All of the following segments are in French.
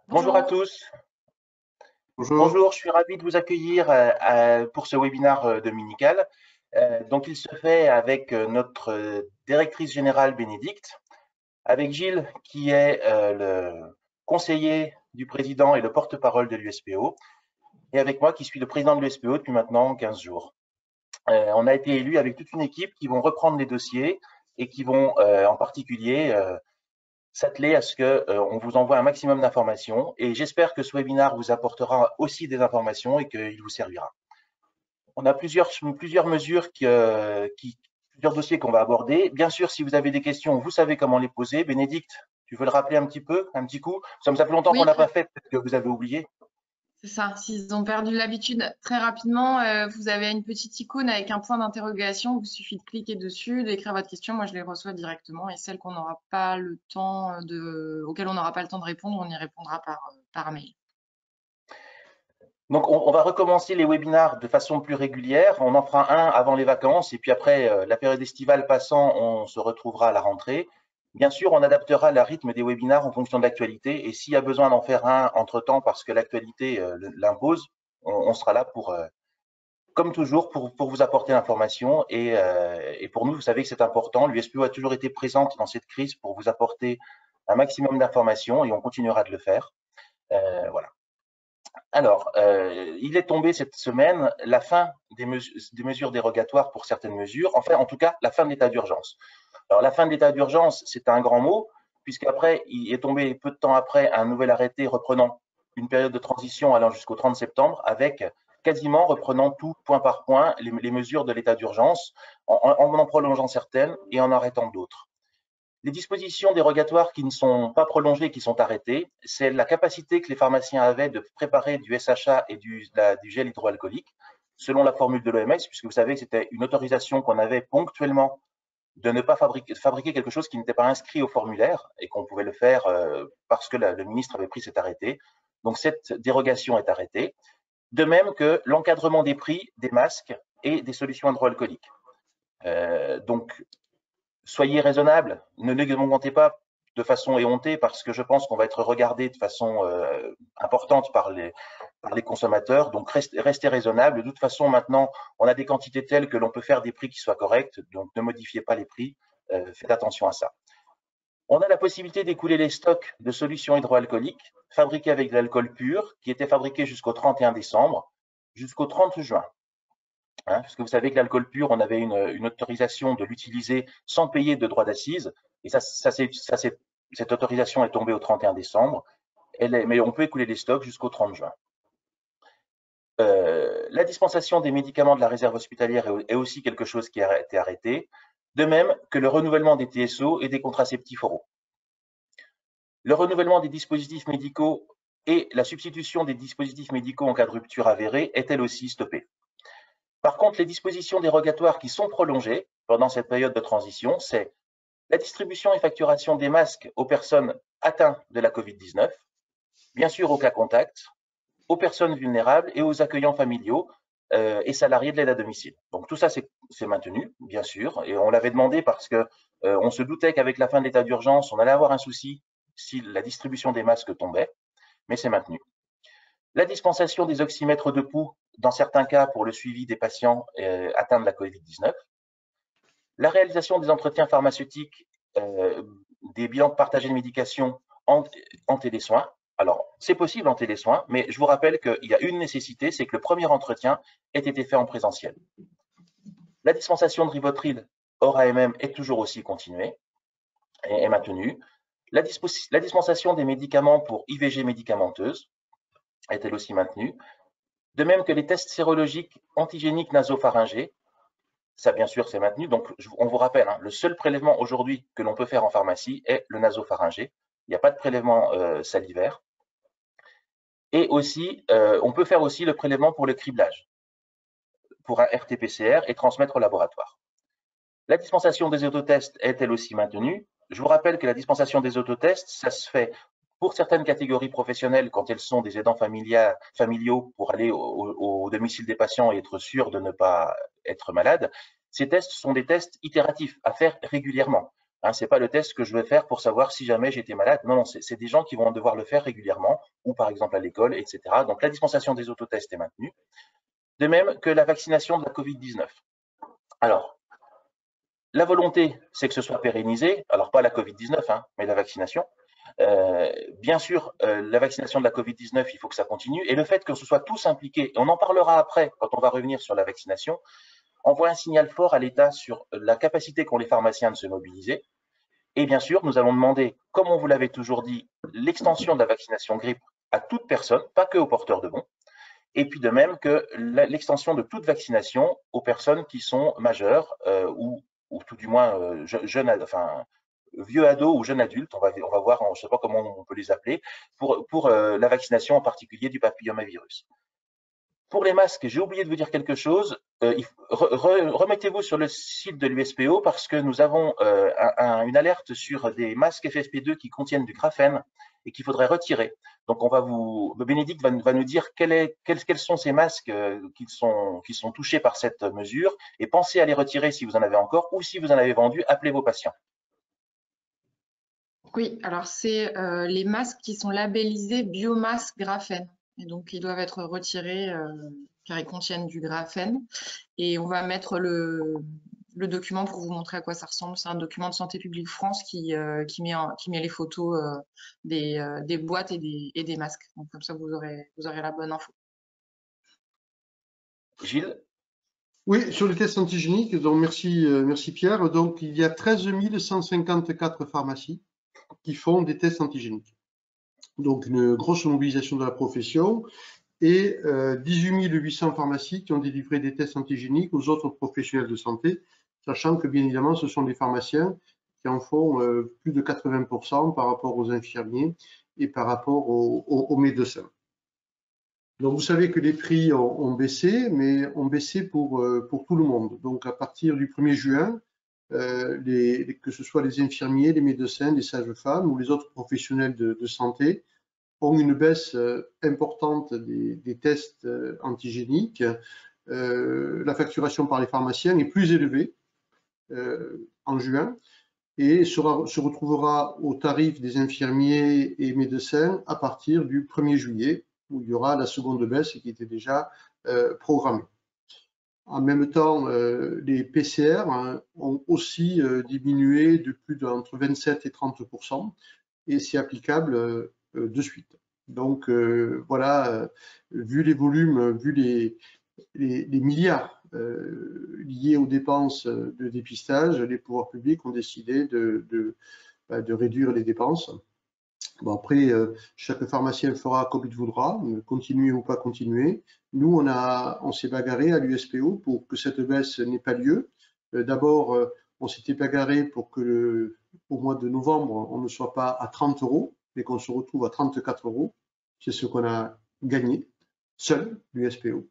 Bonjour à Bonjour. tous. Bonjour. Bonjour, je suis ravi de vous accueillir pour ce webinaire dominical. Donc, il se fait avec notre directrice générale Bénédicte, avec Gilles, qui est le conseiller du président et le porte-parole de l'USPO, et avec moi, qui suis le président de l'USPO depuis maintenant 15 jours. On a été élus avec toute une équipe qui vont reprendre les dossiers et qui vont en particulier s'atteler à ce que on vous envoie un maximum d'informations et j'espère que ce webinaire vous apportera aussi des informations et qu'il vous servira. On a plusieurs mesures plusieurs dossiers qu'on va aborder. Bien sûr, si vous avez des questions, vous savez comment les poser. Bénédicte, tu veux le rappeler un petit peu, un petit coup? Ça fait longtemps qu'on Oui, l'a pas fait, peut-être que vous avez oublié. c'est ça. S'ils ont perdu l'habitude, très rapidement, vous avez une petite icône avec un point d'interrogation. Il vous suffit de cliquer dessus, d'écrire votre question. Moi, je les reçois directement. Et celles qu'on n'aura pas le temps auxquelles on n'aura pas le temps de répondre, on y répondra par mail. Donc, on va recommencer les webinaires de façon plus régulière. On en fera un avant les vacances et puis après, la période estivale passant, on se retrouvera à la rentrée. Bien sûr, on adaptera le rythme des webinaires en fonction de l'actualité et s'il y a besoin d'en faire un entre-temps parce que l'actualité l'impose, on sera là comme toujours, pour vous apporter l'information et pour nous, vous savez que c'est important. L'USPO a toujours été présente dans cette crise pour vous apporter un maximum d'informations et on continuera de le faire. Voilà. Alors, il est tombé cette semaine la fin des mesures dérogatoires pour certaines mesures, enfin, en tout cas, la fin de l'état d'urgence. Alors, la fin de l'état d'urgence, c'est un grand mot, puisqu'après, il est tombé peu de temps après un nouvel arrêté reprenant une période de transition allant jusqu'au 30 septembre, avec quasiment reprenant tout point par point les mesures de l'état d'urgence, en prolongeant certaines et en arrêtant d'autres. Les dispositions dérogatoires qui ne sont pas prolongées, qui sont arrêtées, c'est la capacité que les pharmaciens avaient de préparer du SHA et du gel hydroalcoolique, selon la formule de l'OMS, puisque vous savez que c'était une autorisation qu'on avait ponctuellement de ne pas fabriquer quelque chose qui n'était pas inscrit au formulaire et qu'on pouvait le faire parce que le ministre avait pris cet arrêté. Donc cette dérogation est arrêtée. De même que l'encadrement des prix des masques et des solutions hydroalcooliques. Donc soyez raisonnable, ne n'augmentez pas de façon éhontée parce que je pense qu'on va être regardé de façon importante par les consommateurs. Donc restez raisonnable. De toute façon, maintenant, on a des quantités telles que l'on peut faire des prix qui soient corrects. Donc ne modifiez pas les prix. Faites attention à ça. On a la possibilité d'écouler les stocks de solutions hydroalcooliques fabriquées avec de l'alcool pur, qui étaient fabriqués jusqu'au 31 décembre, jusqu'au 30 juin. Hein, parce que vous savez que l'alcool pur, on avait une autorisation de l'utiliser sans payer de droits d'assises. Et cette autorisation est tombée au 31 décembre. Mais on peut écouler les stocks jusqu'au 30 juin. La dispensation des médicaments de la réserve hospitalière est aussi quelque chose qui a été arrêté, de même que le renouvellement des TSO et des contraceptifs oraux. Le renouvellement des dispositifs médicaux et la substitution des dispositifs médicaux en cas de rupture avérée est elle aussi stoppée. Par contre, les dispositions dérogatoires qui sont prolongées pendant cette période de transition, c'est la distribution et facturation des masques aux personnes atteintes de la Covid-19, bien sûr aux cas contacts, aux personnes vulnérables et aux accueillants familiaux et salariés de l'aide à domicile. Donc tout ça, c'est maintenu, bien sûr, et on l'avait demandé parce que on se doutait qu'avec la fin de l'état d'urgence, on allait avoir un souci si la distribution des masques tombait, mais c'est maintenu. La dispensation des oxymètres de pouls dans certains cas pour le suivi des patients atteints de la Covid-19. La réalisation des entretiens pharmaceutiques, des bilans partagés de médication en télésoins. Alors, c'est possible en télésoins, mais je vous rappelle qu'il y a une nécessité, c'est que le premier entretien ait été fait en présentiel. La dispensation de Rivotril hors AMM est toujours aussi continuée et est maintenue. La dispensation des médicaments pour IVG médicamenteuse est elle aussi maintenue. De même que les tests sérologiques antigéniques nasopharyngés, ça bien sûr c'est maintenu. Donc on vous rappelle, hein, le seul prélèvement aujourd'hui que l'on peut faire en pharmacie est le nasopharyngé. Il n'y a pas de prélèvement salivaire. Et aussi, on peut faire aussi le prélèvement pour le criblage, pour un RT-PCR et transmettre au laboratoire. La dispensation des autotests est elle aussi maintenue. Je vous rappelle que la dispensation des autotests, ça se fait pour certaines catégories professionnelles quand elles sont des aidants familiaux pour aller au domicile des patients et être sûr de ne pas être malade. Ces tests sont des tests itératifs à faire régulièrement. Hein, c'est pas le test que je vais faire pour savoir si jamais j'étais malade. Non, non, c'est des gens qui vont devoir le faire régulièrement, ou par exemple à l'école, etc. Donc la dispensation des autotests est maintenue. De même que la vaccination de la Covid-19. Alors, la volonté, c'est que ce soit pérennisé. Alors pas la Covid-19, hein, mais la vaccination. Bien sûr, la vaccination de la Covid-19, il faut que ça continue. Et le fait que ce soit tous impliqués, on en parlera après quand on va revenir sur la vaccination, envoie un signal fort à l'État sur la capacité qu'ont les pharmaciens de se mobiliser. Et bien sûr, nous allons demander, comme on vous l'avait toujours dit, l'extension de la vaccination grippe à toute personne, pas que aux porteurs de bons. Et puis de même que l'extension de toute vaccination aux personnes qui sont majeures ou tout du moins jeunes, enfin vieux ados ou jeunes adultes, on va voir, je ne sais pas comment on peut les appeler, pour la vaccination en particulier du papillomavirus. Pour les masques, j'ai oublié de vous dire quelque chose. Remettez-vous sur le site de l'USPO parce que nous avons une alerte sur des masques FFP2 qui contiennent du graphène et qu'il faudrait retirer. Donc, Bénédicte va nous dire quels sont ces masques qui sont touchés par cette mesure et pensez à les retirer si vous en avez encore ou si vous en avez vendu, appelez vos patients. Oui, alors c'est les masques qui sont labellisés biomasque graphène. Et donc, ils doivent être retirés car ils contiennent du graphène. Et on va mettre le document pour vous montrer à quoi ça ressemble. C'est un document de Santé publique France qui met les photos des boîtes et des masques. Donc, comme ça, vous aurez la bonne info. Gilles? Oui, sur les tests antigéniques, donc merci Pierre. Donc, il y a 13 154 pharmacies qui font des tests antigéniques. Donc, une grosse mobilisation de la profession et 18 800 pharmacies qui ont délivré des tests antigéniques aux autres professionnels de santé, sachant que, bien évidemment, ce sont les pharmaciens qui en font plus de 80% par rapport aux infirmiers et par rapport aux médecins. Donc, vous savez que les prix ont baissé, mais ont baissé pour tout le monde. Donc, à partir du 1er juin, que ce soit les infirmiers, les médecins, les sages-femmes ou les autres professionnels de santé, ont une baisse importante des tests antigéniques. La facturation par les pharmaciens est plus élevée en juin et se retrouvera au tarif des infirmiers et médecins à partir du 1er juillet, où il y aura la seconde baisse qui était déjà programmée. En même temps, les PCR ont aussi diminué de plus d'entre 27 et 30%, et c'est applicable de suite. Donc voilà, vu les volumes, vu les milliards liés aux dépenses de dépistage, les pouvoirs publics ont décidé de réduire les dépenses. Bon, après, chaque pharmacien fera comme il voudra, continuer ou pas continuer. Nous, on s'est bagarré à l'USPO pour que cette baisse n'ait pas lieu. D'abord, on s'était bagarré pour que au mois de novembre, on ne soit pas à 30 €, mais qu'on se retrouve à 34 €. C'est ce qu'on a gagné, seul, l'USPO.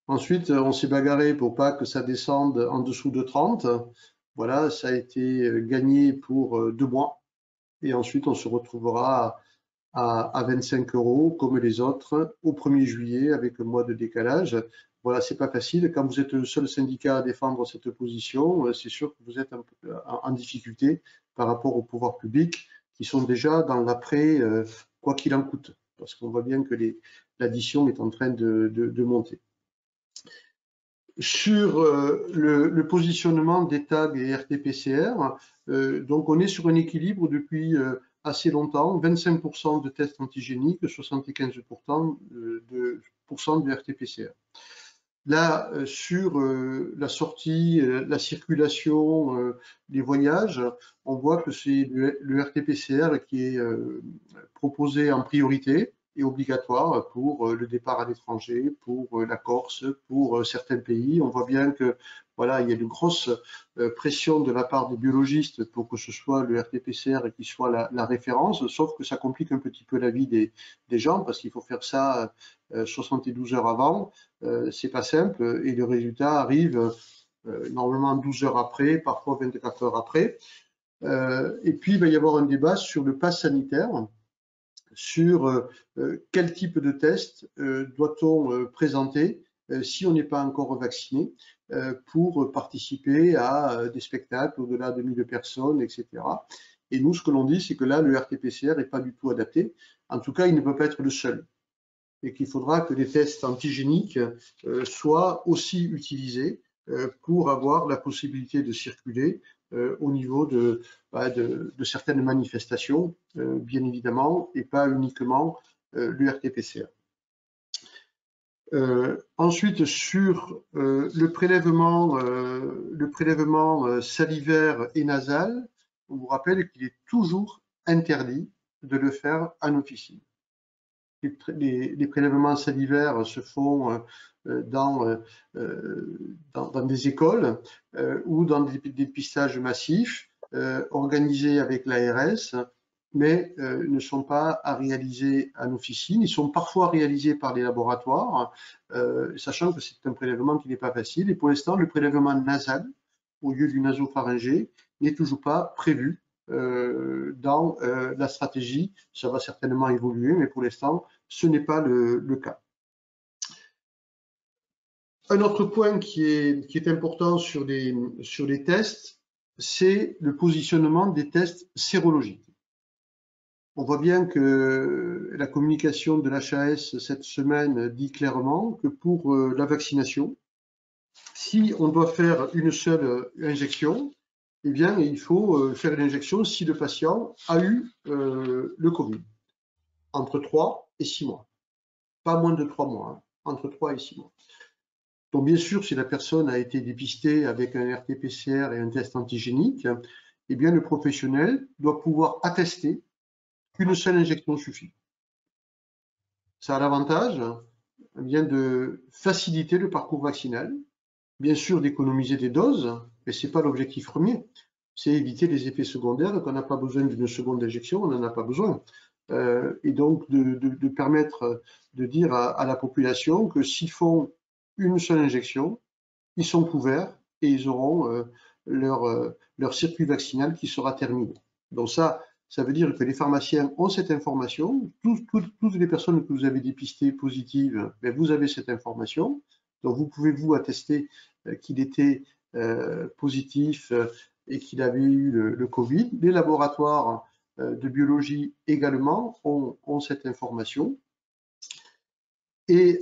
Ensuite, on s'est bagarré pour pas que ça descende en dessous de 30. Voilà, ça a été gagné pour 2 mois. Et ensuite, on se retrouvera à 25 € comme les autres au 1er juillet avec un mois de décalage. Voilà, c'est pas facile. Quand vous êtes le seul syndicat à défendre cette position, c'est sûr que vous êtes en difficulté par rapport au pouvoir public qui sont déjà dans l'après quoi qu'il en coûte. Parce qu'on voit bien que l'addition est en train de monter. Sur le positionnement des tags et RT-PCR, donc on est sur un équilibre depuis assez longtemps, 25% de tests antigéniques, 75% de RT-PCR. Là, sur la sortie, la circulation, les voyages, on voit que c'est le RT-PCR qui est proposé en priorité et obligatoire pour le départ à l'étranger, pour la Corse, pour certains pays. On voit bien que voilà, il y a une grosse pression de la part des biologistes pour que ce soit le RT-PCR qui soit la référence, sauf que ça complique un petit peu la vie des gens parce qu'il faut faire ça 72 heures avant. C'est pas simple et le résultat arrive normalement 12 heures après, parfois 24 heures après. Et puis il va y avoir un débat sur le pass sanitaire, sur quel type de test doit-on présenter si on n'est pas encore vacciné. pour participer à des spectacles au-delà de 1000 personnes, etc. Et nous, ce que l'on dit, c'est que là, le RT-PCR n'est pas du tout adapté. En tout cas, il ne peut pas être le seul. Et qu'il faudra que les tests antigéniques soient aussi utilisés pour avoir la possibilité de circuler au niveau de certaines manifestations, bien évidemment, et pas uniquement le RT-PCR. Ensuite, sur le prélèvement salivaire et nasal, on vous rappelle qu'il est toujours interdit de le faire en officine. Les prélèvements salivaires se font dans des écoles ou dans des dépistages massifs organisés avec l'ARS, mais ne sont pas à réaliser en officine. Ils sont parfois réalisés par des laboratoires, sachant que c'est un prélèvement qui n'est pas facile. Et pour l'instant, le prélèvement nasal, au lieu du nasopharyngé, n'est toujours pas prévu dans la stratégie. Ça va certainement évoluer, mais pour l'instant, ce n'est pas le cas. Un autre point qui est important sur les tests, c'est le positionnement des tests sérologiques. On voit bien que la communication de l'HAS cette semaine dit clairement que pour la vaccination, si on doit faire une seule injection, eh bien, il faut faire une injection si le patient a eu le Covid, entre 3 et 6 mois. Pas moins de 3 mois, hein, entre 3 et 6 mois. Donc, bien sûr, si la personne a été dépistée avec un RT-PCR et un test antigénique, eh bien, le professionnel doit pouvoir attester qu'une seule injection suffit. Ça a l'avantage bien de faciliter le parcours vaccinal, bien sûr d'économiser des doses, mais ce n'est pas l'objectif premier. C'est éviter les effets secondaires, qu'on n'a pas besoin d'une seconde injection, on n'en a pas besoin. Et donc de permettre de dire à la population que s'ils font une seule injection, ils sont couverts et ils auront leur circuit vaccinal qui sera terminé. Donc ça veut dire que les pharmaciens ont cette information. Toutes les personnes que vous avez dépistées positives, ben vous avez cette information. Donc vous pouvez vous attester qu'il était positif et qu'il avait eu le Covid. Les laboratoires de biologie également ont cette information. Et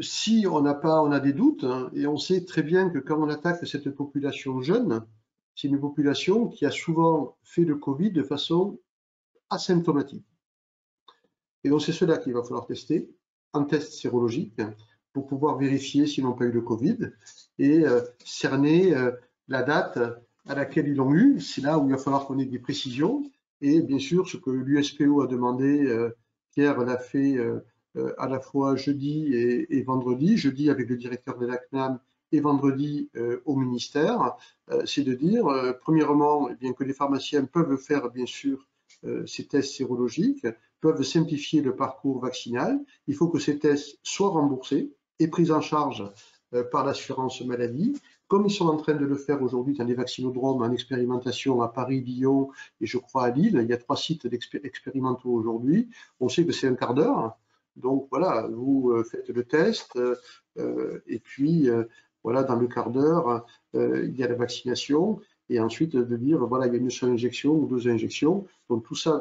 si on a des doutes, hein, et on sait très bien que quand on attaque cette population jeune, c'est une population qui a souvent fait le Covid de façon asymptomatique. Et donc c'est cela qu'il va falloir tester en test sérologique pour pouvoir vérifier s'ils n'ont pas eu le Covid et cerner la date à laquelle ils l'ont eu. C'est là où il va falloir qu'on ait des précisions. Et bien sûr, ce que l'USPO a demandé, Pierre l'a fait à la fois jeudi et vendredi, jeudi avec le directeur de la CNAM et vendredi au ministère, c'est de dire, premièrement, eh bien, que les pharmaciens peuvent faire, bien sûr, ces tests sérologiques, peuvent simplifier le parcours vaccinal. Il faut que ces tests soient remboursés et pris en charge par l'assurance maladie, comme ils sont en train de le faire aujourd'hui dans les vaccinodromes en expérimentation à Paris, Lyon et je crois à Lille. Il y a 3 sites expérimentaux aujourd'hui. On sait que c'est un quart d'heure. Donc voilà, vous faites le test et puis voilà, dans le quart d'heure, il y a la vaccination et ensuite de dire voilà, il y a une seule injection ou 2 injections. Donc tout ça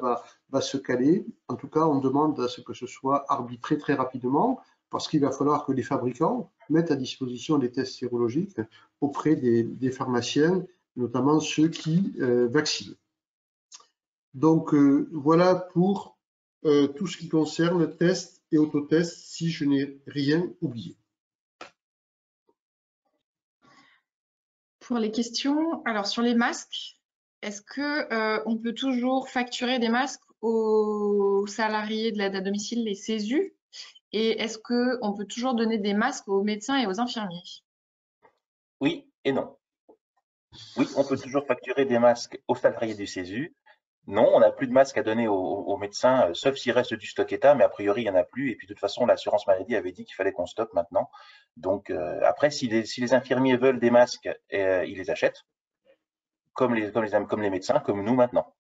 va se caler. En tout cas, on demande à ce que ce soit arbitré très rapidement parce qu'il va falloir que les fabricants mettent à disposition des tests sérologiques auprès des pharmaciens, notamment ceux qui vaccinent. Donc voilà pour tout ce qui concerne test et autotest, si je n'ai rien oublié. Pour les questions, alors sur les masques, est-ce que on peut toujours facturer des masques aux salariés de l'aide à domicile, les CESU? Et est-ce qu'on peut toujours donner des masques aux médecins et aux infirmiers? Oui et non. Oui, on peut toujours facturer des masques aux salariés du CESU. Non, on n'a plus de masques à donner aux médecins, sauf s'il reste du stock état, mais a priori, il n'y en a plus. Et puis, de toute façon, l'assurance maladie avait dit qu'il fallait qu'on stocke maintenant. Donc, après, si les infirmiers veulent des masques, ils les achètent, comme les médecins, comme nous maintenant.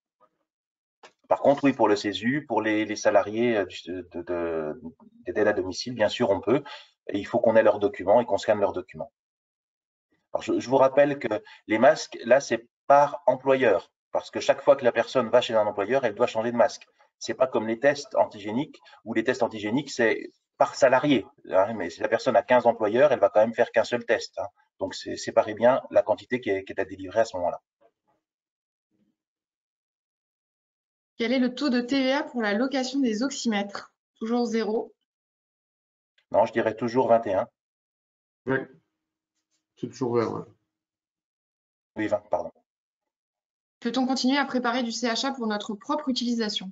Par contre, oui, pour le CESU, pour les salariés d'aide à domicile, bien sûr, on peut. Et il faut qu'on ait leurs documents et qu'on scanne leurs documents. Alors, je vous rappelle que les masques, là, c'est par employeur, parce que chaque fois que la personne va chez un employeur, elle doit changer de masque. C'est pas comme les tests antigéniques, où les tests antigéniques, c'est par salarié, hein, mais si la personne a 15 employeurs, elle va quand même faire qu'un seul test, hein. Donc, séparez bien la quantité qui est à délivrer à ce moment-là. Quel est le taux de TVA pour la location des oxymètres? Toujours 0. Non, je dirais toujours 21. Oui, c'est toujours vert. Ouais. Oui, 20, pardon. Peut-on continuer à préparer du CHA pour notre propre utilisation?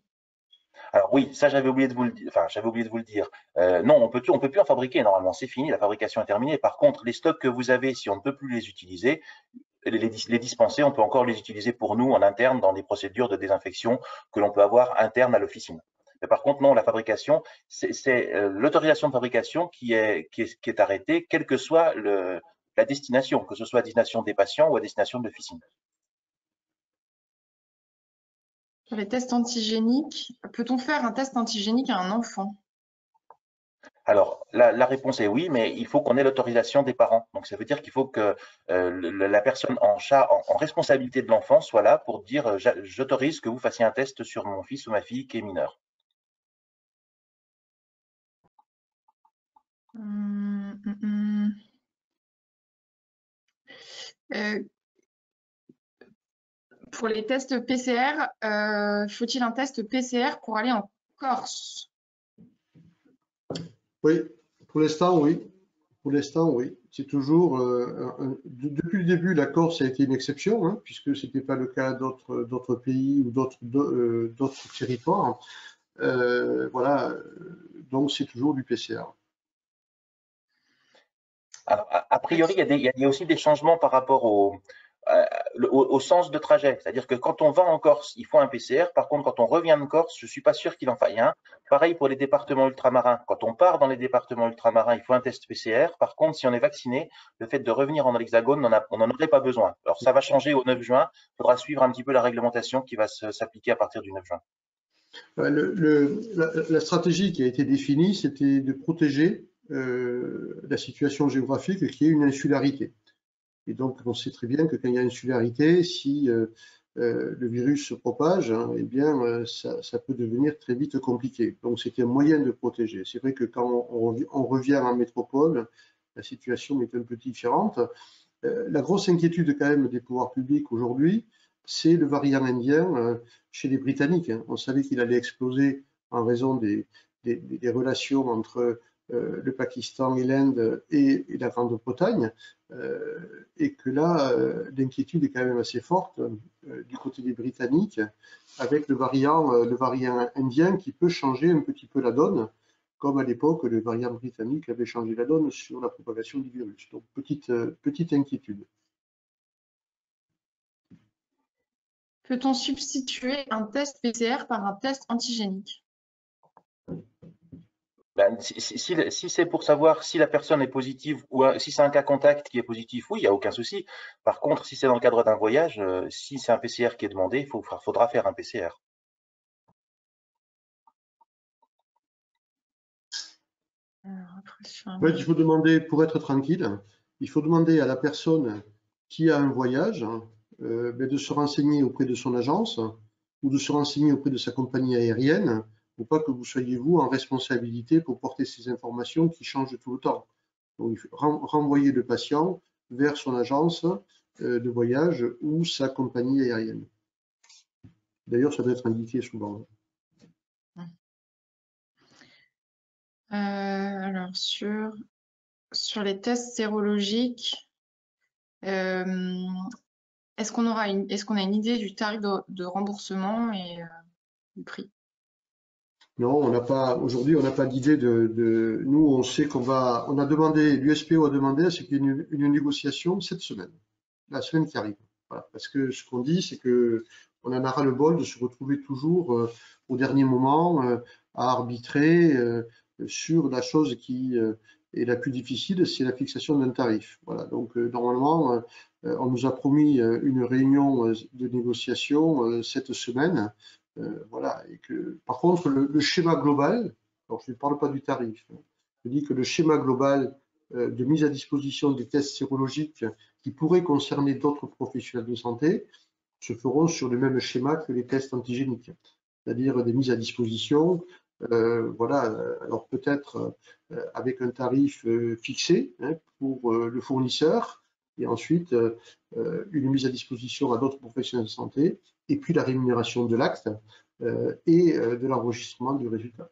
Alors oui, ça j'avais oublié de vous le dire. Enfin, j'avais oublié de vous le dire. Non, on peut plus en fabriquer normalement. C'est fini, la fabrication est terminée. Par contre, les stocks que vous avez, si on ne peut plus les utiliser, les dispenser, on peut encore les utiliser pour nous en interne dans des procédures de désinfection que l'on peut avoir interne à l'officine. Mais par contre, non, la fabrication, c'est l'autorisation de fabrication qui est arrêtée, quelle que soit la destination, que ce soit à destination des patients ou à destination de l'officine. Sur les tests antigéniques, peut-on faire un test antigénique à un enfant? Alors, la réponse est oui, mais il faut qu'on ait l'autorisation des parents. Donc, ça veut dire qu'il faut que la personne en responsabilité de l'enfant soit là pour dire j'autorise que vous fassiez un test sur mon fils ou ma fille qui est mineur. Pour les tests PCR, faut-il un test PCR pour aller en Corse? Oui, pour l'instant, oui. Pour l'instant, oui. C'est toujours, depuis le début, la Corse a été une exception, hein, puisque ce n'était pas le cas d'autres pays ou d'autres territoires. Voilà, donc c'est toujours du PCR. Alors, a priori, il y a aussi des changements par rapport au sens de trajet. C'est-à-dire que quand on va en Corse, il faut un PCR. Par contre, quand on revient de Corse, je ne suis pas sûr qu'il en faille un. Pareil pour les départements ultramarins. Quand on part dans les départements ultramarins, il faut un test PCR. Par contre, si on est vacciné, le fait de revenir en Hexagone, on n'en aurait pas besoin. Alors, ça va changer au 9 juin. Il faudra suivre un petit peu la réglementation qui va s'appliquer à partir du 9 juin. La stratégie qui a été définie, c'était de protéger la situation géographique qui est une insularité. Et donc, on sait très bien que quand il y a une insularité, si le virus se propage, hein, eh bien, ça peut devenir très vite compliqué. Donc, c'était un moyen de protéger. C'est vrai que quand on revient en métropole, la situation est un peu différente. La grosse inquiétude quand même des pouvoirs publics aujourd'hui, c'est le variant indien chez les Britanniques. Hein. On savait qu'il allait exploser en raison des relations entre le Pakistan et l'Inde et la Grande-Bretagne, et que là, l'inquiétude est quand même assez forte du côté des Britanniques, avec le variant indien qui peut changer un petit peu la donne, comme à l'époque le variant britannique avait changé la donne sur la propagation du virus. Donc petite inquiétude. Peut-on substituer un test PCR par un test antigénique? Ben, si c'est pour savoir si la personne est positive ou si c'est un cas contact qui est positif, oui, il n'y a aucun souci. Par contre, si c'est dans le cadre d'un voyage, si c'est un PCR qui est demandé, il faudra faire un PCR. En fait, il faut demander, pour être tranquille, il faut demander à la personne qui a un voyage de se renseigner auprès de son agence ou de se renseigner auprès de sa compagnie aérienne pour pas que vous soyez vous en responsabilité pour porter ces informations qui changent tout le temps. Donc, il faut renvoyer le patient vers son agence de voyage ou sa compagnie aérienne. D'ailleurs, ça doit être indiqué souvent. Alors, sur les tests sérologiques, est-ce qu'on a une idée du tarif de remboursement et du prix? Non, on n'a pas, aujourd'hui, on n'a pas d'idée nous, on sait on a demandé, l'USPO a demandé à ce qu'il y ait une négociation cette semaine, la semaine qui arrive. Voilà. Parce que ce qu'on dit, c'est que on en a ras le bol de se retrouver toujours au dernier moment à arbitrer sur la chose qui est la plus difficile, c'est la fixation d'un tarif. Voilà. Donc, normalement, on nous a promis une réunion de négociation cette semaine. Voilà. Et que, par contre, le schéma global, alors je ne parle pas du tarif, je dis que le schéma global de mise à disposition des tests sérologiques qui pourraient concerner d'autres professionnels de santé se feront sur le même schéma que les tests antigéniques, c'est-à-dire des mises à disposition, voilà, alors peut-être avec un tarif fixé hein, pour le fournisseur, et ensuite une mise à disposition à d'autres professionnels de santé, et puis la rémunération de l'acte et de l'enregistrement du résultat.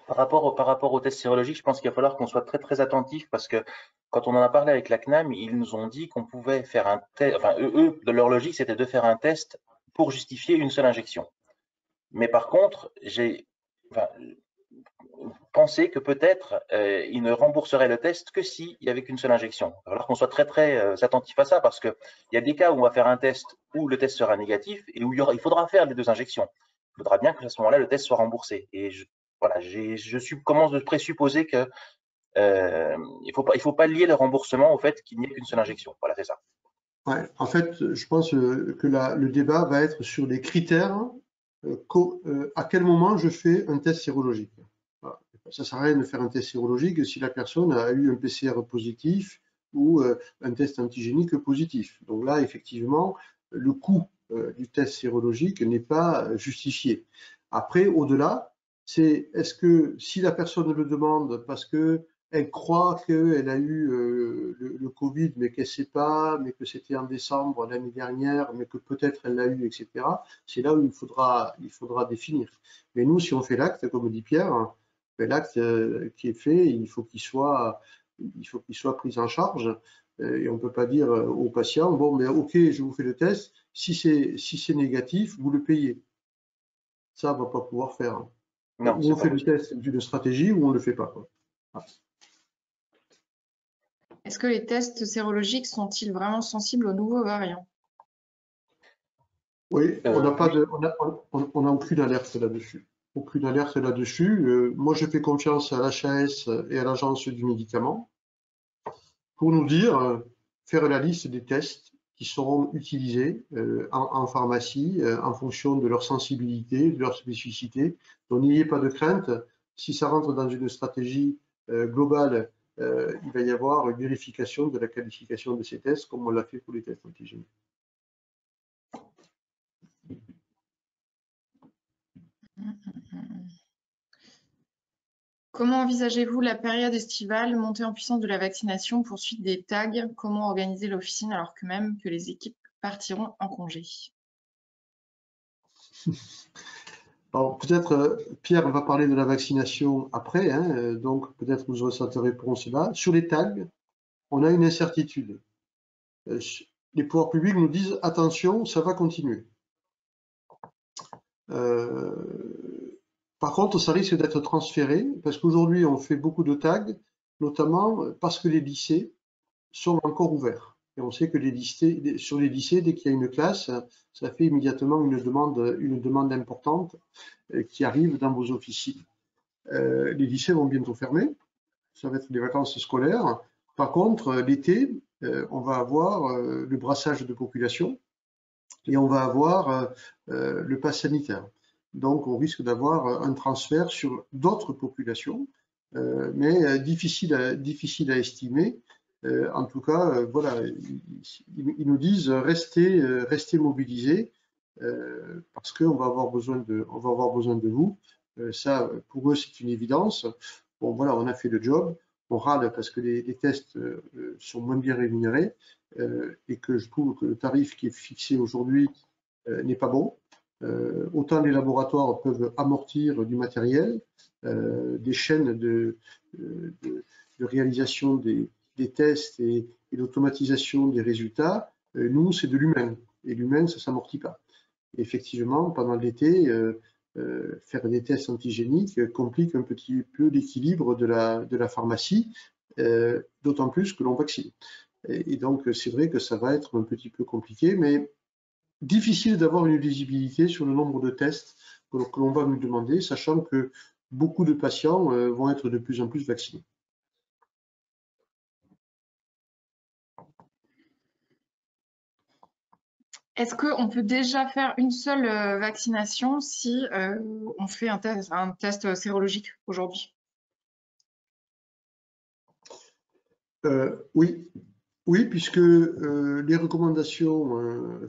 Par rapport aux tests sérologiques, je pense qu'il va falloir qu'on soit très très attentif parce que quand on en a parlé avec la CNAM, ils nous ont dit qu'on pouvait faire un test, enfin eux, de leur logique, c'était de faire un test pour justifier une seule injection. Mais par contre, j'ai pensé que peut-être ils ne rembourseraient le test que s'il n'y avait qu'une seule injection. Il va falloir qu'on soit très très attentif à ça parce qu'il y a des cas où on va faire un test où le test sera négatif et où il faudra faire les 2 injections. Il faudra bien qu'à ce moment-là, le test soit remboursé. Et voilà, commence de présupposer que il faut pas lier le remboursement au fait qu'il n'y ait qu'une seule injection. Voilà, c'est ça. Ouais, en fait, je pense que le débat va être sur les critères, à quel moment je fais un test sérologique. Voilà. Ça ne sert à rien de faire un test sérologique si la personne a eu un PCR positif ou un test antigénique positif. Donc là, effectivement, le coût du test sérologique n'est pas justifié. Après, au-delà, c'est est-ce que si la personne le demande parce que elle croit qu'elle a eu le Covid, mais qu'elle ne sait pas, mais que c'était en décembre l'année dernière, mais que peut-être elle l'a eu, etc. C'est là où il faudra définir. Mais nous, si on fait l'acte, comme dit Pierre, l'acte qui est fait, il faut qu'il soit pris en charge. Et on ne peut pas dire au patient, bon, mais ok, je vous fais le test, si c'est négatif, vous le payez. Ça, on ne va pas pouvoir faire. Non, Ou on fait le test d'une stratégie ou on ne le fait pas. Ah. Est-ce que les tests sérologiques sont-ils vraiment sensibles aux nouveaux variants? Oui, on n'a aucune alerte là-dessus. Aucune alerte là-dessus. Moi, je fais confiance à l'HAS et à l'Agence du médicament pour nous dire, faire la liste des tests qui seront utilisés en pharmacie en fonction de leur sensibilité, de leur spécificité. Donc, n'ayez pas de crainte. Si ça rentre dans une stratégie globale, il va y avoir une vérification de la qualification de ces tests, comme on l'a fait pour les tests antigéniques. Comment envisagez-vous la période estivale, montée en puissance de la vaccination, poursuite des tags? Comment organiser l'officine alors que même que les équipes partiront en congé? Alors peut-être Pierre va parler de la vaccination après, hein, donc peut-être vous aurez cette réponse là. Sur les tags, on a une incertitude. Les pouvoirs publics nous disent attention, ça va continuer. Par contre, ça risque d'être transféré parce qu'aujourd'hui on fait beaucoup de tags, notamment parce que les lycées sont encore ouverts. Et on sait que sur les lycées, dès qu'il y a une classe, ça fait immédiatement une demande importante qui arrive dans vos officines. Les lycées vont bientôt fermer, ça va être des vacances scolaires. Par contre, l'été, on va avoir le brassage de population et on va avoir le pass sanitaire. Donc, on risque d'avoir un transfert sur d'autres populations, mais difficile à estimer. En tout cas, voilà, ils nous disent restez mobilisés parce qu'on va avoir besoin de vous. Ça, pour eux, c'est une évidence. Bon, voilà, on a fait le job. On râle parce que les tests sont moins bien rémunérés et que je trouve que le tarif qui est fixé aujourd'hui n'est pas bon. Autant les laboratoires peuvent amortir du matériel, des chaînes de réalisation des tests et l'automatisation des résultats. Nous, c'est de l'humain. Et l'humain, ça ne s'amortit pas. Et effectivement, pendant l'été, faire des tests antigéniques complique un petit peu l'équilibre de la pharmacie, d'autant plus que l'on vaccine. Et donc, c'est vrai que ça va être un petit peu compliqué, mais difficile d'avoir une visibilité sur le nombre de tests que l'on va nous demander, sachant que beaucoup de patients vont être de plus en plus vaccinés. Est-ce qu'on peut déjà faire une seule vaccination si on fait un test sérologique aujourd'hui? Oui, oui, puisque les recommandations,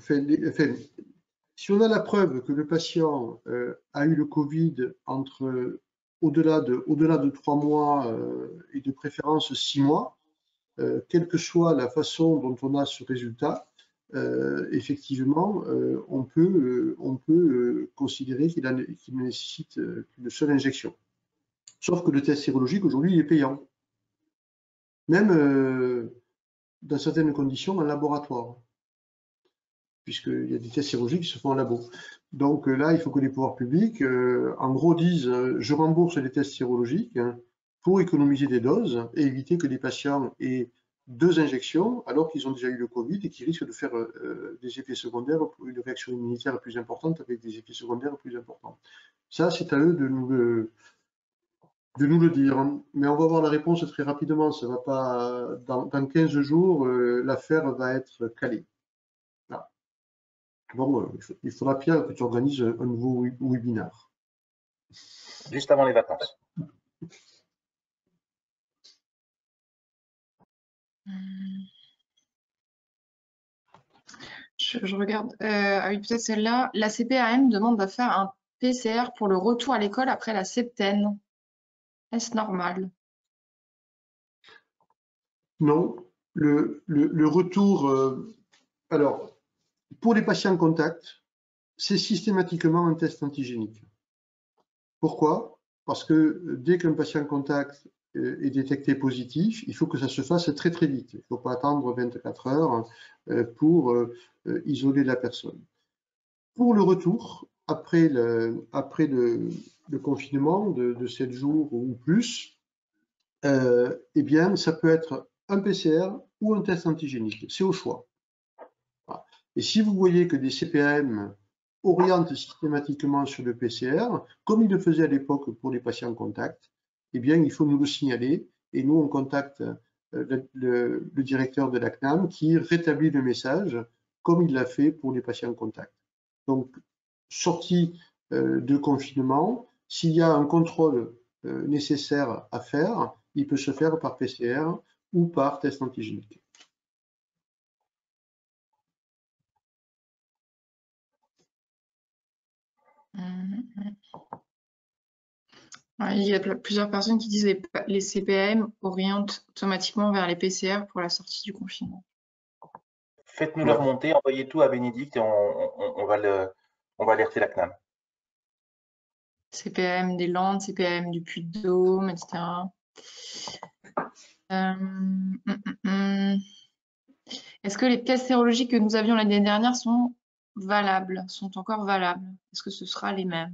si on a la preuve que le patient a eu le Covid au-delà de 3 mois et de préférence 6 mois, quelle que soit la façon dont on a ce résultat, effectivement, on peut considérer qu'il nécessite une seule injection. Sauf que le test sérologique, aujourd'hui, il est payant. Même dans certaines conditions, en laboratoire, puisqu'il y a des tests sérologiques qui se font en labo. Donc là, il faut que les pouvoirs publics, en gros, disent je rembourse les tests sérologiques pour économiser des doses et éviter que les patients aient 2 injections alors qu'ils ont déjà eu le Covid et qui risquent de faire des effets secondaires, une réaction immunitaire plus importante avec des effets secondaires plus importants. Ça, c'est à eux de nous le dire. Mais on va avoir la réponse très rapidement. Ça va pas, dans 15 jours, l'affaire va être calée. Voilà. Bon, il faudra, Pierre, que tu organises un nouveau webinaire. Juste avant les vacances. Je regarde. Ah oui, peut-être celle-là. La CPAM demande de faire un PCR pour le retour à l'école après la septaine. Est-ce normal? Non, le retour. Alors, pour les patients contact, c'est systématiquement un test antigénique. Pourquoi? Parce que dès qu'un patient contact est détecté positif, il faut que ça se fasse très très vite. Il ne faut pas attendre 24 heures pour isoler la personne. Pour le retour, après le confinement de 7 jours ou plus, eh bien, ça peut être un PCR ou un test antigénique. C'est au choix. Voilà. Et si vous voyez que des CPAM orientent systématiquement sur le PCR, comme ils le faisaient à l'époque pour les patients contact, eh bien, il faut nous le signaler et nous, on contacte le directeur de la CNAM qui rétablit le message comme il l'a fait pour les patients contact. Donc, sortie de confinement, s'il y a un contrôle nécessaire à faire, il peut se faire par PCR ou par test antigénique. Il y a plusieurs personnes qui disent que les CPAM orientent automatiquement vers les PCR pour la sortie du confinement. Faites-nous le remonter, envoyez tout à Bénédicte et on va alerter la CNAM. CPAM des Landes, CPAM du Puy-de-Dôme, etc. Est-ce que les tests sérologiques que nous avions l'année dernière sont valables, sont encore valables? Est-ce que ce sera les mêmes?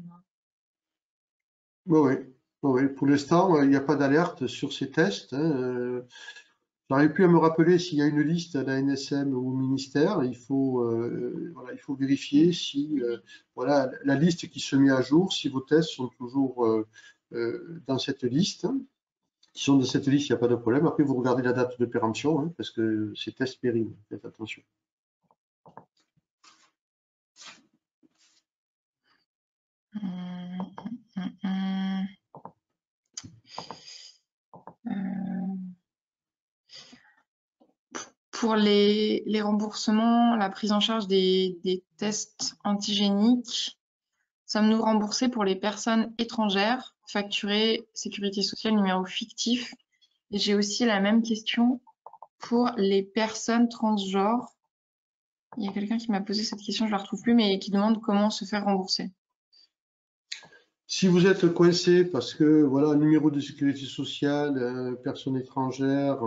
Oui, oui. Pour l'instant, il n'y a pas d'alerte sur ces tests. J'aurais pu me rappeler s'il y a une liste à la NSM ou au ministère. Il faut vérifier si voilà, la liste qui se met à jour, si vos tests sont toujours dans cette liste. S'ils sont dans cette liste, il n'y a pas de problème. Après, vous regardez la date de péremption, hein, parce que ces tests périment. Faites attention. Pour les remboursements, la prise en charge des tests antigéniques, sommes-nous remboursés pour les personnes étrangères, facturées sécurité sociale numéro fictif? Et j'ai aussi la même question pour les personnes transgenres. Il y a quelqu'un qui m'a posé cette question, je ne la retrouve plus, mais qui demande comment se faire rembourser. Si vous êtes coincé parce que voilà, numéro de sécurité sociale, personne étrangère,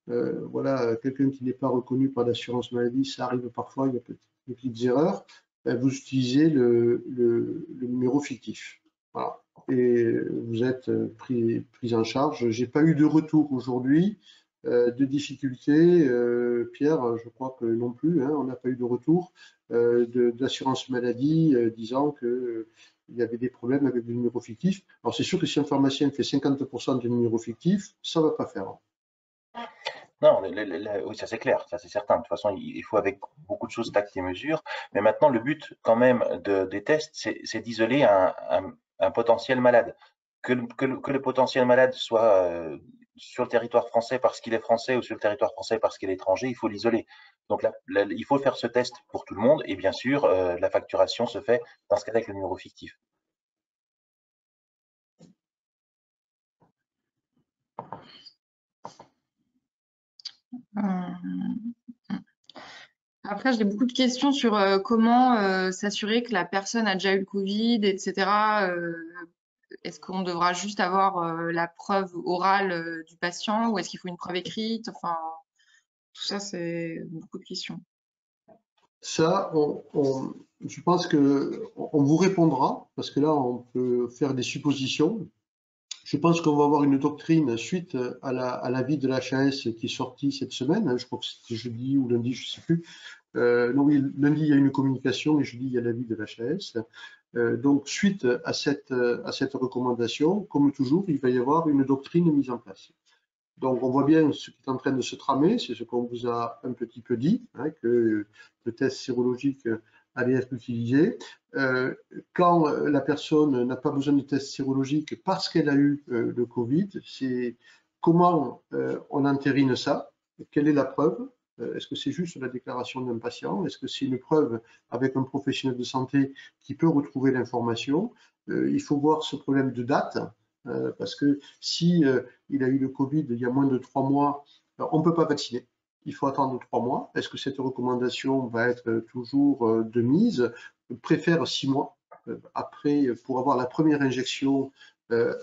voilà, quelqu'un qui n'est pas reconnu par l'assurance maladie, ça arrive parfois, il y a des petites erreurs, vous utilisez le numéro fictif. Voilà. Et vous êtes pris en charge. J'ai pas eu de retour aujourd'hui de difficultés. Pierre, je crois que non plus, hein, on n'a pas eu de retour d'assurance maladie disant que il y avait des problèmes avec le numéro fictif. Alors c'est sûr que si un pharmacien fait 50% de numéro fictif, ça ne va pas faire. Non, oui, ça c'est clair, ça c'est certain. De toute façon, il faut avec beaucoup de choses tact et mesure. Mais maintenant, le but quand même des tests, c'est d'isoler un potentiel malade. Que le potentiel malade soit sur le territoire français parce qu'il est français ou sur le territoire français parce qu'il est étranger, il faut l'isoler. Donc il faut faire ce test pour tout le monde et bien sûr, la facturation se fait dans ce cas-là avec le numéro fictif. Après, j'ai beaucoup de questions sur comment s'assurer que la personne a déjà eu le Covid, etc. Est-ce qu'on devra juste avoir la preuve orale du patient ou est-ce qu'il faut une preuve écrite? Enfin, tout ça, c'est beaucoup de questions. Ça, je pense qu'on vous répondra, parce que là, on peut faire des suppositions. Je pense qu'on va avoir une doctrine suite à l'avis de l'HAS qui est sorti cette semaine. Je crois que c'était jeudi ou lundi, je ne sais plus. Non, oui, lundi, il y a une communication et jeudi, il y a l'avis de l'HAS. Donc, suite à cette recommandation, comme toujours, il va y avoir une doctrine mise en place. Donc, on voit bien ce qui est en train de se tramer, c'est ce qu'on vous a un petit peu dit, hein, que le test sérologique allait être utilisé. Quand la personne n'a pas besoin de test sérologique parce qu'elle a eu le Covid, c'est comment on entérine ça, quelle est la preuve, est-ce que c'est juste la déclaration d'un patient, est-ce que c'est une preuve avec un professionnel de santé qui peut retrouver l'information. Il faut voir ce problème de date, parce que si il a eu le Covid il y a moins de 3 mois, on ne peut pas vacciner. Il faut attendre 3 mois. Est-ce que cette recommandation va être toujours de mise? Je préfère 6 mois après, pour avoir la première injection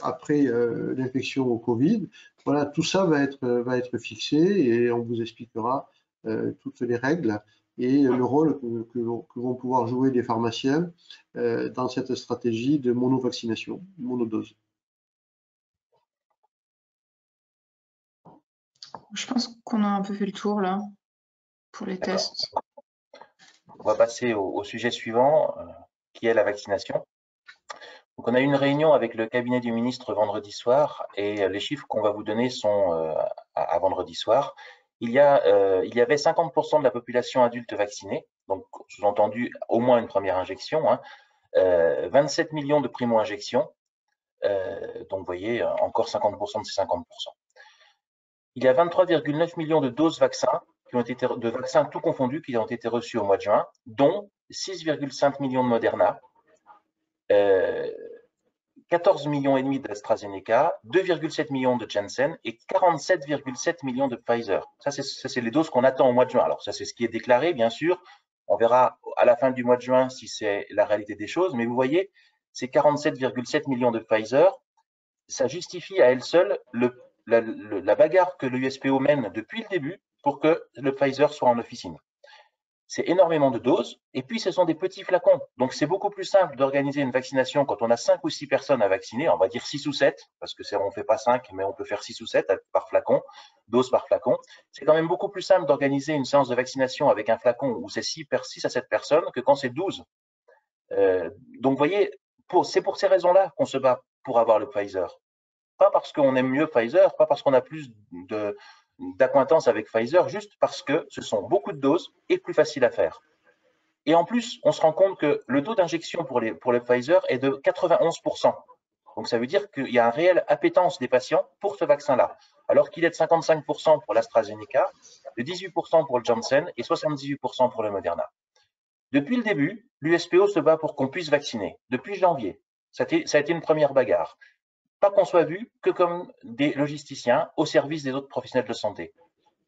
après l'infection au Covid. Voilà, tout ça va être fixé et on vous expliquera toutes les règles et le rôle que vont pouvoir jouer les pharmaciens dans cette stratégie de monovaccination, monodose. Je pense qu'on a un peu fait le tour là pour les tests. On va passer au sujet suivant, qui est la vaccination. Donc, on a eu une réunion avec le cabinet du ministre vendredi soir et les chiffres qu'on va vous donner sont à vendredi soir. Il y avait 50% de la population adulte vaccinée, donc sous-entendu au moins une première injection, hein, 27 millions de primo-injections, donc vous voyez encore 50% de ces 50%. Il y a 23,9 millions de doses vaccins de vaccins tout confondus qui ont été reçus au mois de juin, dont 6,5 millions de Moderna, 14 millions et demi d'AstraZeneca, 2,7 millions de Janssen et 47,7 millions de Pfizer. Ça, c'est les doses qu'on attend au mois de juin. Alors, ça, c'est ce qui est déclaré, bien sûr. On verra à la fin du mois de juin si c'est la réalité des choses. Mais vous voyez, ces 47,7 millions de Pfizer, ça justifie à elle seule la bagarre que le USPO mène depuis le début pour que le Pfizer soit en officine. C'est énormément de doses, et puis ce sont des petits flacons. Donc c'est beaucoup plus simple d'organiser une vaccination quand on a 5 ou 6 personnes à vacciner, on va dire 6 ou 7, parce que on ne fait pas 5, mais on peut faire 6 ou 7 par flacon, dose par flacon. C'est quand même beaucoup plus simple d'organiser une séance de vaccination avec un flacon où c'est 6 à 7 personnes que quand c'est 12. Donc vous voyez, c'est pour ces raisons-là qu'on se bat pour avoir le Pfizer. Pas parce qu'on aime mieux Pfizer, pas parce qu'on a plus d'acquaintance avec Pfizer, juste parce que ce sont beaucoup de doses et plus facile à faire. Et en plus, on se rend compte que le taux d'injection pour le Pfizer est de 91%. Donc ça veut dire qu'il y a une réelle appétence des patients pour ce vaccin-là, alors qu'il est de 55% pour l'AstraZeneca, de 18% pour le Janssen et 78% pour le Moderna. Depuis le début, l'USPO se bat pour qu'on puisse vacciner. Depuis janvier, ça a été une première bagarre. Pas qu'on soit vu que comme des logisticiens au service des autres professionnels de santé.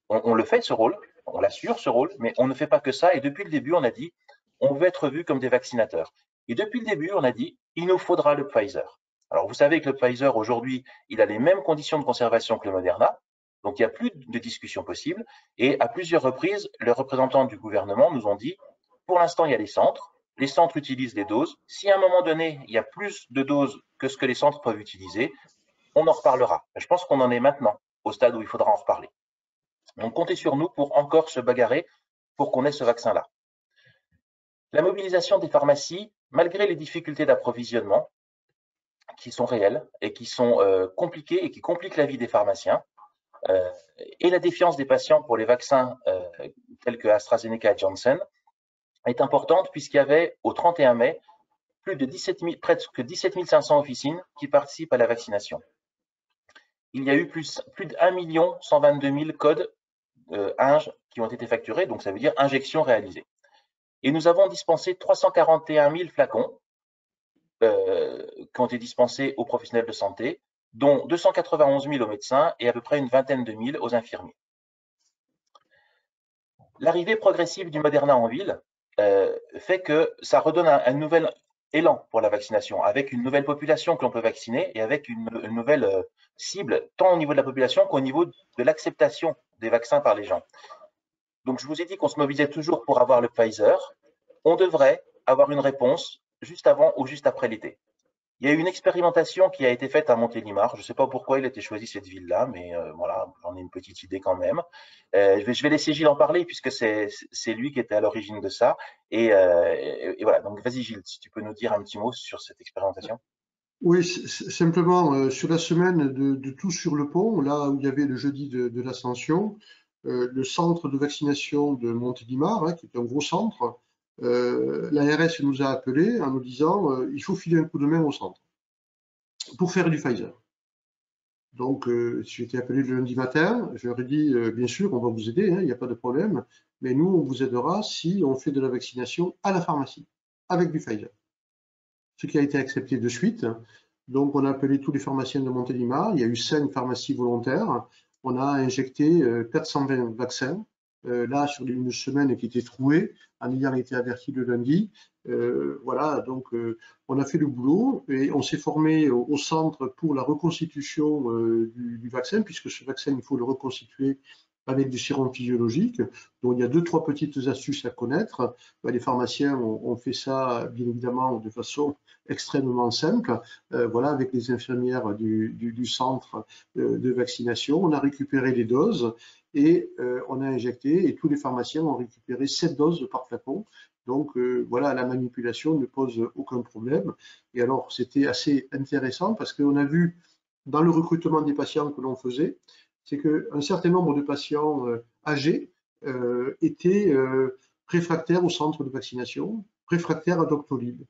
On le fait, ce rôle, on l'assure, ce rôle, mais on ne fait pas que ça. Et depuis le début, on a dit, on veut être vu comme des vaccinateurs. Et depuis le début, on a dit, il nous faudra le Pfizer. Alors, vous savez que le Pfizer, aujourd'hui, il a les mêmes conditions de conservation que le Moderna. Donc, il n'y a plus de discussion possible. Et à plusieurs reprises, les représentants du gouvernement nous ont dit, pour l'instant, il y a les centres. Les centres utilisent les doses. Si à un moment donné, il y a plus de doses que ce que les centres peuvent utiliser, on en reparlera. Je pense qu'on en est maintenant au stade où il faudra en reparler. Donc, comptez sur nous pour encore se bagarrer pour qu'on ait ce vaccin-là. La mobilisation des pharmacies, malgré les difficultés d'approvisionnement qui sont réelles et qui sont compliquées et qui compliquent la vie des pharmaciens, et la défiance des patients pour les vaccins tels que AstraZeneca et Janssen, est importante puisqu'il y avait au 31 mai presque 17 500 officines qui participent à la vaccination. il y a eu plus de 1 122 000 codes ING qui ont été facturés, donc ça veut dire injection réalisée. Et nous avons dispensé 341 000 flacons qui ont été dispensés aux professionnels de santé, dont 291 000 aux médecins et à peu près une vingtaine de mille aux infirmiers. L'arrivée progressive du Moderna en ville fait que ça redonne un nouvel élan pour la vaccination, avec une nouvelle population que l'on peut vacciner et avec une nouvelle cible, tant au niveau de la population qu'au niveau de l'acceptation des vaccins par les gens. Donc, je vous ai dit qu'on se mobilisait toujours pour avoir le Pfizer. On devrait avoir une réponse juste avant ou juste après l'été. Il y a eu une expérimentation qui a été faite à Montélimar. Je ne sais pas pourquoi il a été choisi cette ville-là, mais voilà, j'en ai une petite idée quand même. Je vais laisser Gilles en parler puisque c'est lui qui était à l'origine de ça. Et voilà, donc vas-y Gilles, si tu peux nous dire un petit mot sur cette expérimentation. Oui, simplement, sur la semaine de Tous sur le pont, là où il y avait le jeudi de l'Ascension, le centre de vaccination de Montélimar, hein, qui est un gros centre, l'ARS nous a appelés en nous disant il faut filer un coup de main au centre pour faire du Pfizer. Donc, j'ai été appelé le lundi matin, je leur ai dit bien sûr, on va vous aider, hein, il n'y a pas de problème, mais nous, on vous aidera si on fait de la vaccination à la pharmacie, avec du Pfizer. Ce qui a été accepté de suite. Donc, on a appelé tous les pharmaciens de Montélimar. Il y a eu 5 pharmacies volontaires. On a injecté 420 vaccins, là, sur une semaine qui était trouée, en ayant été averti le lundi. Voilà, donc on a fait le boulot et on s'est formé au centre pour la reconstitution du vaccin, puisque ce vaccin, il faut le reconstituer avec du sérum physiologique. Donc, il y a 2-3 petites astuces à connaître. Les pharmaciens ont fait ça, bien évidemment, de façon extrêmement simple. Voilà, avec les infirmières du centre de vaccination, on a récupéré les doses et on a injecté, et tous les pharmaciens ont récupéré 7 doses par flacon. Donc voilà, la manipulation ne pose aucun problème. Et alors, c'était assez intéressant parce qu'on a vu dans le recrutement des patients que l'on faisait, c'est qu'un certain nombre de patients âgés étaient réfractaires au centre de vaccination, réfractaires à Doctolib.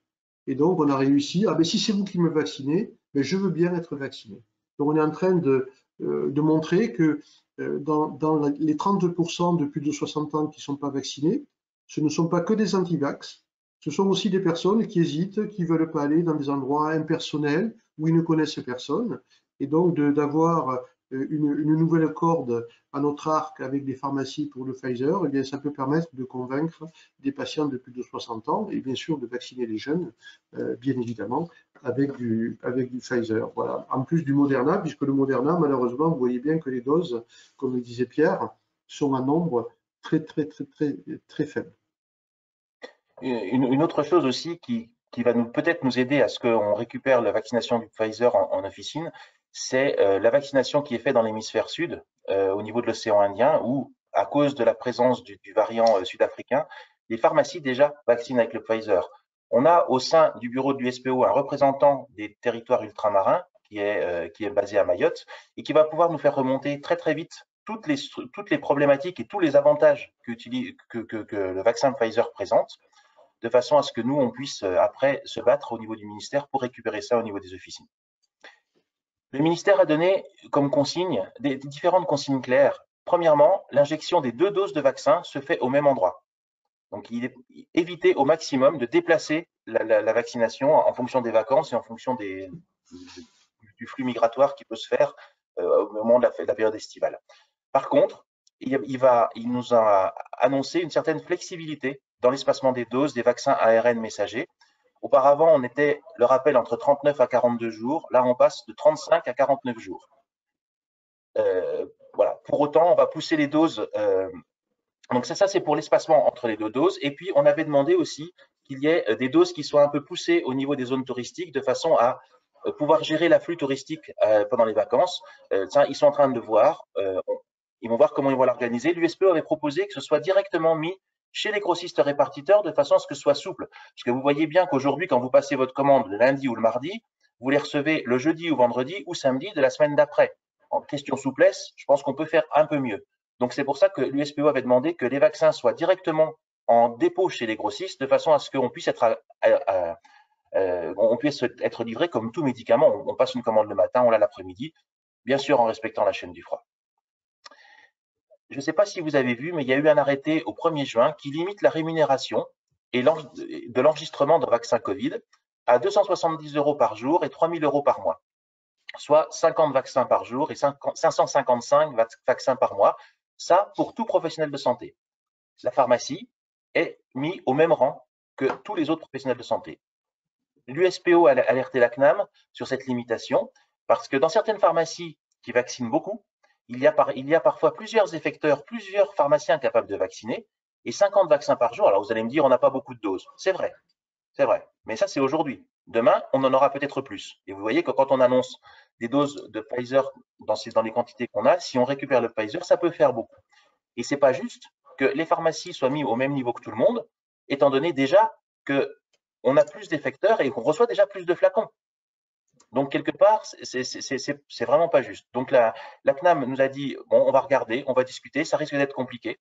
Et donc, on a réussi, ah ben si c'est vous qui me vaccinez, ben je veux bien être vacciné. Donc, on est en train de montrer que dans les 30% de plus de 60 ans qui ne sont pas vaccinés, ce ne sont pas que des anti-vax, ce sont aussi des personnes qui hésitent, qui ne veulent pas aller dans des endroits impersonnels où ils ne connaissent personne. Et donc, d'avoir une nouvelle corde à notre arc avec des pharmacies pour le Pfizer, eh bien, ça peut permettre de convaincre des patients de plus de 60 ans et bien sûr de vacciner les jeunes, bien évidemment, avec du Pfizer. Voilà. En plus du Moderna, puisque le Moderna, malheureusement, vous voyez bien que les doses, comme le disait Pierre, sont en nombre très, très, très, très, très faible. Une autre chose aussi qui va peut-être nous aider à ce qu'on récupère la vaccination du Pfizer en officine, c'est la vaccination qui est faite dans l'hémisphère sud, au niveau de l'océan Indien, où, à cause de la présence du variant sud-africain, les pharmacies déjà vaccinent avec le Pfizer. On a au sein du bureau de l'USPO un représentant des territoires ultramarins qui est basé à Mayotte et qui va pouvoir nous faire remonter très très vite toutes les problématiques et tous les avantages que le vaccin Pfizer présente, de façon à ce que nous, on puisse après se battre au niveau du ministère pour récupérer ça au niveau des officines. Le ministère a donné comme consigne des différentes consignes claires. Premièrement, l'injection des 2 doses de vaccin se fait au même endroit. Donc, il est évité au maximum de déplacer la vaccination en fonction des vacances et en fonction du flux migratoire qui peut se faire au moment de la période estivale. Par contre, il nous a annoncé une certaine flexibilité dans l'espacement des doses des vaccins ARN messagers. Auparavant, on était, le rappel, entre 39 à 42 jours. Là, on passe de 35 à 49 jours. Voilà. Pour autant, on va pousser les doses. Donc ça c'est pour l'espacement entre les 2 doses. Et puis, on avait demandé aussi qu'il y ait des doses qui soient un peu poussées au niveau des zones touristiques de façon à pouvoir gérer l'afflux touristique pendant les vacances. Ça, ils sont en train de voir. Ils vont voir comment ils vont l'organiser. L'USPO avait proposé que ce soit directement mis chez les grossistes répartiteurs de façon à ce que ce soit souple. Parce que vous voyez bien qu'aujourd'hui, quand vous passez votre commande le lundi ou le mardi, vous les recevez le jeudi ou vendredi ou samedi de la semaine d'après. En question souplesse, je pense qu'on peut faire un peu mieux. Donc, c'est pour ça que l'USPO avait demandé que les vaccins soient directement en dépôt chez les grossistes de façon à ce qu'on puisse être livré comme tout médicament. On passe une commande le matin, on l'a l'après-midi. bien sûr en respectant la chaîne du froid. Je ne sais pas si vous avez vu, mais il y a eu un arrêté au 1er juin qui limite la rémunération de l'enregistrement d'un vaccin Covid à 270 € par jour et 3 000 € par mois, soit 50 vaccins par jour et 555 vaccins par mois, ça pour tout professionnel de santé. La pharmacie est mise au même rang que tous les autres professionnels de santé. L'USPO a alerté la CNAM sur cette limitation parce que dans certaines pharmacies qui vaccinent beaucoup, il y a parfois plusieurs effecteurs, plusieurs pharmaciens capables de vacciner et 50 vaccins par jour. Alors vous allez me dire, on n'a pas beaucoup de doses. C'est vrai, mais ça c'est aujourd'hui. Demain, on en aura peut-être plus. Et vous voyez que quand on annonce des doses de Pfizer dans les quantités qu'on a, si on récupère le Pfizer, ça peut faire beaucoup. Et c'est pas juste que les pharmacies soient mises au même niveau que tout le monde, étant donné déjà qu'on a plus d'effecteurs et qu'on reçoit déjà plus de flacons. Donc, quelque part, c'est vraiment pas juste. Donc, la CNAM nous a dit, bon, on va regarder, on va discuter, ça risque d'être compliqué.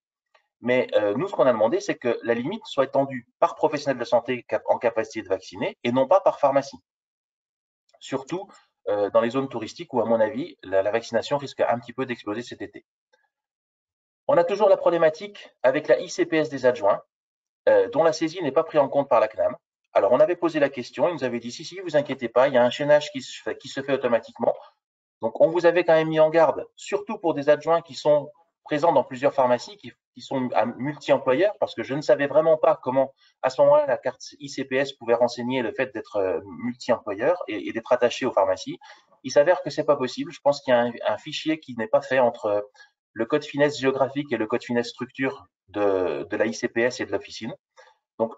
Mais nous, ce qu'on a demandé, c'est que la limite soit étendue par professionnel de santé en capacité de vacciner et non pas par pharmacie. Surtout dans les zones touristiques où, à mon avis, la vaccination risque un petit peu d'exploser cet été. On a toujours la problématique avec la ICPS des adjoints, dont la saisie n'est pas prise en compte par la CNAM. Alors, on avait posé la question, ils nous avaient dit, si, vous inquiétez pas, il y a un chaînage qui se fait automatiquement. Donc, on vous avait quand même mis en garde, surtout pour des adjoints qui sont présents dans plusieurs pharmacies, qui sont multi-employeurs, parce que je ne savais vraiment pas comment, à ce moment-là, la carte ICPS pouvait renseigner le fait d'être multi-employeur et d'être attaché aux pharmacies. Il s'avère que c'est pas possible. Je pense qu'il y a un fichier qui n'est pas fait entre le code finesse géographique et le code finesse structure de la ICPS et de l'officine. Donc,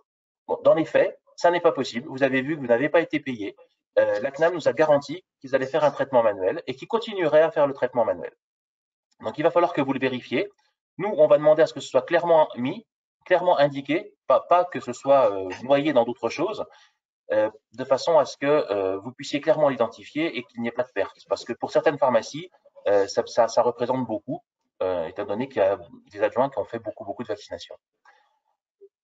bon, dans les faits, ça n'est pas possible. Vous avez vu que vous n'avez pas été payé. La CNAM nous a garanti qu'ils allaient faire un traitement manuel et qu'ils continueraient à faire le traitement manuel. Donc, il va falloir que vous le vérifiez. Nous, on va demander à ce que ce soit clairement mis, clairement indiqué, pas que ce soit noyé dans d'autres choses, de façon à ce que vous puissiez clairement l'identifier et qu'il n'y ait pas de perte. Parce que pour certaines pharmacies, ça représente beaucoup, étant donné qu'il y a des adjoints qui ont fait beaucoup de vaccinations.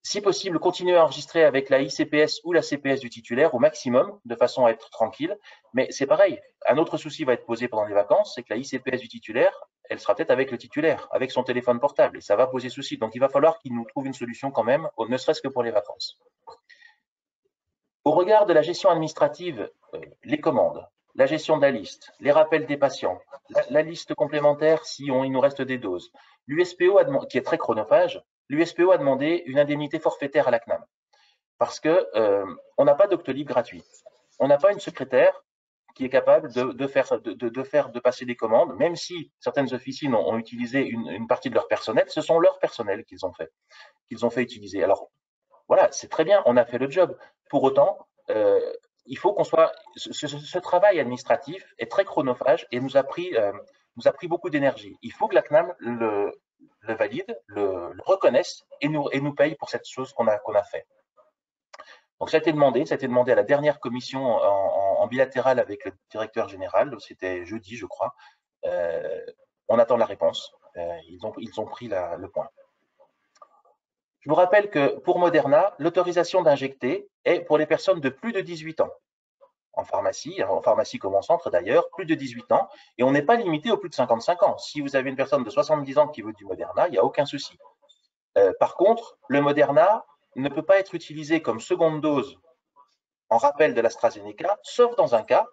Si possible, continuez à enregistrer avec la ICPS ou la CPS du titulaire au maximum, de façon à être tranquille. Mais c'est pareil, un autre souci va être posé pendant les vacances, c'est que la ICPS du titulaire, elle sera peut-être avec le titulaire, avec son téléphone portable, et ça va poser souci. Donc, il va falloir qu'il nous trouve une solution quand même, ne serait-ce que pour les vacances. Au regard de la gestion administrative, les commandes, la gestion de la liste, les rappels des patients, la liste complémentaire si il nous reste des doses, l'USPO, qui est très chronophage, l'USPO a demandé une indemnité forfaitaire à la CNAM parce que on n'a pas Doctolib gratuit. On n'a pas une secrétaire qui est capable de passer des commandes, même si certaines officines ont utilisé une partie de leur personnel, ce sont leur personnel qu'ils ont fait utiliser. Alors, voilà, c'est très bien, on a fait le job. Pour autant, il faut qu'on soit. Ce travail administratif est très chronophage et nous a pris beaucoup d'énergie. Il faut que la CNAM le valide, le reconnaisse et nous paye pour cette chose qu'on a fait. Donc ça a été demandé à la dernière commission en bilatéral avec le directeur général, c'était jeudi je crois. On attend la réponse, ils ont pris le point. Je vous rappelle que pour Moderna, l'autorisation d'injecter est pour les personnes de plus de 18 ans. En pharmacie comme en centre d'ailleurs, plus de 18 ans, et on n'est pas limité aux plus de 55 ans. Si vous avez une personne de 70 ans qui veut du Moderna, il n'y a aucun souci. Par contre, le Moderna ne peut pas être utilisé comme seconde dose en rappel de l'AstraZeneca, sauf dans un cas,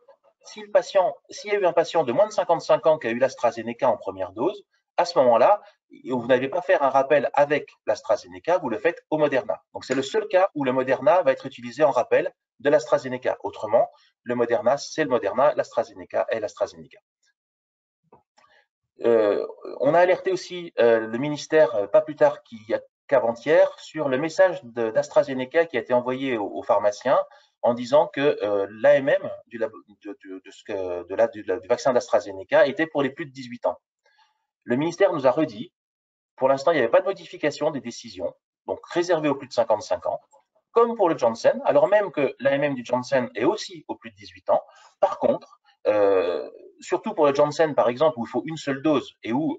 s'il y a eu un patient de moins de 55 ans qui a eu l'AstraZeneca en première dose, à ce moment-là, vous n'allez pas faire un rappel avec l'AstraZeneca, vous le faites au Moderna. Donc, c'est le seul cas où le Moderna va être utilisé en rappel de l'AstraZeneca. Autrement, le Moderna, c'est le Moderna, l'AstraZeneca est l'AstraZeneca. On a alerté aussi le ministère, pas plus tard qu'avant-hier, sur le message d'AstraZeneca qui a été envoyé aux pharmaciens en disant que l'AMM du vaccin d'AstraZeneca était pour les plus de 18 ans. Le ministère nous a redit, pour l'instant, il n'y avait pas de modification des décisions, donc réservé aux plus de 55 ans, comme pour le Janssen, alors même que l'AMM du Janssen est aussi aux plus de 18 ans. Par contre, surtout pour le Janssen, par exemple, où il faut une seule dose et où,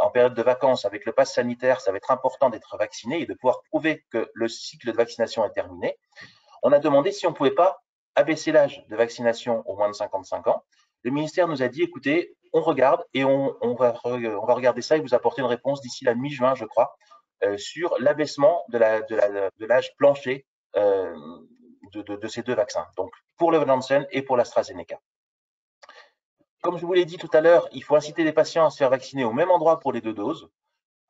en période de vacances, avec le pass sanitaire, ça va être important d'être vacciné et de pouvoir prouver que le cycle de vaccination est terminé, on a demandé si on ne pouvait pas abaisser l'âge de vaccination aux moins de 55 ans. Le ministère nous a dit, écoutez, on regarde et on va regarder ça et vous apporter une réponse d'ici la mi-juin, je crois, sur l'abaissement de l'âge plancher de ces deux vaccins, donc pour le Janssen et pour l'AstraZeneca. Comme je vous l'ai dit tout à l'heure, il faut inciter les patients à se faire vacciner au même endroit pour les deux doses.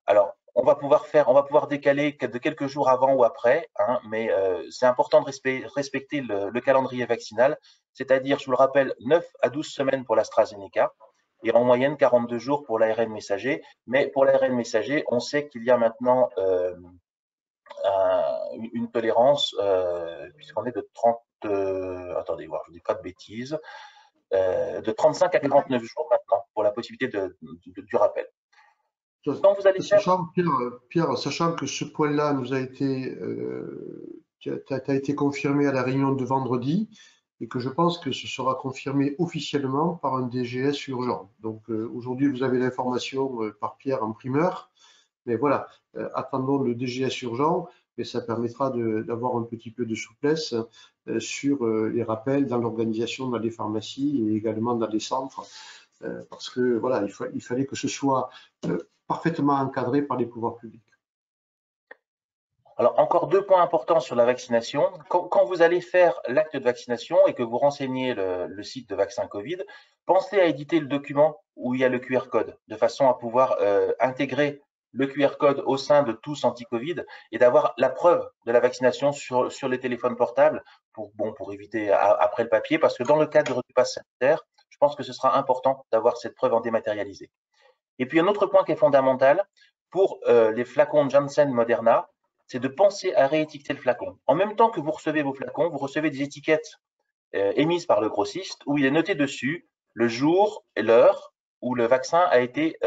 Alors, on va pouvoir décaler de quelques jours avant ou après, hein, mais c'est important de respecter le calendrier vaccinal, c'est-à-dire, je vous le rappelle, 9 à 12 semaines pour l'AstraZeneca et en moyenne 42 jours pour l'ARN messager. Mais pour l'ARN messager, on sait qu'il y a maintenant une tolérance, puisqu'on est de 30, attendez, voir, je ne dis pas de bêtises, de 35 à 49 jours maintenant pour la possibilité du rappel. Quand vous allez sachant, Pierre, sachant que ce point-là nous a été, a été confirmé à la réunion de vendredi et que je pense que ce sera confirmé officiellement par un DGS urgent. Donc aujourd'hui, vous avez l'information par Pierre en primeur, mais voilà, attendons le DGS urgent et ça permettra d'avoir un petit peu de souplesse sur les rappels dans l'organisation dans les pharmacies et également dans les centres, parce que voilà, il fallait que ce soit parfaitement encadré par les pouvoirs publics. Alors, encore deux points importants sur la vaccination. Quand vous allez faire l'acte de vaccination et que vous renseignez le site de vaccin Covid, pensez à éditer le document où il y a le QR code, de façon à pouvoir intégrer le QR code au sein de tous anti-Covid et d'avoir la preuve de la vaccination sur les téléphones portables pour éviter après le papier, parce que dans le cadre du pass sanitaire, je pense que ce sera important d'avoir cette preuve en dématérialisé. Et puis, un autre point qui est fondamental pour les flacons Janssen Moderna, c'est de penser à réétiqueter le flacon. En même temps que vous recevez vos flacons, vous recevez des étiquettes émises par le grossiste où il est noté dessus le jour et l'heure où le vaccin a été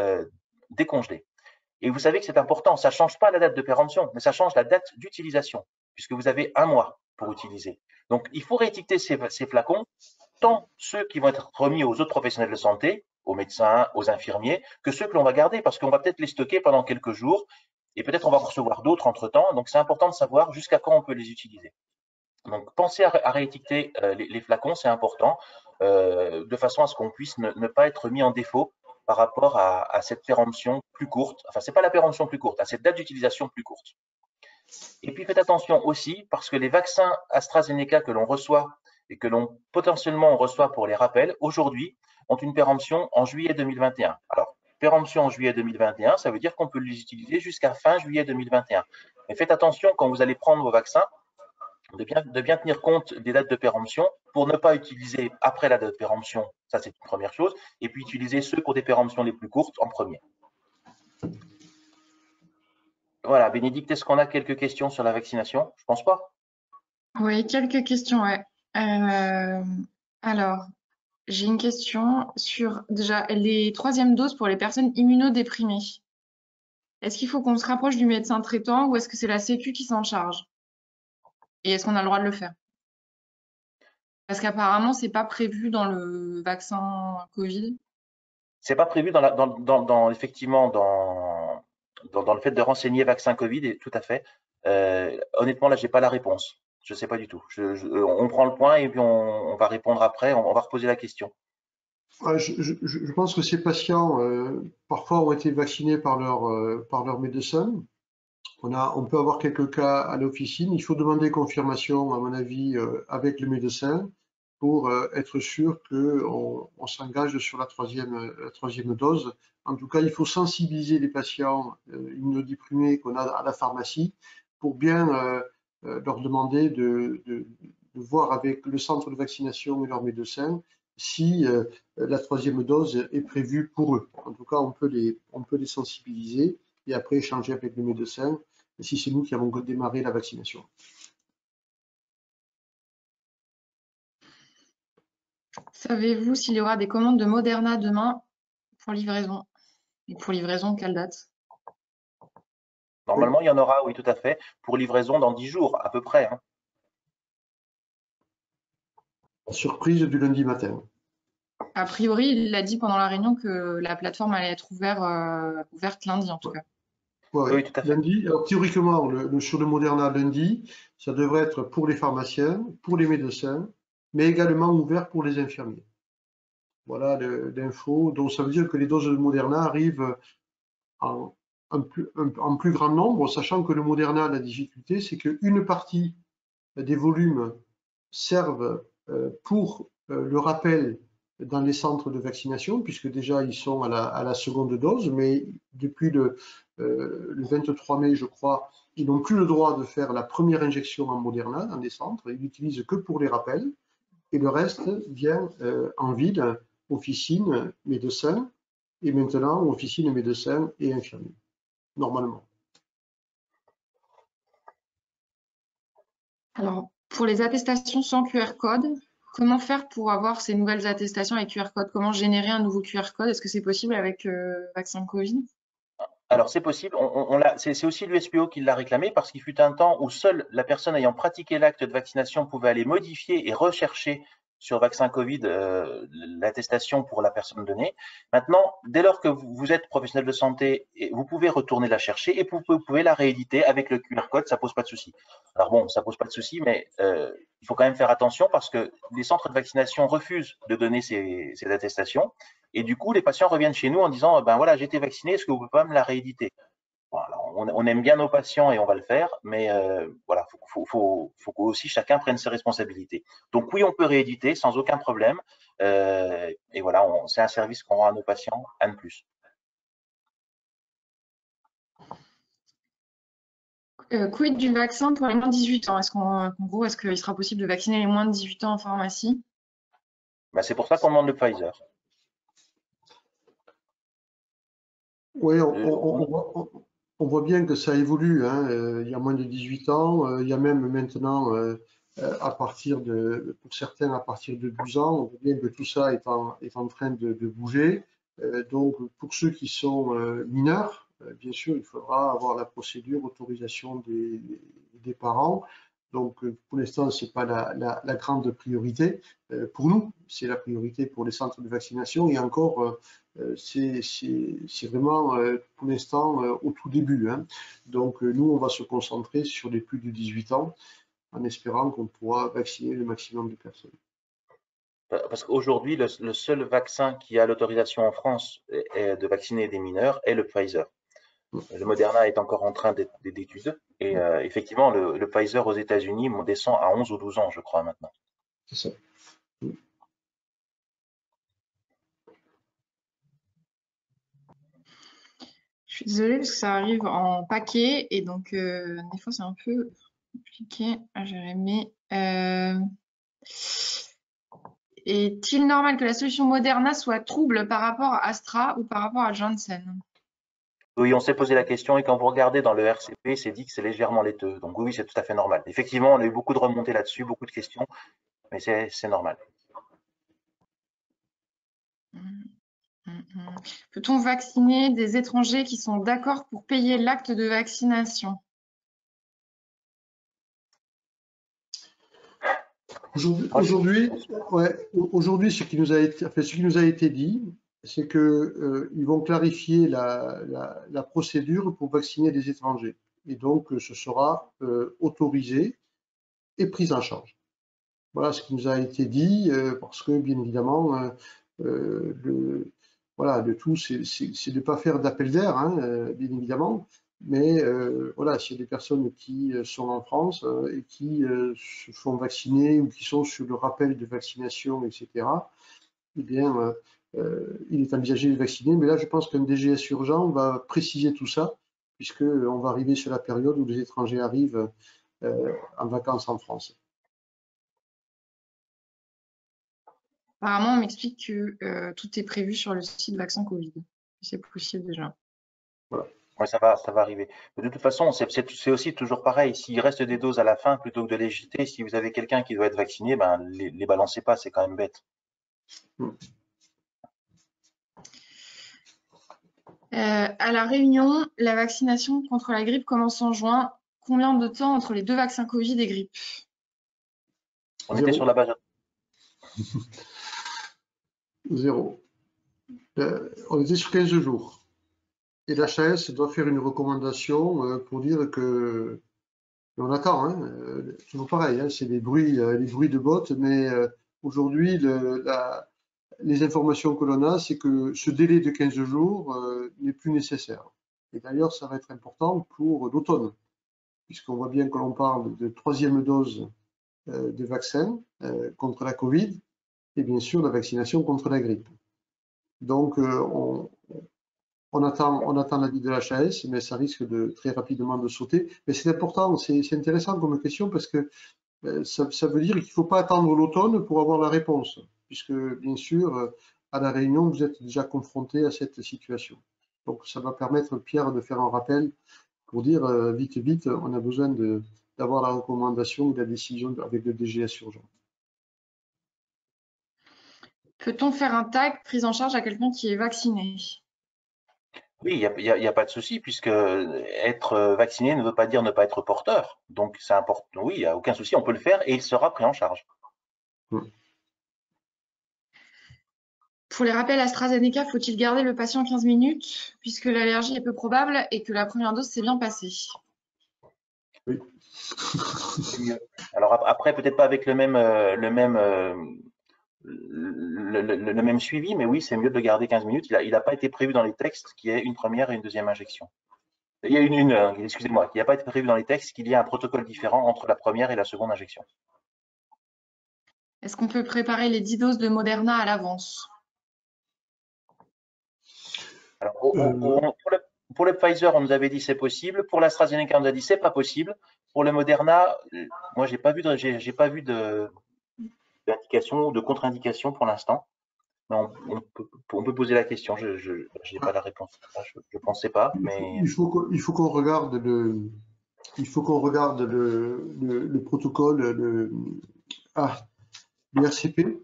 décongelé. Et vous savez que c'est important, ça ne change pas la date de péremption, mais ça change la date d'utilisation, puisque vous avez un mois pour utiliser. Donc, il faut réétiqueter ces flacons, tant ceux qui vont être remis aux autres professionnels de santé, aux médecins, aux infirmiers, que ceux que l'on va garder, parce qu'on va peut-être les stocker pendant quelques jours, et peut-être on va en recevoir d'autres entre-temps. Donc, c'est important de savoir jusqu'à quand on peut les utiliser. Donc, pensez à réétiqueter les flacons, c'est important, de façon à ce qu'on puisse ne pas être mis en défaut par rapport à cette péremption plus courte. Enfin, ce n'est pas la péremption plus courte, à cette date d'utilisation plus courte. Et puis, faites attention aussi, parce que les vaccins AstraZeneca que l'on reçoit et que l'on potentiellement reçoit pour les rappels, aujourd'hui, ont une péremption en juillet 2021. Alors, péremption en juillet 2021, ça veut dire qu'on peut les utiliser jusqu'à fin juillet 2021. Mais faites attention quand vous allez prendre vos vaccins, de bien tenir compte des dates de péremption pour ne pas utiliser après la date de péremption, ça c'est une première chose, et puis utiliser ceux pour des péremptions les plus courtes en premier. Voilà, Bénédicte, est-ce qu'on a quelques questions sur la vaccination? Je pense pas. Oui, quelques questions, ouais. Alors, j'ai une question sur déjà les troisièmes doses pour les personnes immunodéprimées. Est-ce qu'il faut qu'on se rapproche du médecin traitant ou est-ce que c'est la Sécu qui s'en charge? Et est-ce qu'on a le droit de le faire? Parce qu'apparemment, c'est pas prévu dans le vaccin Covid. C'est pas prévu effectivement dans le fait de renseigner vaccin Covid, et tout à fait. Honnêtement, là, j'ai pas la réponse. Je sais pas du tout. On prend le point et puis on va répondre après. On va reposer la question. Je pense que ces patients, parfois, ont été vaccinés par leur médecin. On peut avoir quelques cas à l'officine. Il faut demander confirmation, à mon avis, avec le médecin pour être sûr qu'on s'engage sur la troisième dose. En tout cas, il faut sensibiliser les patients immunodéprimés qu'on a à la pharmacie pour bien leur demander de voir avec le centre de vaccination et leur médecin si la troisième dose est prévue pour eux. En tout cas, on peut les sensibiliser et après échanger avec le médecin si c'est nous qui avons démarré la vaccination. Savez-vous s'il y aura des commandes de Moderna demain pour livraison? Et pour livraison, quelle date? Normalement, il y en aura, oui, tout à fait, pour livraison dans 10 jours, à peu près. Hein. Surprise du lundi matin. A priori, il a dit pendant la réunion que la plateforme allait être ouverte lundi, en tout cas. Ouais, oui, tout à fait. Lundi, alors théoriquement, sur le Moderna lundi, ça devrait être pour les pharmaciens, pour les médecins, mais également ouvert pour les infirmiers. Voilà l'info. Donc ça veut dire que les doses de Moderna arrivent en plus grand nombre, sachant que le Moderna, la difficulté, c'est qu'une partie des volumes servent pour le rappel dans les centres de vaccination, puisque déjà ils sont à la seconde dose, mais depuis le 23 mai, je crois, ils n'ont plus le droit de faire la première injection en Moderna dans les centres, ils l'utilisent que pour les rappels, et le reste vient en ville, officine, médecins, et maintenant officine, médecins et infirmiers, normalement. Alors, pour les attestations sans QR code, comment faire pour avoir ces nouvelles attestations avec QR code? Comment générer un nouveau QR code? Est-ce que c'est possible avec vaccin Covid? Alors c'est possible, c'est aussi l'USPO qui l'a réclamé parce qu'il fut un temps où seule la personne ayant pratiqué l'acte de vaccination pouvait aller modifier et rechercher sur vaccin Covid l'attestation pour la personne donnée. Maintenant, dès lors que vous êtes professionnel de santé, vous pouvez retourner la chercher et vous pouvez la rééditer avec le QR code, ça pose pas de souci. Alors bon, ça pose pas de souci, mais il faut quand même faire attention parce que les centres de vaccination refusent de donner ces attestations. Et du coup, les patients reviennent chez nous en disant, ben voilà, j'ai été vacciné, est-ce que vous pouvez pas me la rééditer? Voilà, on aime bien nos patients et on va le faire, mais voilà, faut aussi chacun prenne ses responsabilités. Donc oui, on peut rééditer sans aucun problème. Et voilà, c'est un service qu'on rend à nos patients, un de plus. Quid du vaccin pour les moins de 18 ans? En gros, est-ce qu'il sera possible de vacciner les moins de 18 ans en pharmacie? Ben, c'est pour ça qu'on demande le Pfizer. Oui, on voit bien que ça évolue, hein. Il y a moins de 18 ans, il y a même maintenant, pour certains, à partir de 12 ans, on voit bien que tout ça est en train de bouger. Donc, pour ceux qui sont mineurs, bien sûr, il faudra avoir la procédure autorisation des parents. Donc, pour l'instant, ce n'est pas la grande priorité. Pour nous, c'est la priorité pour les centres de vaccination. Et encore, c'est vraiment pour l'instant au tout début, hein. Donc nous, on va se concentrer sur les plus de 18 ans en espérant qu'on pourra vacciner le maximum de personnes. Parce qu'aujourd'hui, le seul vaccin qui a l'autorisation en France de vacciner des mineurs est le Pfizer. Le Moderna est encore en train d'études. Et effectivement, le Pfizer aux États-Unis descend à 11 ou 12 ans, je crois, maintenant. C'est ça. Je suis désolée parce que ça arrive en paquet et donc des fois c'est un peu compliqué à gérer. Mais est-il normal que la solution Moderna soit trouble par rapport à Astra ou par rapport à Janssen? Oui, on s'est posé la question et quand vous regardez dans le RCP, c'est dit que c'est légèrement laiteux. Donc oui, c'est tout à fait normal. Effectivement, on a eu beaucoup de remontées là-dessus, beaucoup de questions, mais c'est normal. Peut-on vacciner des étrangers qui sont d'accord pour payer l'acte de vaccination? Aujourd'hui, ce qui nous a été dit, c'est que ils vont clarifier la procédure pour vacciner les étrangers. Et donc, ce sera autorisé et pris en charge. Voilà ce qui nous a été dit, parce que bien évidemment, le tout, c'est de ne pas faire d'appel d'air, hein, bien évidemment, mais voilà, s'il y a des personnes qui sont en France et qui se font vacciner ou qui sont sur le rappel de vaccination, etc., eh bien, il est envisagé de vacciner. Mais là, je pense qu'un DGS urgent va préciser tout ça, puisqu'on va arriver sur la période où les étrangers arrivent en vacances en France. Apparemment, on m'explique que tout est prévu sur le site vaccin Covid. C'est possible déjà. Voilà. Oui, ça va arriver. Mais de toute façon, c'est aussi toujours pareil. S'il reste des doses à la fin, plutôt que de les jeter, si vous avez quelqu'un qui doit être vacciné, ben, les balancez pas, c'est quand même bête. À La Réunion, la vaccination contre la grippe commence en juin. Combien de temps entre les deux vaccins Covid et grippe? On était sur la base. Zéro. On était sur 15 jours. Et l'HAS doit faire une recommandation pour dire que. On attend, hein, toujours pareil, hein, c'est les bruits de bottes, mais aujourd'hui, les informations que l'on a, c'est que ce délai de 15 jours n'est plus nécessaire. Et d'ailleurs, ça va être important pour l'automne, puisqu'on voit bien que l'on parle de 3e dose de vaccin contre la Covid et bien sûr la vaccination contre la grippe. Donc, on attend l'avis de l'HAS, mais ça risque de très rapidement de sauter. Mais c'est important, c'est intéressant comme question parce que ça veut dire qu'il ne faut pas attendre l'automne pour avoir la réponse, puisque bien sûr, à La Réunion, vous êtes déjà confronté à cette situation. Donc, ça va permettre, Pierre, de faire un rappel pour dire vite, vite, on a besoin d'avoir la recommandation ou la décision avec le DGS urgent. Peut-on faire un tag prise en charge à quelqu'un qui est vacciné? Oui, il y a pas de souci, puisque être vacciné ne veut pas dire ne pas être porteur. Donc, c'est important. Oui, il n'y a aucun souci, on peut le faire et il sera pris en charge. Pour les rappels AstraZeneca, faut-il garder le patient 15 minutes puisque l'allergie est peu probable et que la première dose s'est bien passée? Oui. C'est mieux. Alors après, peut-être pas avec le même suivi, mais oui, c'est mieux de le garder 15 minutes. Il n'a pas été prévu dans les textes qu'il y ait une première et une deuxième injection. Il y a excusez-moi, il n'a pas été prévu dans les textes qu'il y ait un protocole différent entre la première et la seconde injection. Est-ce qu'on peut préparer les 10 doses de Moderna à l'avance? Alors, pour le Pfizer, on nous avait dit c'est possible. Pour l'AstraZeneca, on nous a dit c'est pas possible. Pour le Moderna, moi, j'ai pas vu d'indication ou de contre-indication pour l'instant. Mais on peut poser la question. Je n'ai pas la réponse. Je ne pensais pas, mais Il faut qu'on regarde le protocole, le RCP,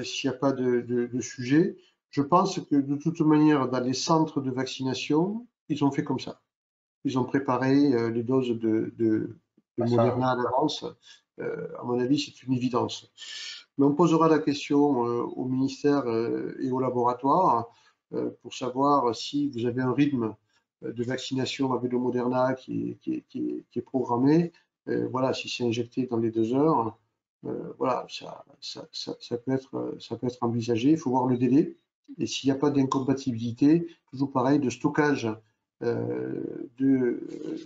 s'il n'y a pas de sujet. Je pense que de toute manière, dans les centres de vaccination, ils ont fait comme ça. Ils ont préparé les doses de Moderna à l'avance. À mon avis, c'est une évidence. Mais on posera la question au ministère et au laboratoire pour savoir si vous avez un rythme de vaccination avec le Moderna qui est programmé. Voilà, si c'est injecté dans les 2 heures, voilà, ça peut être envisagé. Il faut voir le délai. Et s'il n'y a pas d'incompatibilité, toujours pareil, de stockage de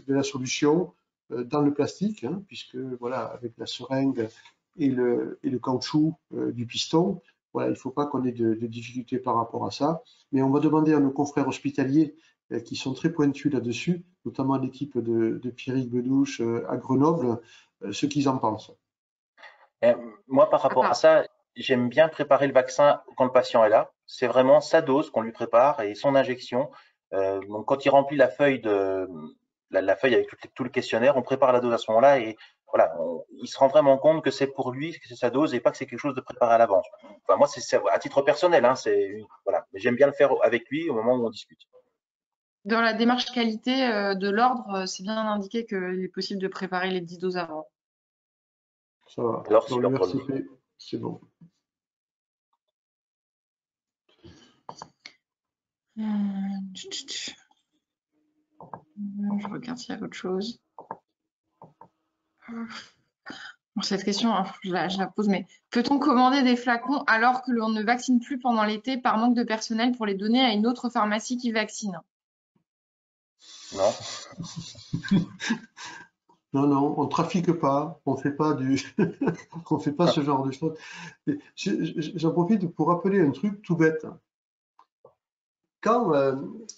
la solution dans le plastique, hein, puisque voilà, avec la seringue et le caoutchouc du piston, voilà, il ne faut pas qu'on ait de difficultés par rapport à ça. Mais on va demander à nos confrères hospitaliers qui sont très pointus là-dessus, notamment l'équipe de Pierrick Bedouche à Grenoble, ce qu'ils en pensent. moi, par rapport à ça, j'aime bien préparer le vaccin quand le patient est là. C'est vraiment sa dose qu'on lui prépare et son injection. Donc, quand il remplit la feuille la feuille avec tout le questionnaire, on prépare la dose à ce moment-là et voilà, il se rend vraiment compte que c'est pour lui, que c'est sa dose et pas que c'est quelque chose de préparé à l'avance. Enfin, moi, c'est à titre personnel, hein, voilà. Mais j'aime bien le faire avec lui au moment où on discute. Dans la démarche qualité de l'ordre, c'est bien indiqué qu'il est possible de préparer les 10 doses avant. Ça va. Alors, Dans le RCP, c'est bon. Je regarde s'il y a autre chose. Bon, cette question, hein, je la pose, mais peut-on commander des flacons alors que l'on ne vaccine plus pendant l'été par manque de personnel pour les donner à une autre pharmacie qui vaccine? Non. Non, non, on ne trafique pas, on fait pas on fait pas ce genre de choses. J'en profite pour rappeler un truc tout bête. Quand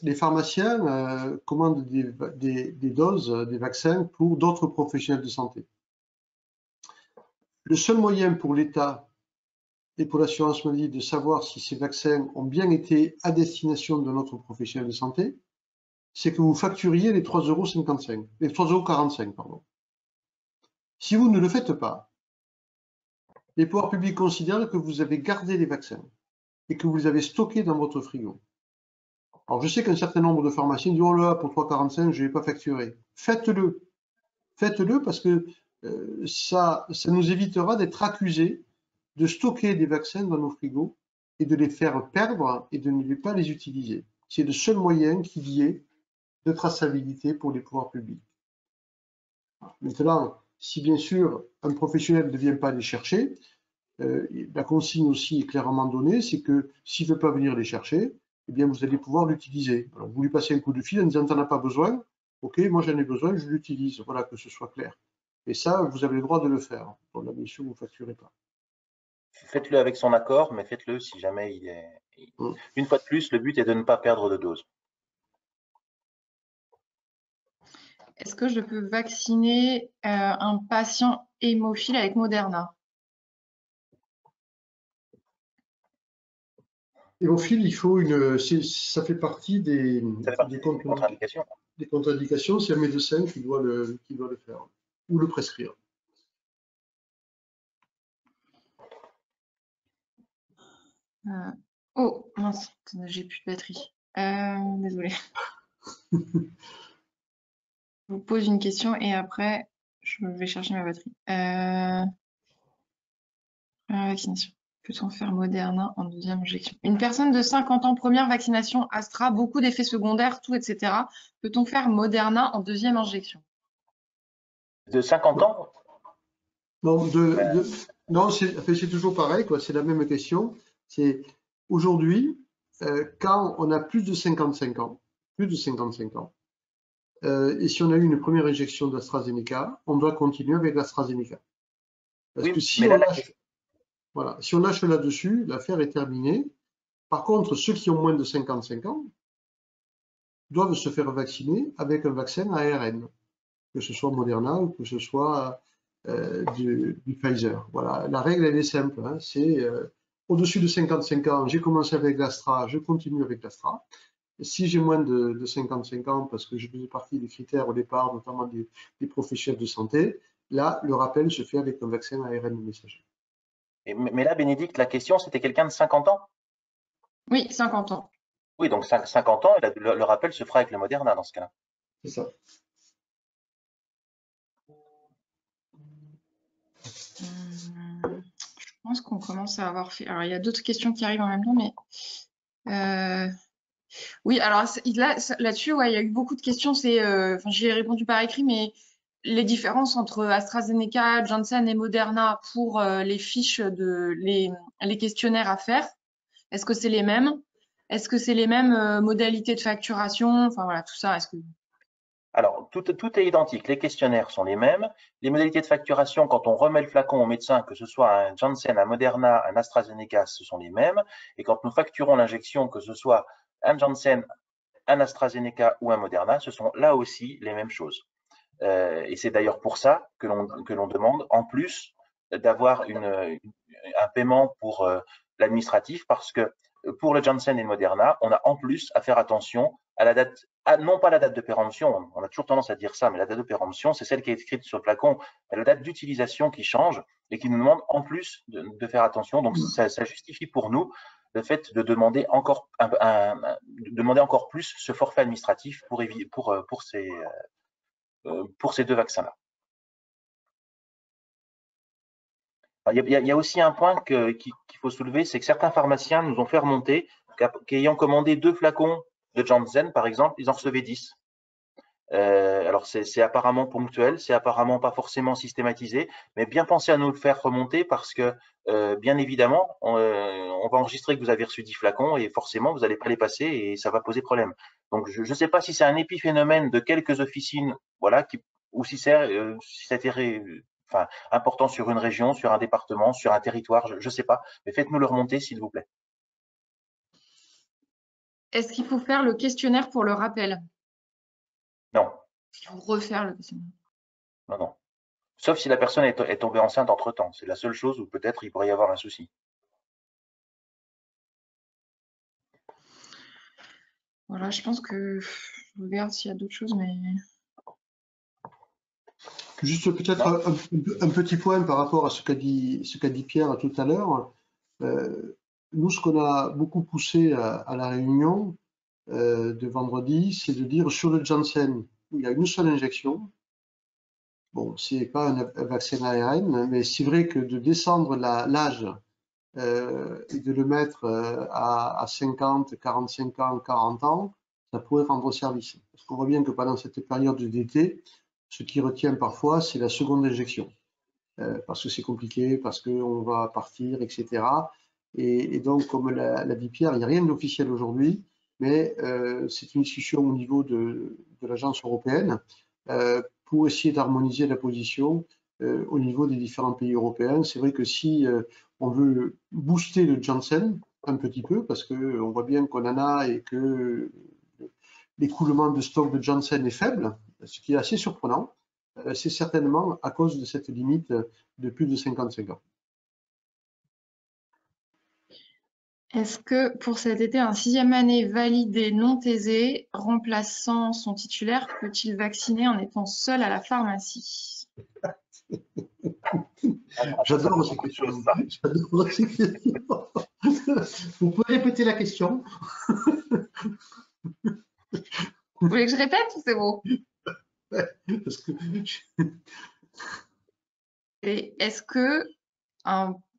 les pharmaciens commandent des doses, des vaccins pour d'autres professionnels de santé, le seul moyen pour l'État et pour l'assurance maladie de savoir si ces vaccins ont bien été à destination de notre professionnel de santé, c'est que vous facturiez les 3,55 €, les 3,45 €, pardon. Si vous ne le faites pas, les pouvoirs publics considèrent que vous avez gardé les vaccins et que vous les avez stockés dans votre frigo. Alors, je sais qu'un certain nombre de pharmaciens disent « Oh là, pour 3,45 €, je ne vais pas facturer ». Faites-le. Faites-le parce que ça nous évitera d'être accusés de stocker des vaccins dans nos frigos et de les faire perdre et de ne pas les utiliser. C'est le seul moyen qu'il y ait de traçabilité pour les pouvoirs publics. Maintenant, si bien sûr un professionnel ne vient pas les chercher, La consigne aussi est clairement donnée, c'est que s'il ne veut pas venir les chercher, eh bien, vous allez pouvoir l'utiliser. Vous lui passez un coup de fil en disant « t'en as pas besoin ». Ok, moi j'en ai besoin, je l'utilise. Voilà, que ce soit clair. Et ça, vous avez le droit de le faire. Pour la mission, vous ne facturez pas. Faites-le avec son accord, mais faites-le si jamais il est. Une fois de plus, le but est de ne pas perdre de dose. Est-ce que je peux vacciner un patient hémophile avec Moderna? Hémophile, il faut ça fait partie des Contre-indications. Des contre-indications, c'est un médecin qui doit le faire ou le prescrire. Oh mince, j'ai plus de batterie. Désolée. Je vous pose une question et après je vais chercher ma batterie. Vaccination. Peut-on faire Moderna en deuxième injection? Une personne de 50 ans, première vaccination Astra, beaucoup d'effets secondaires, tout, etc. Peut-on faire Moderna en deuxième injection? De 50 ans? Non, non, c'est toujours pareil, quoi. C'est la même question. C'est aujourd'hui, quand on a plus de 55 ans, et si on a eu une première injection d'AstraZeneca, on doit continuer avec l'AstraZeneca. Parce que si on lâche là-dessus, l'affaire est terminée. Par contre, ceux qui ont moins de 55 ans doivent se faire vacciner avec un vaccin ARN, que ce soit Moderna ou que ce soit du Pfizer. Voilà, la règle elle est simple, hein, c'est au-dessus de 55 ans, j'ai commencé avec l'Astra, je continue avec l'Astra. Si j'ai moins de 55 ans, parce que je faisais partie des critères au départ, notamment des professionnels de santé, là, le rappel se fait avec un vaccin ARN messager. Mais là, Bénédicte, la question, c'était quelqu'un de 50 ans? Oui, 50 ans. Oui, donc 50 ans, le rappel se fera avec le Moderna dans ce cas-là. C'est ça. Je pense qu'on commence à avoir fait. Alors, il y a d'autres questions qui arrivent en même temps, mais oui, alors là-dessus, ouais, il y a eu beaucoup de questions. J'y ai répondu par écrit, mais les différences entre AstraZeneca, Janssen et Moderna pour les fiches les questionnaires à faire, est-ce que c'est les mêmes? Est-ce que c'est les mêmes modalités de facturation? Enfin voilà, tout ça. Alors, tout est identique. Les questionnaires sont les mêmes. Les modalités de facturation, quand on remet le flacon au médecin, que ce soit un Janssen, un Moderna, un AstraZeneca, ce sont les mêmes. Et quand nous facturons l'injection, que ce soit un Janssen, un AstraZeneca ou un Moderna, ce sont là aussi les mêmes choses. Et c'est d'ailleurs pour ça que l'on demande, en plus, d'avoir un paiement pour l'administratif, parce que pour le Janssen et le Moderna, on a en plus à faire attention à la date, non pas la date de péremption, on a toujours tendance à dire ça, mais la date de péremption, c'est celle qui est écrite sur le flacon, mais la date d'utilisation qui change et qui nous demande en plus de faire attention. Donc ça justifie pour nous le fait de demander encore plus ce forfait administratif pour ces deux vaccins-là. Il y a aussi un point qu'il faut soulever, c'est que certains pharmaciens nous ont fait remonter qu'ayant commandé 2 flacons de Janssen, par exemple, ils en recevaient 10. Alors c'est apparemment ponctuel, c'est apparemment pas forcément systématisé, mais bien pensez à nous le faire remonter parce que bien évidemment, on va enregistrer que vous avez reçu 10 flacons et forcément vous n'allez pas les passer et ça va poser problème. Donc je ne sais pas si c'est un épiphénomène de quelques officines, voilà, ou si c'est important sur une région, sur un département, sur un territoire, je ne sais pas, mais faites-nous le remonter s'il vous plaît. Est-ce qu'il faut faire le questionnaire pour le rappel? Non. Il faut refaire le questionnaire. Non, non. Sauf si la personne est tombée enceinte entre-temps. C'est la seule chose où peut-être il pourrait y avoir un souci. Voilà, je pense que je regarde s'il y a d'autres choses, mais... Juste peut-être un petit point par rapport à ce qu'a dit Pierre tout à l'heure. Nous, ce qu'on a beaucoup poussé à la réunion de vendredi, c'est de dire sur le Janssen, où il y a une seule injection. Bon, c'est pas un vaccin ARN, mais c'est vrai que de descendre l'âge et de le mettre à 50, 45 ans, 40 ans, ça pourrait rendre service. Parce qu'on voit bien que pendant cette période d'été, ce qui retient parfois, c'est la seconde injection. parce que c'est compliqué, parce qu'on va partir, etc. Et donc, comme l'a dit Pierre, il n'y a rien d'officiel aujourd'hui, mais c'est une discussion au niveau de l'agence européenne pour essayer d'harmoniser la position au niveau des différents pays européens. C'est vrai que si on veut booster le Janssen un petit peu, parce qu'on voit bien qu'on en a et que l'écoulement de stock de Janssen est faible, ce qui est assez surprenant, c'est certainement à cause de cette limite de plus de 55 ans. Est-ce que pour cet été, un 6e année validé non thésé remplaçant son titulaire peut-il vacciner en étant seul à la pharmacie? J'adore ces questions. J'adore ces questions. Vous pouvez répéter la question? Vous voulez que je répète ou c'est bon? Parce que... Et est-ce que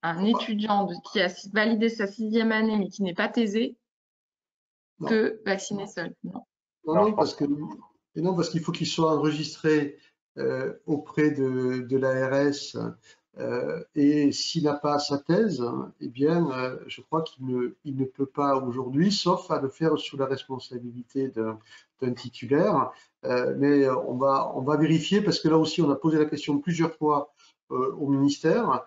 un étudiant qui a validé sa 6e année mais qui n'est pas thésé peut vacciner seul? Non. Non, parce qu'il faut qu'il soit enregistré auprès de l'ARS et s'il n'a pas sa thèse, eh bien, je crois qu'il ne peut pas aujourd'hui, sauf à le faire sous la responsabilité d'un titulaire. Mais on va vérifier parce que là aussi, on a posé la question plusieurs fois au ministère.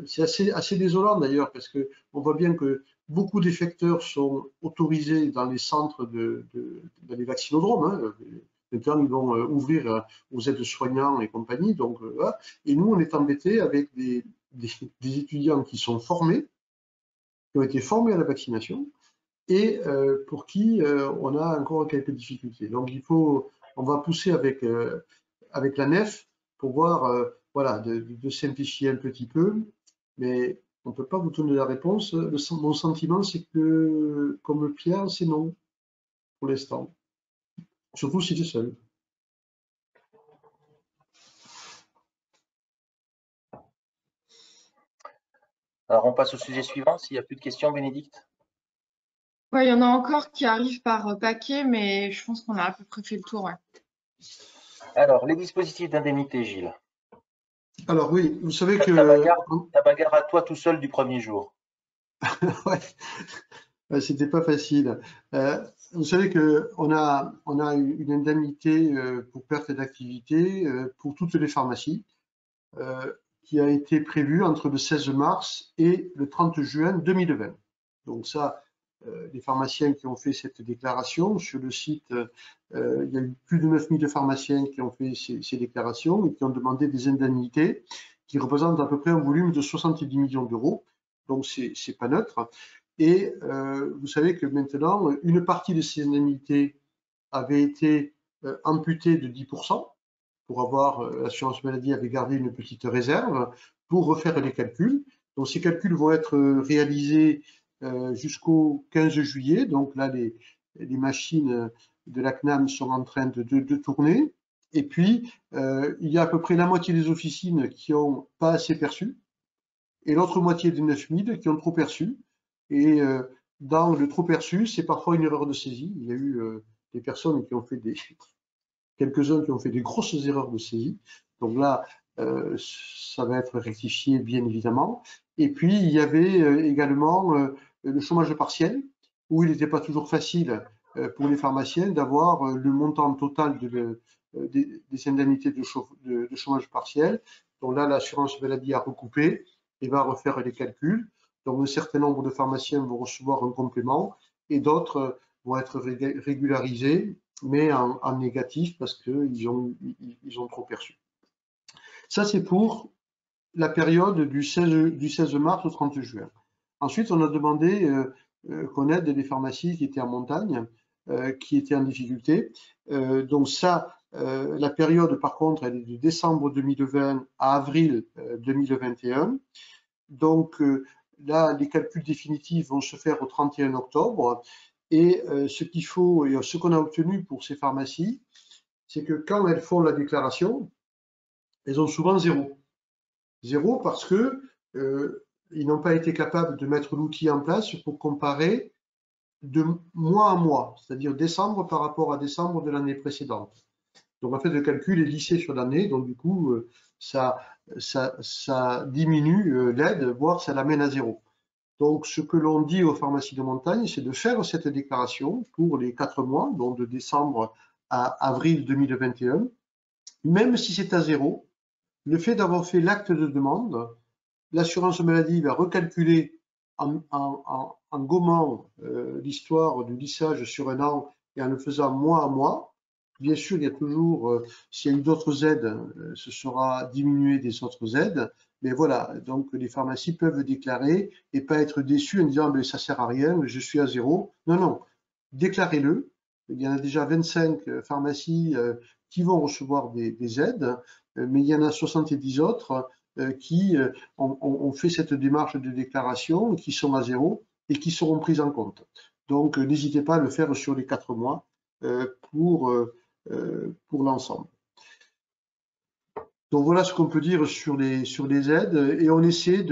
C'est assez désolant d'ailleurs parce que on voit bien que beaucoup d'effecteurs sont autorisés dans les centres dans les vaccinodromes. Hein. Maintenant, ils vont ouvrir aux aides-soignants et compagnie. Donc, voilà. Et nous, on est embêtés avec des étudiants qui sont formés, qui ont été formés à la vaccination et pour qui on a encore quelques difficultés. Donc, on va pousser avec la NEF pour voir, voilà, de simplifier un petit peu, mais on ne peut pas vous donner la réponse. Mon sentiment, c'est que, comme Pierre, c'est non pour l'instant. Surtout si tu es seul. Alors, on passe au sujet suivant. S'il n'y a plus de questions, Bénédicte? Ouais, il y en a encore qui arrivent par paquet, mais je pense qu'on a à peu près fait le tour. Ouais. Alors, les dispositifs d'indemnité, Gilles. Alors oui, vous savez que... Ta bagarre à toi tout seul du premier jour. Ouais, c'était pas facile. Vous savez qu'on a une indemnité pour perte d'activité pour toutes les pharmacies qui a été prévue entre le 16 mars et le 30 juin 2020. Donc ça, les pharmaciens qui ont fait cette déclaration, sur le site, il y a eu plus de 9000 pharmaciens qui ont fait ces déclarations et qui ont demandé des indemnités qui représentent à peu près un volume de 70 millions d'euros. Donc c'est pas neutre. Et vous savez que maintenant, une partie de ces indemnités avait été amputée de 10%. Pour avoir, l'assurance maladie avait gardé une petite réserve pour refaire les calculs. Donc ces calculs vont être réalisés jusqu'au 15 juillet. Donc là, les machines de la CNAM sont en train de tourner. Et puis, il y a à peu près la moitié des officines qui n'ont pas assez perçu et l'autre moitié des 9000 qui ont trop perçu. Et dans le trop perçu, c'est parfois une erreur de saisie. Il y a eu des personnes qui ont fait quelques-uns qui ont fait des grosses erreurs de saisie. Donc là, ça va être rectifié, bien évidemment. Et puis, il y avait également le chômage partiel, où il n'était pas toujours facile pour les pharmaciens d'avoir le montant total des indemnités de chômage partiel. Donc là, l'assurance maladie a recoupé et va refaire les calculs. Donc, un certain nombre de pharmaciens vont recevoir un complément et d'autres vont être régularisés, mais en négatif parce qu'ils ont trop perçu. Ça, c'est pour la période du 16 mars au 30 juin. Ensuite, on a demandé qu'on aide les pharmacies qui étaient en montagne, qui étaient en difficulté. Donc ça, la période, par contre, elle est de décembre 2020 à avril 2021. Donc là, les calculs définitifs vont se faire au 31 octobre. Et ce qu'il faut, et ce qu'on a obtenu pour ces pharmacies, c'est que quand elles font la déclaration, elles ont souvent zéro. Zéro parce que ils n'ont pas été capables de mettre l'outil en place pour comparer de mois à mois, c'est-à-dire décembre par rapport à décembre de l'année précédente. Donc en fait, le calcul est lissé sur l'année, donc du coup, ça ça diminue l'aide, voire ça l'amène à zéro. Donc, ce que l'on dit aux pharmacies de montagne, c'est de faire cette déclaration pour les 4 mois, donc de décembre à avril 2021, même si c'est à zéro. Le fait d'avoir fait l'acte de demande, l'assurance maladie va recalculer en gommant l'histoire du lissage sur un an et en le faisant mois à mois. Bien sûr, il y a toujours, s'il y a eu d'autres aides, ce sera diminué des autres aides. Mais voilà, donc les pharmacies peuvent déclarer et pas être déçus en disant mais ça sert à rien, je suis à zéro. Non, non, déclarez-le. Il y en a déjà 25 pharmacies qui vont recevoir des aides, mais il y en a 70 autres qui ont fait cette démarche de déclaration, qui sont à zéro et qui seront prises en compte. Donc, n'hésitez pas à le faire sur les 4 mois pour l'ensemble. Donc voilà ce qu'on peut dire sur les aides et on essaie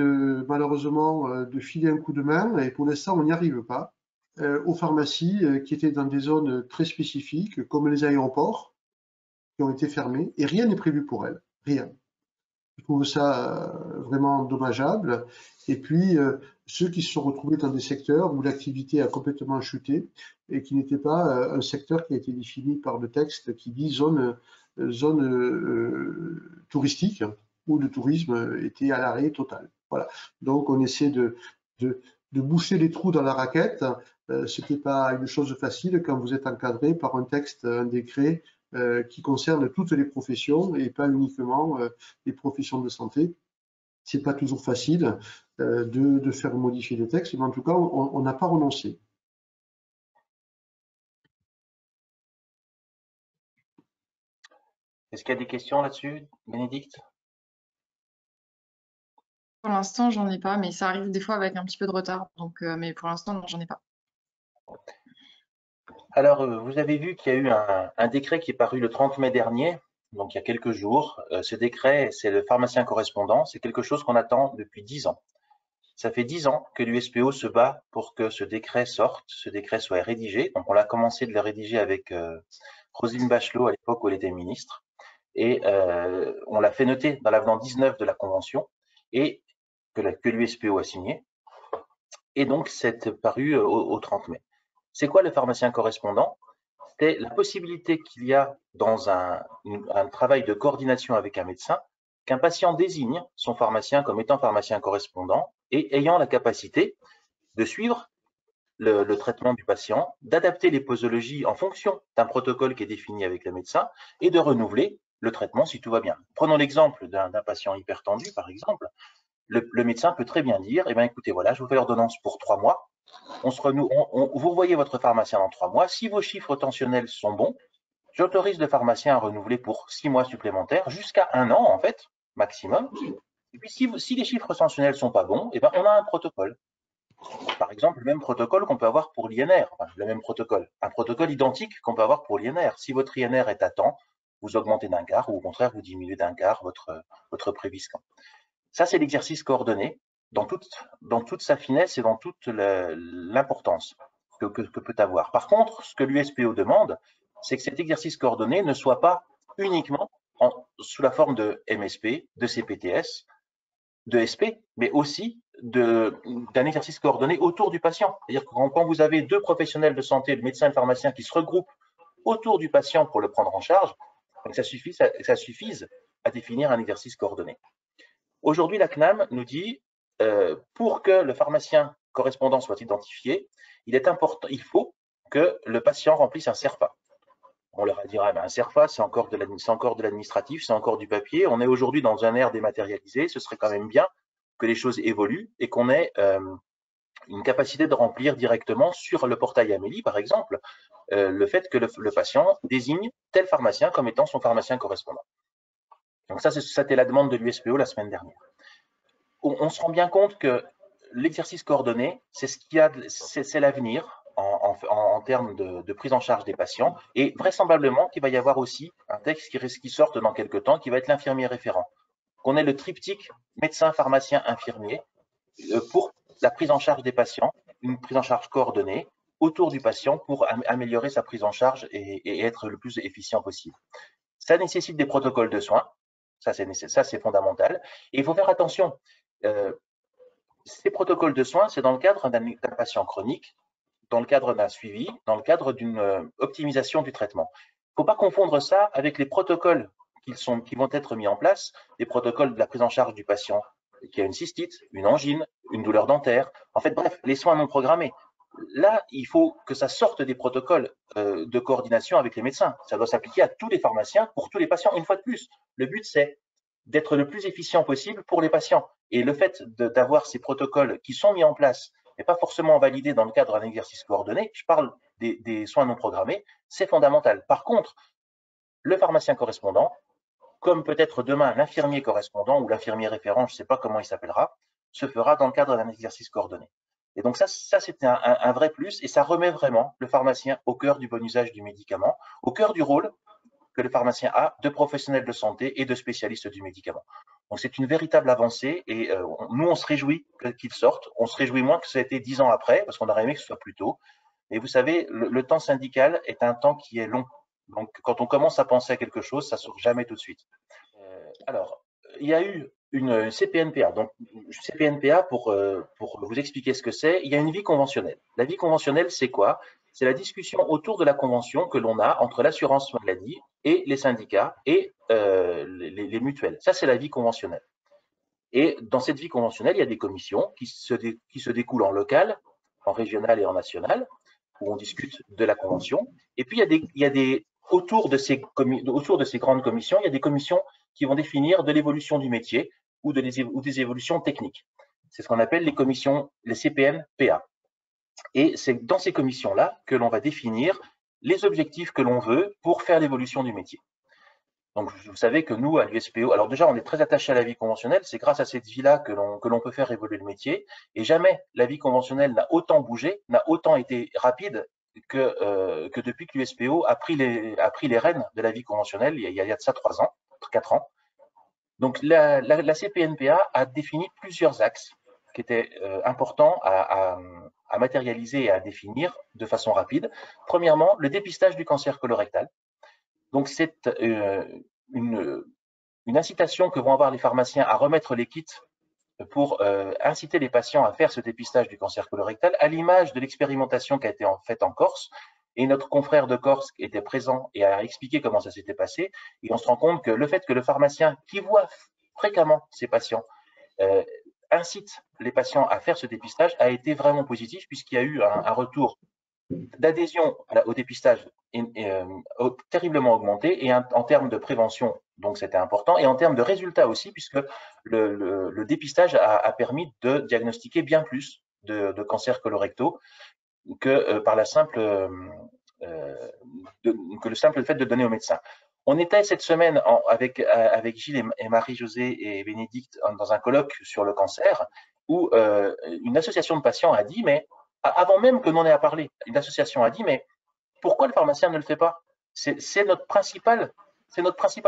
malheureusement de filer un coup de main et pour l'instant on n'y arrive pas aux pharmacies qui étaient dans des zones très spécifiques comme les aéroports qui ont été fermés et rien n'est prévu pour elles, rien. Je trouve ça vraiment dommageable. Et puis, ceux qui se sont retrouvés dans des secteurs où l'activité a complètement chuté et qui n'était pas un secteur qui a été défini par le texte qui dit zone touristique où le tourisme était à l'arrêt total. Voilà. Donc, on essaie de boucher les trous dans la raquette. Ce qui n'est pas une chose facile quand vous êtes encadré par un texte, un décret qui concerne toutes les professions et pas uniquement les professions de santé. C'est pas toujours facile de faire modifier les textes, mais en tout cas, on n'a pas renoncé. Est-ce qu'il y a des questions là-dessus, Bénédicte? Pour l'instant, j'en ai pas, mais ça arrive des fois avec un petit peu de retard. Donc, mais pour l'instant, non, j'en ai pas. Alors, vous avez vu qu'il y a eu un décret qui est paru le 30 mai dernier, donc il y a quelques jours. Ce décret, c'est le pharmacien correspondant. C'est quelque chose qu'on attend depuis 10 ans. Ça fait 10 ans que l'USPO se bat pour que ce décret sorte, ce décret soit rédigé. Donc, on a commencé de le rédiger avec Roselyne Bachelot à l'époque où elle était ministre. Et on l'a fait noter dans l'avenant 19 de la Convention et que l'USPO a signé. Et donc, c'est paru au 30 mai. C'est quoi le pharmacien correspondant? C'est la possibilité qu'il y a dans un travail de coordination avec un médecin qu'un patient désigne son pharmacien comme étant pharmacien correspondant et ayant la capacité de suivre le traitement du patient, d'adapter les posologies en fonction d'un protocole qui est défini avec le médecin et de renouveler le traitement si tout va bien. Prenons l'exemple d'un patient hypertendu, par exemple. Le médecin peut très bien dire, eh bien, écoutez, voilà, je vous fais l'ordonnance pour 3 mois. Vous voyez votre pharmacien dans 3 mois. Si vos chiffres tensionnels sont bons, j'autorise le pharmacien à renouveler pour 6 mois supplémentaires, jusqu'à 1 an, en fait, maximum. Et puis, si les chiffres tensionnels sont pas bons, eh ben, on a un protocole. Par exemple, le même protocole qu'on peut avoir pour l'INR, enfin, le même protocole, un protocole identique qu'on peut avoir pour l'INR. Si votre INR est à temps, vous augmentez d'un quart ou au contraire, vous diminuez d'un quart votre Préviscan. Ça, c'est l'exercice coordonné dans toute sa finesse et dans toute l'importance que peut avoir. Par contre, ce que l'USPO demande, c'est que cet exercice coordonné ne soit pas uniquement sous la forme de MSP, de CPTS, de SP, mais aussi d'un exercice coordonné autour du patient. C'est-à-dire que quand vous avez deux professionnels de santé, le médecin et le pharmacien, qui se regroupent autour du patient pour le prendre en charge, ça suffise à définir un exercice coordonné. Aujourd'hui, la CNAM nous dit, pour que le pharmacien correspondant soit identifié, il faut que le patient remplisse un CERFA. On leur a dit, ah ben, un CERFA, c'est encore de l'administratif, c'est encore du papier. On est aujourd'hui dans un ère dématérialisé. Ce serait quand même bien que les choses évoluent et qu'on ait une capacité de remplir directement sur le portail Amélie, par exemple, le fait que le patient désigne tel pharmacien comme étant son pharmacien correspondant. Donc ça, c'était la demande de l'USPO la semaine dernière. On se rend bien compte que l'exercice coordonné, c'est l'avenir en termes de prise en charge des patients, et vraisemblablement qu'il va y avoir aussi un texte qui sorte dans quelques temps, qui va être l'infirmier référent. Qu'on ait le triptyque médecin, pharmacien, infirmier pour la prise en charge des patients, une prise en charge coordonnée autour du patient pour améliorer sa prise en charge et être le plus efficient possible. Ça nécessite des protocoles de soins. Ça, c'est fondamental. Et il faut faire attention. Ces protocoles de soins, c'est dans le cadre d'un patient chronique, dans le cadre d'un suivi, dans le cadre d'une optimisation du traitement. Il ne faut pas confondre ça avec les protocoles qui vont être mis en place, les protocoles de la prise en charge du patient qui a une cystite, une angine, une douleur dentaire, en fait, bref, les soins non programmés. Là, il faut que ça sorte des protocoles de coordination avec les médecins. Ça doit s'appliquer à tous les pharmaciens, pour tous les patients, une fois de plus. Le but, c'est d'être le plus efficient possible pour les patients. Et le fait d'avoir ces protocoles qui sont mis en place, mais pas forcément validés dans le cadre d'un exercice coordonné, je parle des soins non programmés, c'est fondamental. Par contre, le pharmacien correspondant, comme peut-être demain l'infirmier correspondant ou l'infirmier référent, je ne sais pas comment il s'appellera, se fera dans le cadre d'un exercice coordonné. Et donc ça c'est un vrai plus, et ça remet vraiment le pharmacien au cœur du bon usage du médicament, au cœur du rôle que le pharmacien a de professionnel de santé et de spécialiste du médicament. Donc c'est une véritable avancée, et nous on se réjouit qu'il sorte, on se réjouit moins que ça ait été 10 ans après, parce qu'on aurait aimé que ce soit plus tôt. Mais vous savez, le temps syndical est un temps qui est long. Donc quand on commence à penser à quelque chose, ça ne sort jamais tout de suite. Alors, il y a eu une CPNPA. Donc, CPNPA, pour vous expliquer ce que c'est, il y a une vie conventionnelle. La vie conventionnelle, c'est quoi? C'est la discussion autour de la convention que l'on a entre l'assurance maladie et les syndicats et les mutuelles. Ça, c'est la vie conventionnelle. Et dans cette vie conventionnelle, il y a des commissions qui se découlent en local, en régional et en national, où on discute de la convention. Et puis, autour de ces grandes commissions, il y a des commissions qui vont définir de l'évolution du métier ou des évolutions techniques. C'est ce qu'on appelle les commissions, les CPN-PA. Et c'est dans ces commissions-là que l'on va définir les objectifs que l'on veut pour faire l'évolution du métier. Donc, vous savez que nous, à l'USPO, alors déjà, on est très attaché à la vie conventionnelle. C'est grâce à cette vie-là que l'on peut faire évoluer le métier. Et jamais la vie conventionnelle n'a autant bougé, n'a autant été rapide que depuis que l'USPO a pris les rênes de la vie conventionnelle il y a de ça 3 ans, 4 ans. Donc, la CPNPA a défini plusieurs axes qui étaient importants à matérialiser et à définir de façon rapide. Premièrement, le dépistage du cancer colorectal. Donc, c'est une incitation que vont avoir les pharmaciens à remettre les kits pour inciter les patients à faire ce dépistage du cancer colorectal, à l'image de l'expérimentation qui a été faite en Corse. Et notre confrère de Corse était présent et a expliqué comment ça s'était passé. Et on se rend compte que le fait que le pharmacien, qui voit fréquemment ces patients, incite les patients à faire ce dépistage a été vraiment positif, puisqu'il y a eu un retour d'adhésion au dépistage terriblement augmenté, et en termes de prévention, donc c'était important, et en termes de résultats aussi, puisque le dépistage a permis de diagnostiquer bien plus de cancers colorectaux que par le simple fait de donner au médecin. On était cette semaine avec Gilles et Marie-Josée et Bénédicte dans un colloque sur le cancer, où une association de patients a dit, mais avant même que l'on ait à parler, une association a dit, mais pourquoi le pharmacien ne le fait pas? C'est notre principal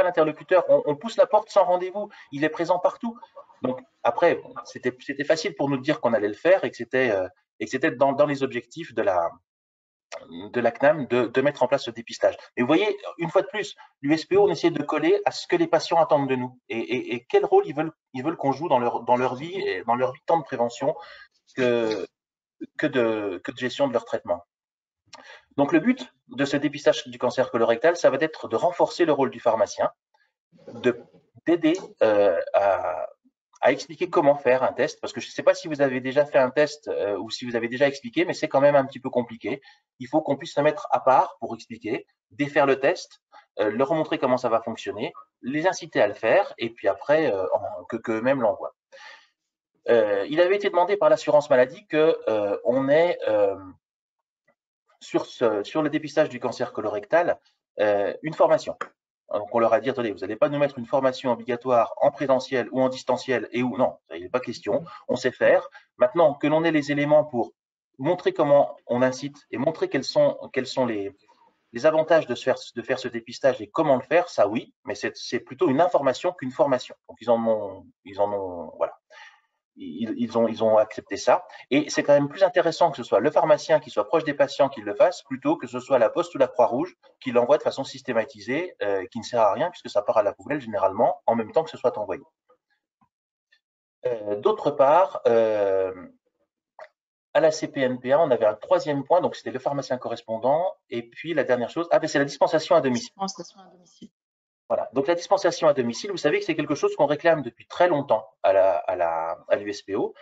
interlocuteur. On pousse la porte sans rendez-vous. Il est présent partout. Donc après, c'était facile pour nous de dire qu'on allait le faire et que c'était dans les objectifs de la CNAM de mettre en place ce dépistage. Et vous voyez, une fois de plus, l'USPO, on essaie de coller à ce que les patients attendent de nous et quel rôle ils veulent qu'on joue dans leur vie et dans leur vie tant de prévention que de gestion de leur traitement. Donc le but de ce dépistage du cancer colorectal, ça va être de renforcer le rôle du pharmacien, d'aider à expliquer comment faire un test, parce que je ne sais pas si vous avez déjà fait un test ou si vous avez déjà expliqué, mais c'est quand même un petit peu compliqué. Il faut qu'on puisse se mettre à part pour expliquer, défaire le test, leur montrer comment ça va fonctionner, les inciter à le faire, et puis après, qu'eux-mêmes l'envoient. Il avait été demandé par l'assurance maladie qu'on ait sur le dépistage du cancer colorectal une formation. Donc on leur a dit, attendez, vous n'allez pas nous mettre une formation obligatoire en présentiel ou en distanciel et où non, il n'est pas question, on sait faire. Maintenant que l'on ait les éléments pour montrer comment on incite et montrer quels sont les avantages de faire ce dépistage et comment le faire, ça oui, mais c'est plutôt une information qu'une formation. Donc ils en ont voilà. ils ont accepté ça. Et c'est quand même plus intéressant que ce soit le pharmacien qui soit proche des patients qui le fasse, plutôt que ce soit la Poste ou la Croix-Rouge qui l'envoie de façon systématisée, qui ne sert à rien puisque ça part à la poubelle généralement en même temps que ce soit envoyé. D'autre part, à la CPNPA, on avait un troisième point, donc c'était le pharmacien correspondant. Et puis la dernière chose, c'est la dispensation à domicile. Dispensation à domicile. Voilà. Donc la dispensation à domicile, vous savez que c'est quelque chose qu'on réclame depuis très longtemps à l'USPO.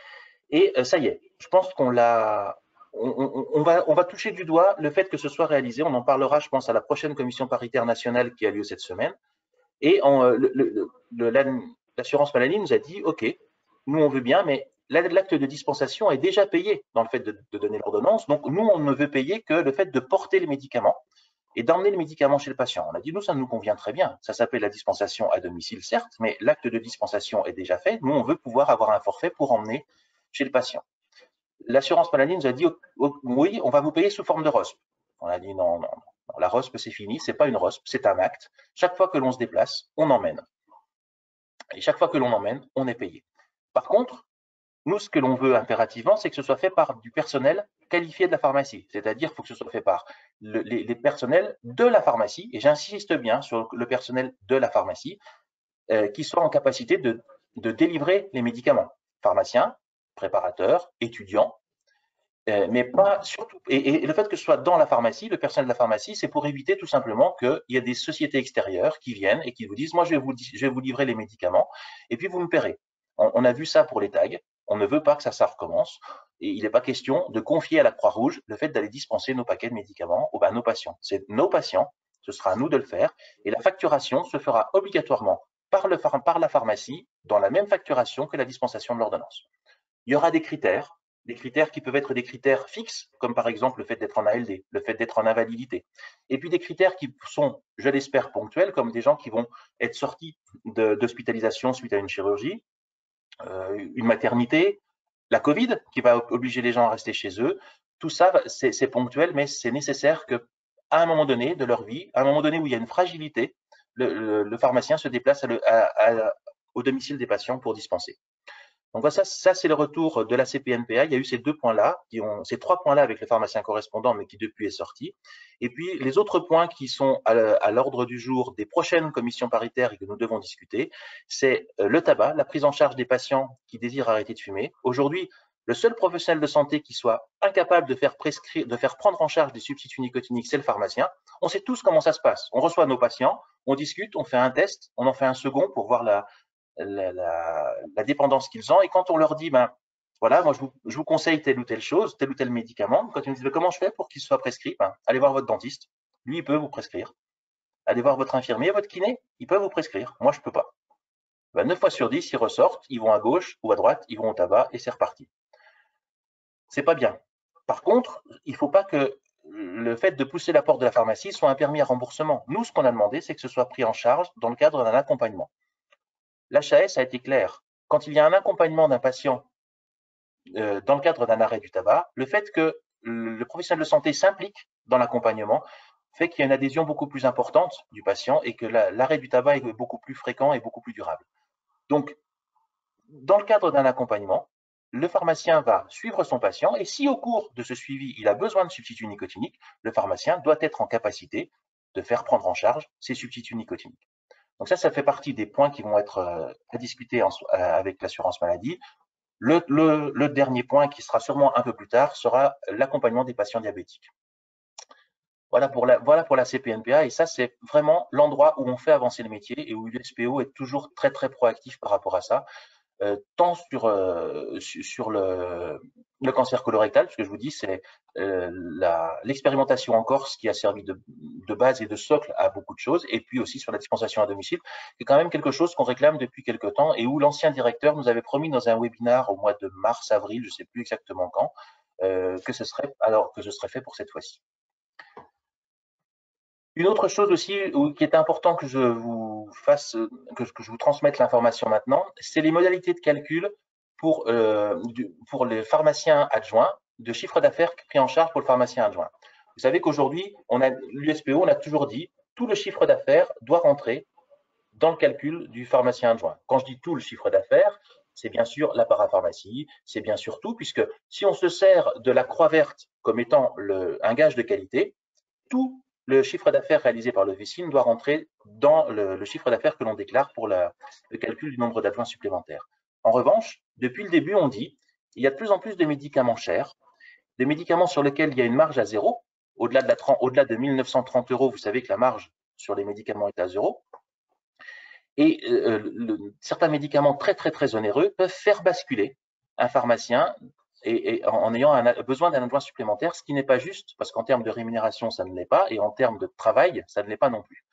Et ça y est, je pense qu'on l'a. On va toucher du doigt le fait que ce soit réalisé. On en parlera, je pense, à la prochaine commission paritaire nationale qui a lieu cette semaine. Et l'assurance maladie nous a dit, OK, nous on veut bien, mais l'acte de dispensation est déjà payé dans le fait de donner l'ordonnance. Donc nous, on ne veut payer que le fait de porter les médicaments et d'emmener le médicament chez le patient. On a dit, nous, ça nous convient très bien. Ça s'appelle la dispensation à domicile, certes, mais l'acte de dispensation est déjà fait. Nous, on veut pouvoir avoir un forfait pour emmener chez le patient. L'assurance maladie nous a dit, oui, on va vous payer sous forme de ROSP. On a dit, non, la ROSP, c'est fini, c'est pas une ROSP, c'est un acte. Chaque fois que l'on se déplace, on emmène. Et chaque fois que l'on emmène, on est payé. Par contre, nous, ce que l'on veut impérativement, c'est que ce soit fait par du personnel qualifié de la pharmacie. C'est-à-dire qu'il faut que ce soit fait par les personnels de la pharmacie, et j'insiste bien sur le personnel de la pharmacie, qui soit en capacité de délivrer les médicaments. Pharmaciens, préparateurs, étudiants, mais pas surtout. Et le fait que ce soit dans la pharmacie, le personnel de la pharmacie, c'est pour éviter tout simplement qu'il y ait des sociétés extérieures qui viennent et qui vous disent, moi, je vais vous livrer les médicaments, et puis vous me paierez. On a vu ça pour les tags. On ne veut pas que ça recommence. Et il n'est pas question de confier à la Croix-Rouge le fait d'aller dispenser nos paquets de médicaments à nos patients. C'est nos patients, ce sera à nous de le faire. Et la facturation se fera obligatoirement par la pharmacie dans la même facturation que la dispensation de l'ordonnance. Il y aura des critères qui peuvent être des critères fixes, comme par exemple le fait d'être en ALD, le fait d'être en invalidité. Et puis des critères qui sont, je l'espère, ponctuels, comme des gens qui vont être sortis d'hospitalisation suite à une chirurgie, une maternité, la Covid qui va obliger les gens à rester chez eux. Tout ça, c'est ponctuel, mais c'est nécessaire qu'à un moment donné de leur vie, à un moment donné où il y a une fragilité, le pharmacien se déplace au domicile des patients pour dispenser. Donc ça c'est le retour de la CPNPA. Il y a eu ces ces trois points-là avec le pharmacien correspondant, mais qui depuis est sorti. Et puis les autres points qui sont à l'ordre du jour des prochaines commissions paritaires et que nous devons discuter, c'est le tabac, la prise en charge des patients qui désirent arrêter de fumer. Aujourd'hui, le seul professionnel de santé qui soit incapable de faire prendre en charge des substituts nicotiniques, c'est le pharmacien. On sait tous comment ça se passe. On reçoit nos patients, on discute, on fait un test, on en fait un second pour voir la dépendance qu'ils ont. Et quand on leur dit, voilà, moi je vous conseille telle ou telle chose, tel ou tel médicament, quand ils me disent, comment je fais pour qu'il soit prescrit, allez voir votre dentiste, lui il peut vous prescrire. Allez voir votre infirmier, votre kiné, il peut vous prescrire. Moi je peux pas. 9 fois sur 10, ils ressortent, ils vont à gauche ou à droite, ils vont au tabac et c'est reparti. C'est pas bien. Par contre, il ne faut pas que le fait de pousser la porte de la pharmacie soit un permis à remboursement. Nous, ce qu'on a demandé, c'est que ce soit pris en charge dans le cadre d'un accompagnement. L'HAS a été clair. Quand il y a un accompagnement d'un patient dans le cadre d'un arrêt du tabac, le fait que le professionnel de santé s'implique dans l'accompagnement fait qu'il y a une adhésion beaucoup plus importante du patient et que l'arrêt du tabac est beaucoup plus fréquent et beaucoup plus durable. Donc, dans le cadre d'un accompagnement, le pharmacien va suivre son patient et si au cours de ce suivi, il a besoin de substituts nicotiniques, le pharmacien doit être en capacité de faire prendre en charge ces substituts nicotiniques. Donc ça fait partie des points qui vont être à discuter avec l'assurance maladie. Le dernier point, qui sera sûrement un peu plus tard, sera l'accompagnement des patients diabétiques. Voilà pour la CPNPA, et ça, c'est vraiment l'endroit où on fait avancer le métier et où l'USPO est toujours très, très proactif par rapport à ça. Tant sur le cancer colorectal, ce que je vous dis, c'est l'expérimentation en Corse qui a servi de base et de socle à beaucoup de choses, et puis aussi sur la dispensation à domicile, qui est quand même quelque chose qu'on réclame depuis quelque temps et où l'ancien directeur nous avait promis dans un webinaire au mois de mars, avril, je ne sais plus exactement quand, que ce serait fait pour cette fois-ci. Une autre chose aussi qui est important que je vous fasse, que je vous transmette l'information maintenant, c'est les modalités de calcul pour les pharmaciens adjoints, de chiffre d'affaires pris en charge pour le pharmacien adjoint. Vous savez qu'aujourd'hui, l'USPO, on a toujours dit, tout le chiffre d'affaires doit rentrer dans le calcul du pharmacien adjoint. Quand je dis tout le chiffre d'affaires, c'est bien sûr la parapharmacie, c'est bien sûr tout, puisque si on se sert de la croix verte comme étant un gage de qualité, tout le chiffre d'affaires réalisé par l'officine doit rentrer dans le chiffre d'affaires que l'on déclare pour le calcul du nombre d'adjoints supplémentaires. En revanche, depuis le début, on dit il y a de plus en plus de médicaments chers, des médicaments sur lesquels il y a une marge à zéro. Au-delà de 1 930 €, vous savez que la marge sur les médicaments est à zéro. Et certains médicaments très, très, très onéreux peuvent faire basculer un pharmacien en ayant besoin d'un adjoint supplémentaire, ce qui n'est pas juste, parce qu'en termes de rémunération, ça ne l'est pas, et en termes de travail, ça ne l'est pas non plus.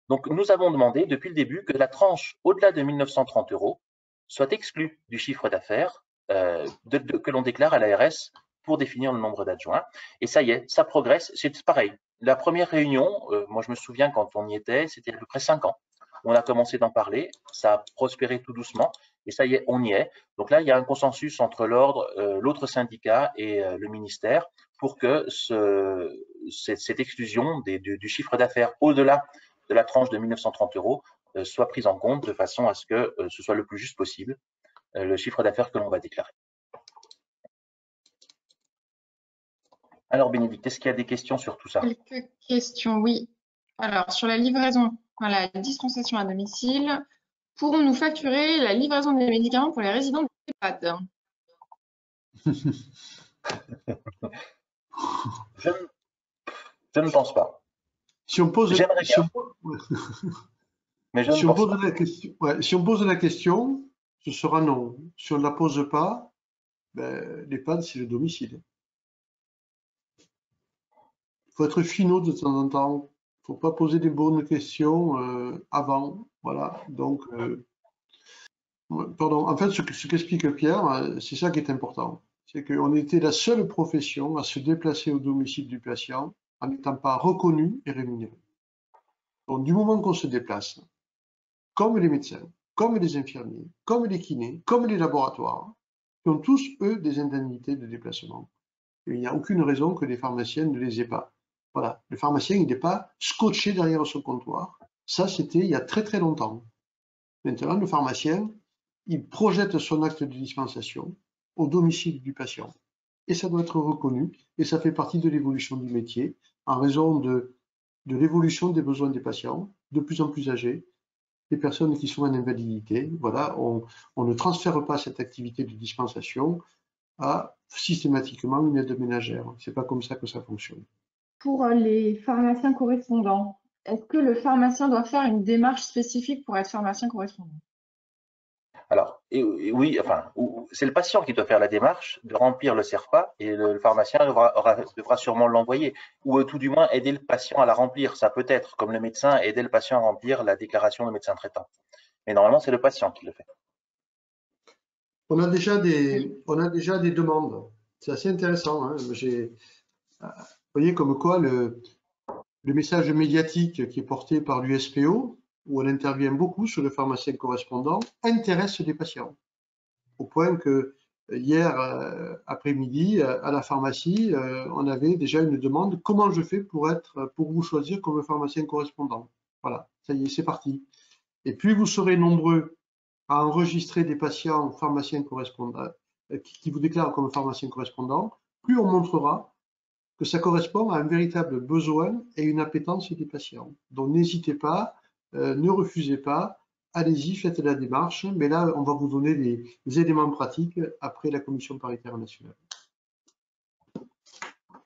Donc, nous avons demandé depuis le début que la tranche au-delà de 1 930 € soit exclue du chiffre d'affaires que l'on déclare à l'ARS pour définir le nombre d'adjoints. Et ça y est, ça progresse. C'est pareil. La première réunion, moi je me souviens quand on y était, c'était à peu près 5 ans. On a commencé d'en parler, ça a prospéré tout doucement, et ça y est, on y est. Donc là, il y a un consensus entre l'ordre, l'autre syndicat et le ministère pour que cette exclusion du chiffre d'affaires au-delà de la tranche de 1 930 € soit prise en compte de façon à ce que ce soit le plus juste possible le chiffre d'affaires que l'on va déclarer. Alors Bénédicte, est-ce qu'il y a des questions sur tout ça? Quelques questions, oui. Alors, sur la livraison, la dispensation à domicile, pourrons-nous facturer la livraison des médicaments pour les résidents de l'EHPAD? Je ne pense pas. Si on pose, J'aimerais bien, mais je ne si on pense pose pas. la question, si on pose la question, ce sera non. Si on ne la pose pas, ben, l'EHPAD, c'est le domicile. Il faut être finaux de temps en temps. Il ne faut pas poser des bonnes questions avant. Voilà. Donc, pardon. En fait, ce qu'explique Pierre, c'est ça qui est important. C'est qu'on était la seule profession à se déplacer au domicile du patient en n'étant pas reconnu et rémunéré. Donc, du moment qu'on se déplace, comme les médecins, comme les infirmiers, comme les kinés, comme les laboratoires, qui ont tous, eux, des indemnités de déplacement. Et il n'y a aucune raison que les pharmaciens ne les aient pas. Voilà, le pharmacien, il n'est pas scotché derrière son comptoir. Ça, c'était il y a très très longtemps. Maintenant, le pharmacien, il projette son acte de dispensation au domicile du patient. Et ça doit être reconnu, et ça fait partie de l'évolution du métier, en raison de l'évolution des besoins des patients, de plus en plus âgés, des personnes qui sont en invalidité. Voilà, on ne transfère pas cette activité de dispensation à systématiquement une aide ménagère. C'est pas comme ça que ça fonctionne. Pour les pharmaciens correspondants, est-ce que le pharmacien doit faire une démarche spécifique pour être pharmacien correspondant? Alors, oui, enfin, c'est le patient qui doit faire la démarche de remplir le CERFA et le pharmacien devra sûrement l'envoyer, ou tout du moins aider le patient à la remplir. Ça peut être, comme le médecin, aider le patient à remplir la déclaration de médecin traitant. Mais normalement, c'est le patient qui le fait. On a déjà des demandes. C'est assez intéressant. Hein. Vous voyez comme quoi le message médiatique qui est porté par l'USPO, où on intervient beaucoup sur le pharmacien correspondant, intéresse les patients. Au point que hier après-midi, à la pharmacie, on avait déjà une demande. Comment je fais pour vous choisir comme pharmacien correspondant? Voilà, ça y est, c'est parti. Et plus vous serez nombreux à enregistrer des patients pharmaciens correspondants qui vous déclarent comme pharmacien correspondant, plus on montrera que ça correspond à un véritable besoin et une appétence des patients. Donc n'hésitez pas, ne refusez pas, allez-y, faites la démarche, mais là on va vous donner des éléments pratiques après la commission paritaire nationale.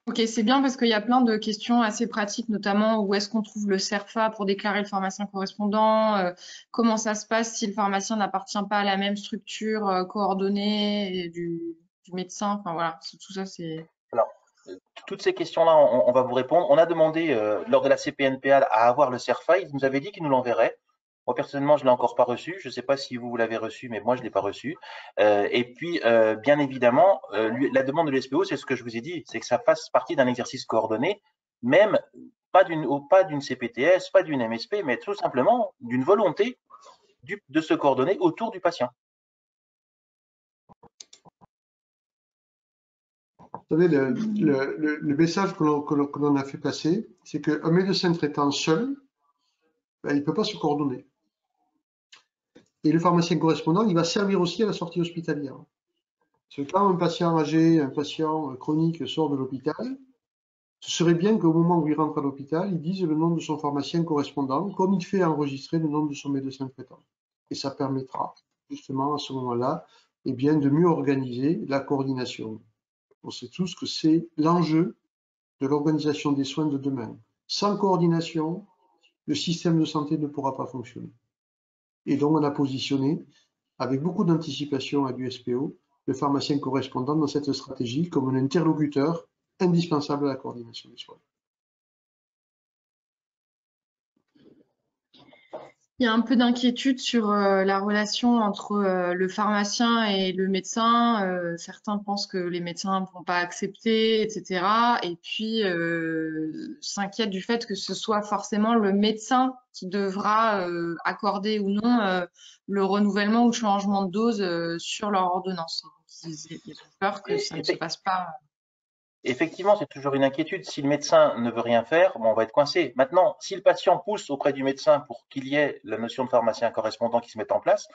Ok, c'est bien parce qu'il y a plein de questions assez pratiques, notamment où est-ce qu'on trouve le CERFA pour déclarer le pharmacien correspondant, comment ça se passe si le pharmacien n'appartient pas à la même structure coordonnée du médecin, enfin voilà, tout ça c'est… Alors, toutes ces questions-là, on va vous répondre. On a demandé lors de la CPNPA à avoir le CERFA, ils nous avaient dit qu'ils nous l'enverraient. Moi, personnellement, je ne l'ai encore pas reçu. Je ne sais pas si vous l'avez reçu, mais moi, je ne l'ai pas reçu. Et puis, bien évidemment, la demande de l'USPO, c'est ce que je vous ai dit, c'est que ça fasse partie d'un exercice coordonné, même pas d'une CPTS, pas d'une MSP, mais tout simplement d'une volonté de se coordonner autour du patient. Vous savez, le message que l'on a fait passer, c'est qu'un médecin traitant seul, ben, il ne peut pas se coordonner. Et le pharmacien correspondant, il va servir aussi à la sortie hospitalière. Parce que quand un patient âgé, un patient chronique sort de l'hôpital, ce serait bien qu'au moment où il rentre à l'hôpital, il dise le nom de son pharmacien correspondant, comme il fait enregistrer le nom de son médecin traitant. Et ça permettra, justement, à ce moment-là, eh bien, de mieux organiser la coordination. On sait tous que c'est l'enjeu de l'organisation des soins de demain. Sans coordination, le système de santé ne pourra pas fonctionner. Et donc, on a positionné, avec beaucoup d'anticipation à l'USPO, le pharmacien correspondant dans cette stratégie comme un interlocuteur indispensable à la coordination des soins. Il y a un peu d'inquiétude sur la relation entre le pharmacien et le médecin. Certains pensent que les médecins ne vont pas accepter, etc. Et puis s'inquiètent du fait que ce soit forcément le médecin qui devra accorder ou non le renouvellement ou le changement de dose sur leur ordonnance. Ils ont peur que ça ne se passe pas. Effectivement, c'est toujours une inquiétude. Si le médecin ne veut rien faire, bon, on va être coincé. Maintenant, si le patient pousse auprès du médecin pour qu'il y ait la notion de pharmacien correspondant qui se mette en place,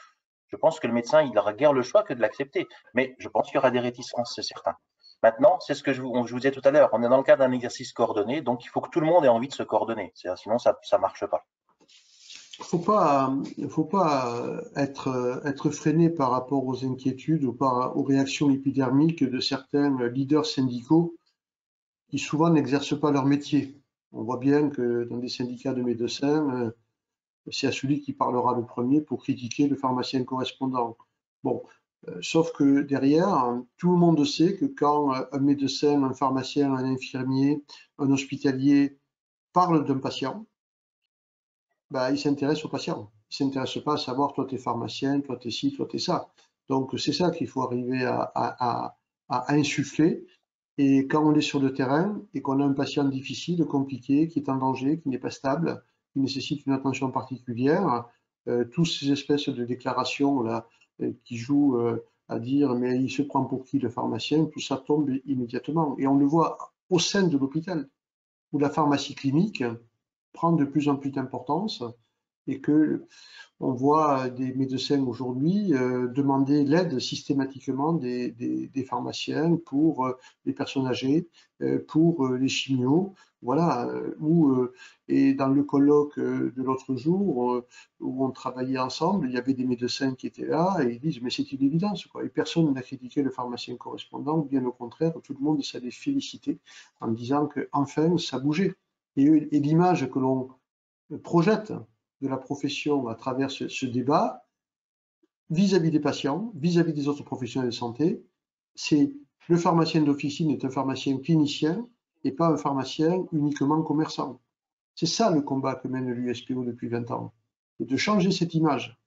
je pense que le médecin, il n'aura guère le choix que de l'accepter. Mais je pense qu'il y aura des réticences, c'est certain. Maintenant, c'est ce que je vous disais tout à l'heure, on est dans le cadre d'un exercice coordonné, donc il faut que tout le monde ait envie de se coordonner. Sinon, ça ne marche pas. Faut pas être freiné par rapport aux inquiétudes ou aux réactions épidermiques de certains leaders syndicaux qui souvent n'exercent pas leur métier. On voit bien que dans des syndicats de médecins, c'est à celui qui parlera le premier pour critiquer le pharmacien correspondant. Bon, sauf que derrière, tout le monde sait que quand un médecin, un pharmacien, un infirmier, un hospitalier parle d'un patient, bah, il s'intéresse au patient. Il ne s'intéresse pas à savoir, toi, tu es pharmacien, toi, tu es ci, toi, tu es ça. Donc, c'est ça qu'il faut arriver à insuffler. Et quand on est sur le terrain et qu'on a un patient difficile, compliqué, qui est en danger, qui n'est pas stable, qui nécessite une attention particulière, toutes ces espèces de déclarations là, qui jouent à dire mais il se prend pour qui le pharmacien, tout ça tombe immédiatement. Et on le voit au sein de l'hôpital, où la pharmacie clinique prend de plus en plus d'importance et que on voit des médecins aujourd'hui demander l'aide systématiquement des pharmaciens pour les personnes âgées, pour les chimios, voilà. Et dans le colloque de l'autre jour où on travaillait ensemble, il y avait des médecins qui étaient là et ils disent mais c'est une évidence quoi. Et personne n'a critiqué le pharmacien correspondant, bien au contraire, tout le monde s'est félicité en disant que enfin ça bougeait. Et l'image que l'on projette de la profession à travers ce débat vis-à-vis des patients, vis-à-vis des autres professionnels de santé, c'est le pharmacien d'officine est un pharmacien clinicien et pas un pharmacien uniquement commerçant. C'est ça le combat que mène l'USPO depuis 20 ans, c'est de changer cette image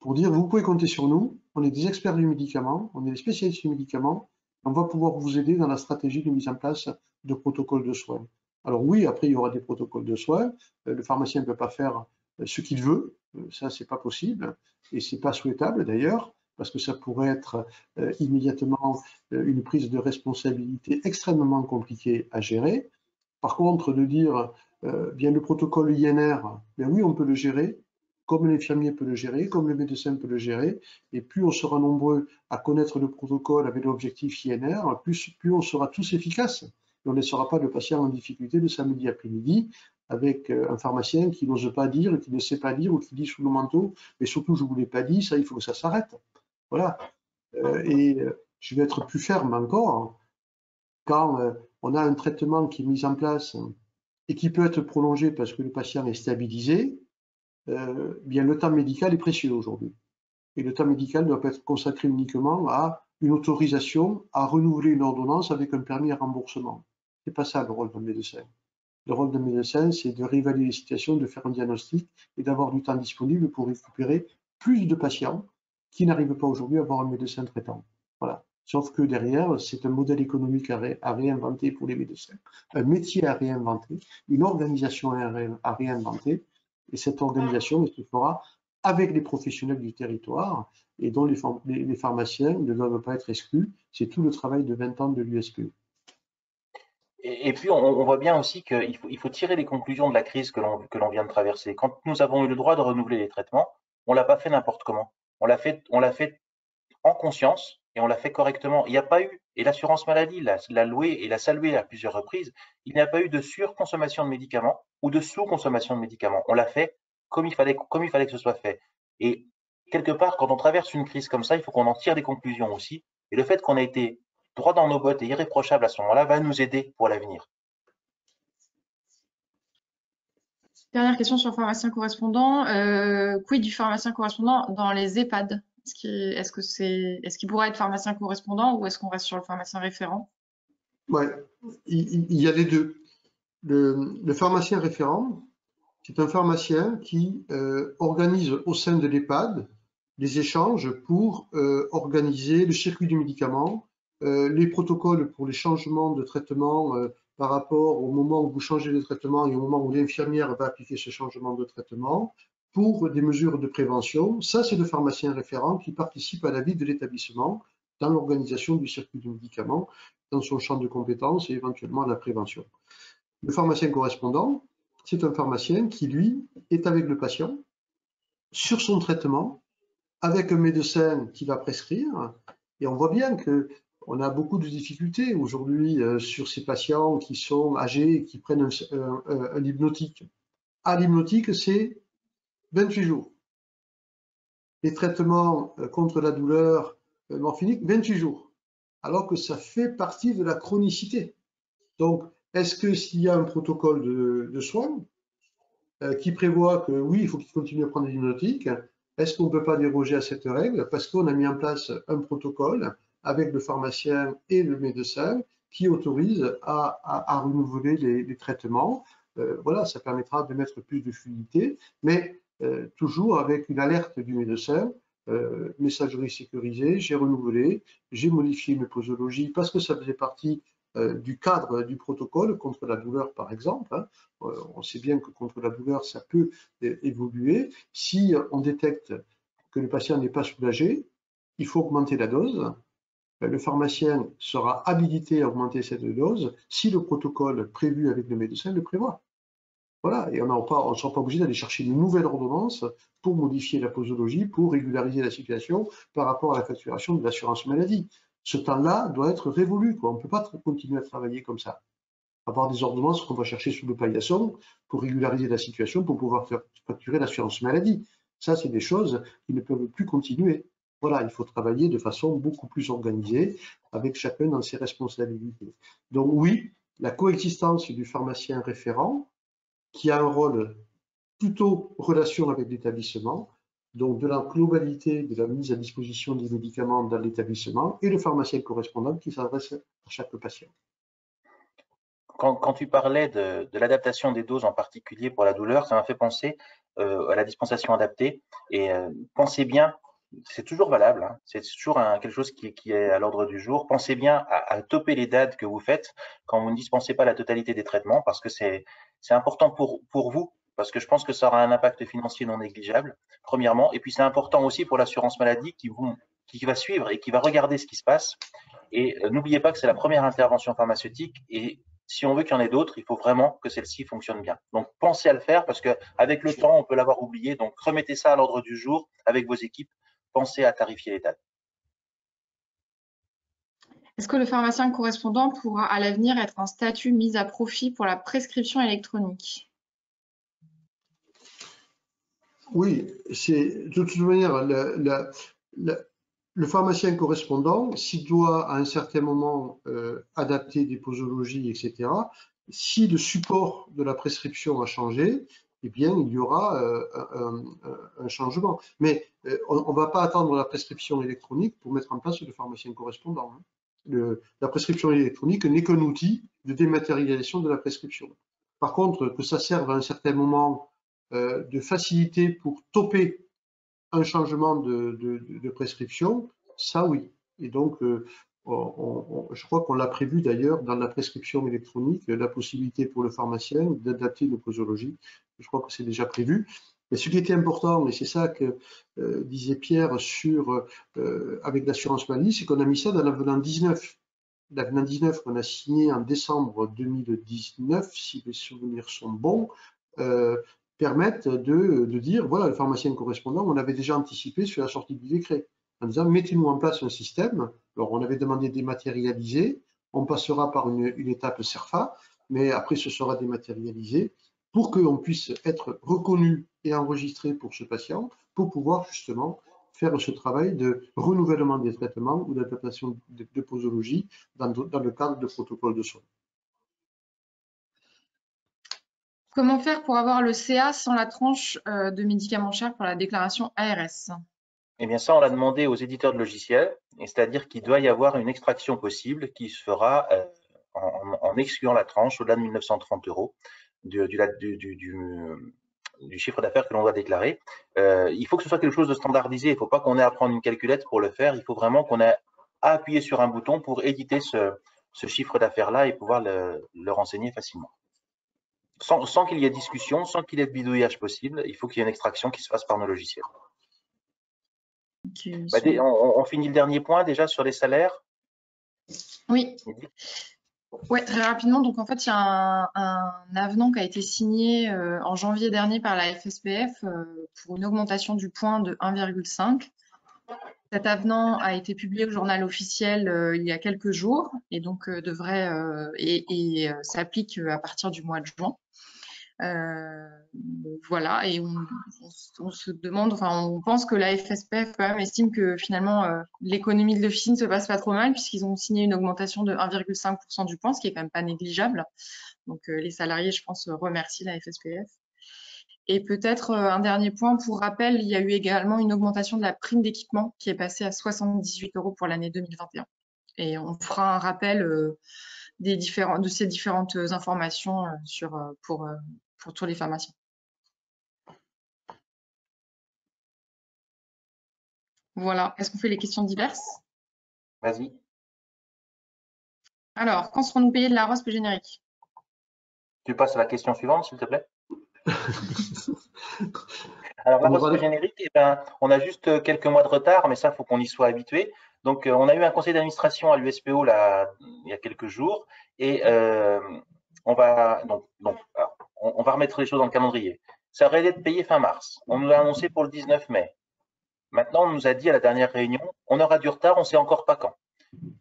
pour dire vous pouvez compter sur nous, on est des experts du médicament, on est des spécialistes du médicament, on va pouvoir vous aider dans la stratégie de mise en place de protocoles de soins. Alors oui, après il y aura des protocoles de soins, le pharmacien ne peut pas faire ce qu'il veut, ça c'est pas possible et c'est pas souhaitable d'ailleurs parce que ça pourrait être immédiatement une prise de responsabilité extrêmement compliquée à gérer. Par contre, de dire bien le protocole INR, bien oui on peut le gérer, comme l'infirmier peut le gérer, comme le médecin peut le gérer, et plus on sera nombreux à connaître le protocole avec l'objectif INR, plus on sera tous efficaces. Et on ne laissera pas le patient en difficulté le samedi après-midi avec un pharmacien qui n'ose pas dire, qui ne sait pas dire ou qui dit sous le manteau, mais surtout je ne vous l'ai pas dit, ça il faut que ça s'arrête. Voilà. Je vais être plus ferme encore, quand on a un traitement qui est mis en place et qui peut être prolongé parce que le patient est stabilisé, bien le temps médical est précieux aujourd'hui. Et le temps médical ne doit pas être consacré uniquement à une autorisation à renouveler une ordonnance avec un permis à remboursement. C'est pas ça le rôle d'un médecin. Le rôle d'un médecin, c'est de réévaluer les situations, de faire un diagnostic et d'avoir du temps disponible pour récupérer plus de patients qui n'arrivent pas aujourd'hui à avoir un médecin traitant. Voilà. Sauf que derrière, c'est un modèle économique à réinventer pour les médecins, un métier à réinventer, une organisation à réinventer. Et cette organisation, elle se fera avec les professionnels du territoire et dont les pharmaciens ne doivent pas être exclus. C'est tout le travail de 20 ans de l'USPE. Et puis, on voit bien aussi qu'il faut tirer les conclusions de la crise que l'on vient de traverser. Quand nous avons eu le droit de renouveler les traitements, on l'a pas fait n'importe comment. On l'a fait en conscience et on l'a fait correctement. Il n'y a pas eu, et l'assurance maladie l'a loué et l'a salué à plusieurs reprises, il n'y a pas eu de surconsommation de médicaments ou de sous-consommation de médicaments. On l'a fait comme il fallait que ce soit fait. Et quelque part, quand on traverse une crise comme ça, il faut qu'on en tire des conclusions aussi. Et le fait qu'on ait été droit dans nos bottes et irréprochable à ce moment-là va nous aider pour l'avenir. Dernière question sur le pharmacien correspondant. Quid du pharmacien correspondant dans les EHPAD? Est-ce qu'il pourrait être pharmacien correspondant ou est-ce qu'on reste sur le pharmacien référent? Ouais, il y a les deux. Le pharmacien référent, c'est un pharmacien qui organise au sein de l'EHPAD des échanges pour organiser le circuit du médicament, les protocoles pour les changements de traitement par rapport au moment où vous changez de traitement et au moment où l'infirmière va appliquer ce changement de traitement, pour des mesures de prévention. Ça, c'est le pharmacien référent qui participe à la vie de l'établissement dans l'organisation du circuit du médicament, dans son champ de compétences et éventuellement à la prévention. Le pharmacien correspondant, c'est un pharmacien qui, lui, est avec le patient sur son traitement, avec un médecin qui va prescrire. Et on voit bien qu'on a beaucoup de difficultés aujourd'hui sur ces patients qui sont âgés et qui prennent un hypnotique. L'hypnotique, c'est 28 jours. Les traitements contre la douleur morphinique, 28 jours. Alors que ça fait partie de la chronicité. Donc, est-ce que s'il y a un protocole de soins qui prévoit que oui, il faut qu'il continue à prendre des hypnotiques, est-ce qu'on ne peut pas déroger à cette règle parce qu'on a mis en place un protocole avec le pharmacien et le médecin qui autorise à renouveler les traitements. Voilà, ça permettra de mettre plus de fluidité, mais toujours avec une alerte du médecin. Messagerie sécurisée, j'ai renouvelé, j'ai modifié mes posologies parce que ça faisait partie du cadre du protocole contre la douleur, par exemple. Hein. On sait bien que contre la douleur, ça peut évoluer. Si on détecte que le patient n'est pas soulagé, il faut augmenter la dose. Le pharmacien sera habilité à augmenter cette dose si le protocole prévu avec le médecin le prévoit. Voilà, et on ne sera pas obligé d'aller chercher une nouvelle ordonnance pour modifier la posologie, pour régulariser la situation par rapport à la facturation de l'assurance maladie. Ce temps-là doit être révolu, quoi. On ne peut pas continuer à travailler comme ça. Avoir des ordonnances qu'on va chercher sous le paillasson pour régulariser la situation, pour pouvoir faire facturer l'assurance maladie. Ça, c'est des choses qui ne peuvent plus continuer. Voilà, il faut travailler de façon beaucoup plus organisée, avec chacun dans ses responsabilités. Donc oui, la coexistence du pharmacien référent, qui a un rôle plutôt relation avec l'établissement, donc de la globalité de la mise à disposition des médicaments dans l'établissement, et le pharmacien correspondant qui s'adresse à chaque patient. Quand tu parlais de l'adaptation des doses en particulier pour la douleur, ça m'a fait penser à la dispensation adaptée. Et pensez bien, c'est toujours valable, hein, c'est toujours quelque chose qui est à l'ordre du jour. Pensez bien à topper les dates que vous faites quand vous ne dispensez pas la totalité des traitements, parce que c'est important pour vous, parce que je pense que ça aura un impact financier non négligeable, premièrement. Et puis c'est important aussi pour l'assurance maladie qui va suivre et qui va regarder ce qui se passe. Et n'oubliez pas que c'est la première intervention pharmaceutique et si on veut qu'il y en ait d'autres, il faut vraiment que celle-ci fonctionne bien. Donc, pensez à le faire parce qu'avec le temps, on peut l'avoir oublié. Donc, remettez ça à l'ordre du jour avec vos équipes. Pensez à tarifier les dates. Est-ce que le pharmacien correspondant pourra à l'avenir être un statut mis à profit pour la prescription électronique? Oui, de toute manière, le pharmacien correspondant, s'il doit à un certain moment adapter des posologies, etc., si le support de la prescription a changé, eh bien, il y aura un changement. Mais on ne va pas attendre la prescription électronique pour mettre en place le pharmacien correspondant. Hein. La prescription électronique n'est qu'un outil de dématérialisation de la prescription. Par contre, que ça serve à un certain moment de facilité pour topper un changement de prescription, ça oui. Et donc, je crois qu'on l'a prévu d'ailleurs dans la prescription électronique, la possibilité pour le pharmacien d'adapter une posologie. Je crois que c'est déjà prévu. Mais ce qui était important, et c'est ça que disait Pierre avec l'assurance maladie, c'est qu'on a mis ça dans l'avenant 19. L'avenant 19 qu'on a signé en décembre 2019, si les souvenirs sont bons, permettent de dire, voilà, le pharmacien correspondant, on avait déjà anticipé sur la sortie du décret, en disant, mettez-nous en place un système. Alors, on avait demandé dématérialiser, on passera par une étape CERFA, mais après, ce sera dématérialisé pour qu'on puisse être reconnu et enregistré pour ce patient, pour pouvoir justement faire ce travail de renouvellement des traitements ou d'adaptation de posologie dans le cadre de protocoles de soins. Comment faire pour avoir le CA sans la tranche de médicaments chers pour la déclaration ARS? Eh bien, ça, on l'a demandé aux éditeurs de logiciels, c'est-à-dire qu'il doit y avoir une extraction possible qui se fera en excluant la tranche au-delà de 1 930 € du chiffre d'affaires que l'on doit déclarer. Il faut que ce soit quelque chose de standardisé. Il ne faut pas qu'on ait à prendre une calculette pour le faire. Il faut vraiment qu'on ait à appuyer sur un bouton pour éditer ce chiffre d'affaires-là et pouvoir le renseigner facilement. Sans qu'il y ait discussion, sans qu'il y ait de bidouillage possible, il faut qu'il y ait une extraction qui se fasse par nos logiciels. Okay, Bah, on finit le dernier point déjà sur les salaires. Oui. Ouais, très rapidement. Donc, en fait, il y a un avenant qui a été signé en janvier dernier par la FSPF pour une augmentation du point de 1,5. Cet avenant a été publié au journal officiel il y a quelques jours et donc devrait s'applique à partir du mois de juin. Voilà, et on se demande, enfin, on pense que la FSPF quand même estime que finalement l'économie de l'officine se passe pas trop mal puisqu'ils ont signé une augmentation de 1,5% du point, ce qui est quand même pas négligeable. Donc les salariés, je pense, remercient la FSPF. Et peut-être un dernier point, pour rappel, il y a eu également une augmentation de la prime d'équipement qui est passée à 78 € pour l'année 2021. Et on fera un rappel de ces différentes informations pour tous les pharmaciens. Voilà. Est-ce qu'on fait les questions diverses? Vas-y. Alors, quand serons-nous payés de la ROSP générique? Tu passes à la question suivante, s'il te plaît. Alors, la ROSP générique, eh ben, on a juste quelques mois de retard, mais ça, il faut qu'on y soit habitué. Donc, on a eu un conseil d'administration à l'USPO là, il y a quelques jours, et on va remettre les choses dans le calendrier. Ça aurait été payé fin mars. On nous l'a annoncé pour le 19 mai. Maintenant, on nous a dit à la dernière réunion, on aura du retard, on ne sait encore pas quand.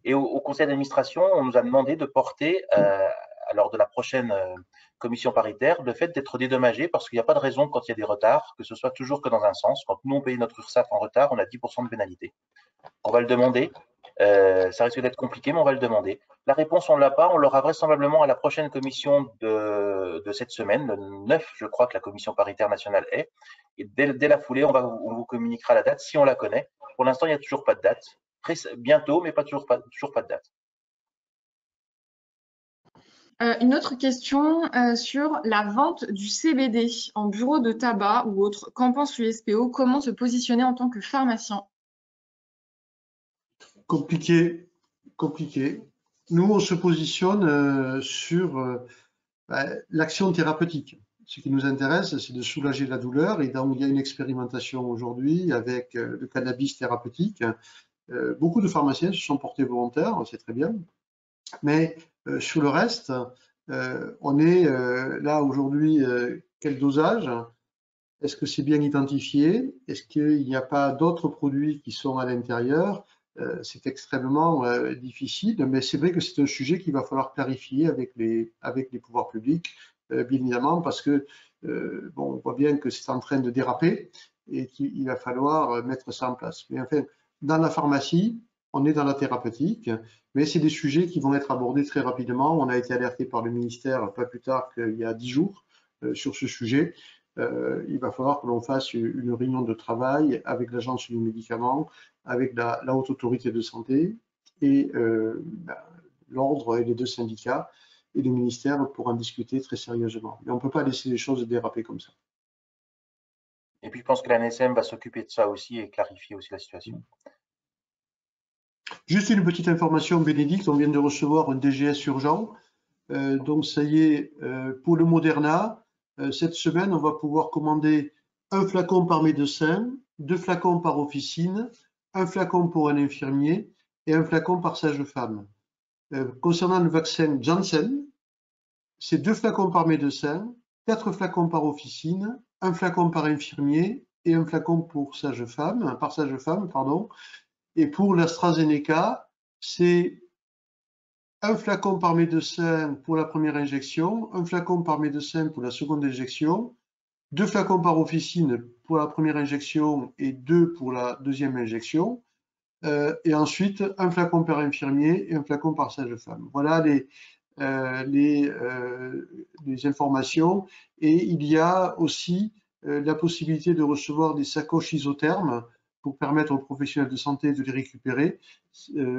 Et au conseil d'administration, on nous a demandé de porter, lors de la prochaine commission paritaire, le fait d'être dédommagé parce qu'il n'y a pas de raison quand il y a des retards, que ce soit toujours que dans un sens. Quand nous, on paye notre URSSAF en retard, on a 10% de pénalité. On va le demander. Ça risque d'être compliqué, mais on va le demander. La réponse, on ne l'a pas. On l'aura vraisemblablement à la prochaine commission de cette semaine, le 9, je crois que la commission paritaire nationale est. Et dès la foulée, on vous communiquera la date si on la connaît. Pour l'instant, il n'y a toujours pas de date. Bientôt, mais toujours pas de date. Une autre question sur la vente du CBD en bureau de tabac ou autre. Qu'en pense l'USPO? Comment se positionner en tant que pharmacien? Compliqué. Nous, on se positionne sur l'action thérapeutique. Ce qui nous intéresse, c'est de soulager la douleur. Et donc, il y a une expérimentation aujourd'hui avec le cannabis thérapeutique. Beaucoup de pharmaciens se sont portés volontaires, c'est très bien. Mais sur le reste, on est là aujourd'hui, quel dosage? Est-ce que c'est bien identifié? Est-ce qu'il n'y a pas d'autres produits qui sont à l'intérieur? C'est extrêmement difficile, mais c'est vrai que c'est un sujet qu'il va falloir clarifier avec les pouvoirs publics, bien évidemment, parce que on voit bien que c'est en train de déraper et qu'il va falloir mettre ça en place. Mais enfin, dans la pharmacie, on est dans la thérapeutique, mais c'est des sujets qui vont être abordés très rapidement. On a été alerté par le ministère pas plus tard qu'il y a 10 jours sur ce sujet. Il va falloir que l'on fasse une réunion de travail avec l'Agence du médicament, avec la Haute Autorité de Santé et l'Ordre et les deux syndicats et le ministère pour en discuter très sérieusement. Mais on ne peut pas laisser les choses déraper comme ça. Et puis, je pense que l'ANSM va s'occuper de ça aussi et clarifier aussi la situation. Juste une petite information, Bénédicte, on vient de recevoir un DGS urgent. Donc, ça y est, pour le Moderna, cette semaine, on va pouvoir commander un flacon par médecin, 2 flacons par officine, un flacon pour un infirmier et un flacon par sage-femme. Concernant le vaccin Janssen, c'est 2 flacons par médecin, 4 flacons par officine, 1 flacon par infirmier et 1 flacon pour sage-femme, par sage-femme, pardon. Et pour l'AstraZeneca, c'est 1 flacon par médecin pour la première injection, 1 flacon par médecin pour la seconde injection, 2 flacons par officine pour la première injection et 2 pour la deuxième injection. Et ensuite, 1 flacon par infirmier et 1 flacon par sage-femme. Voilà les informations. Et il y a aussi la possibilité de recevoir des sacoches isothermes pour permettre aux professionnels de santé de les récupérer,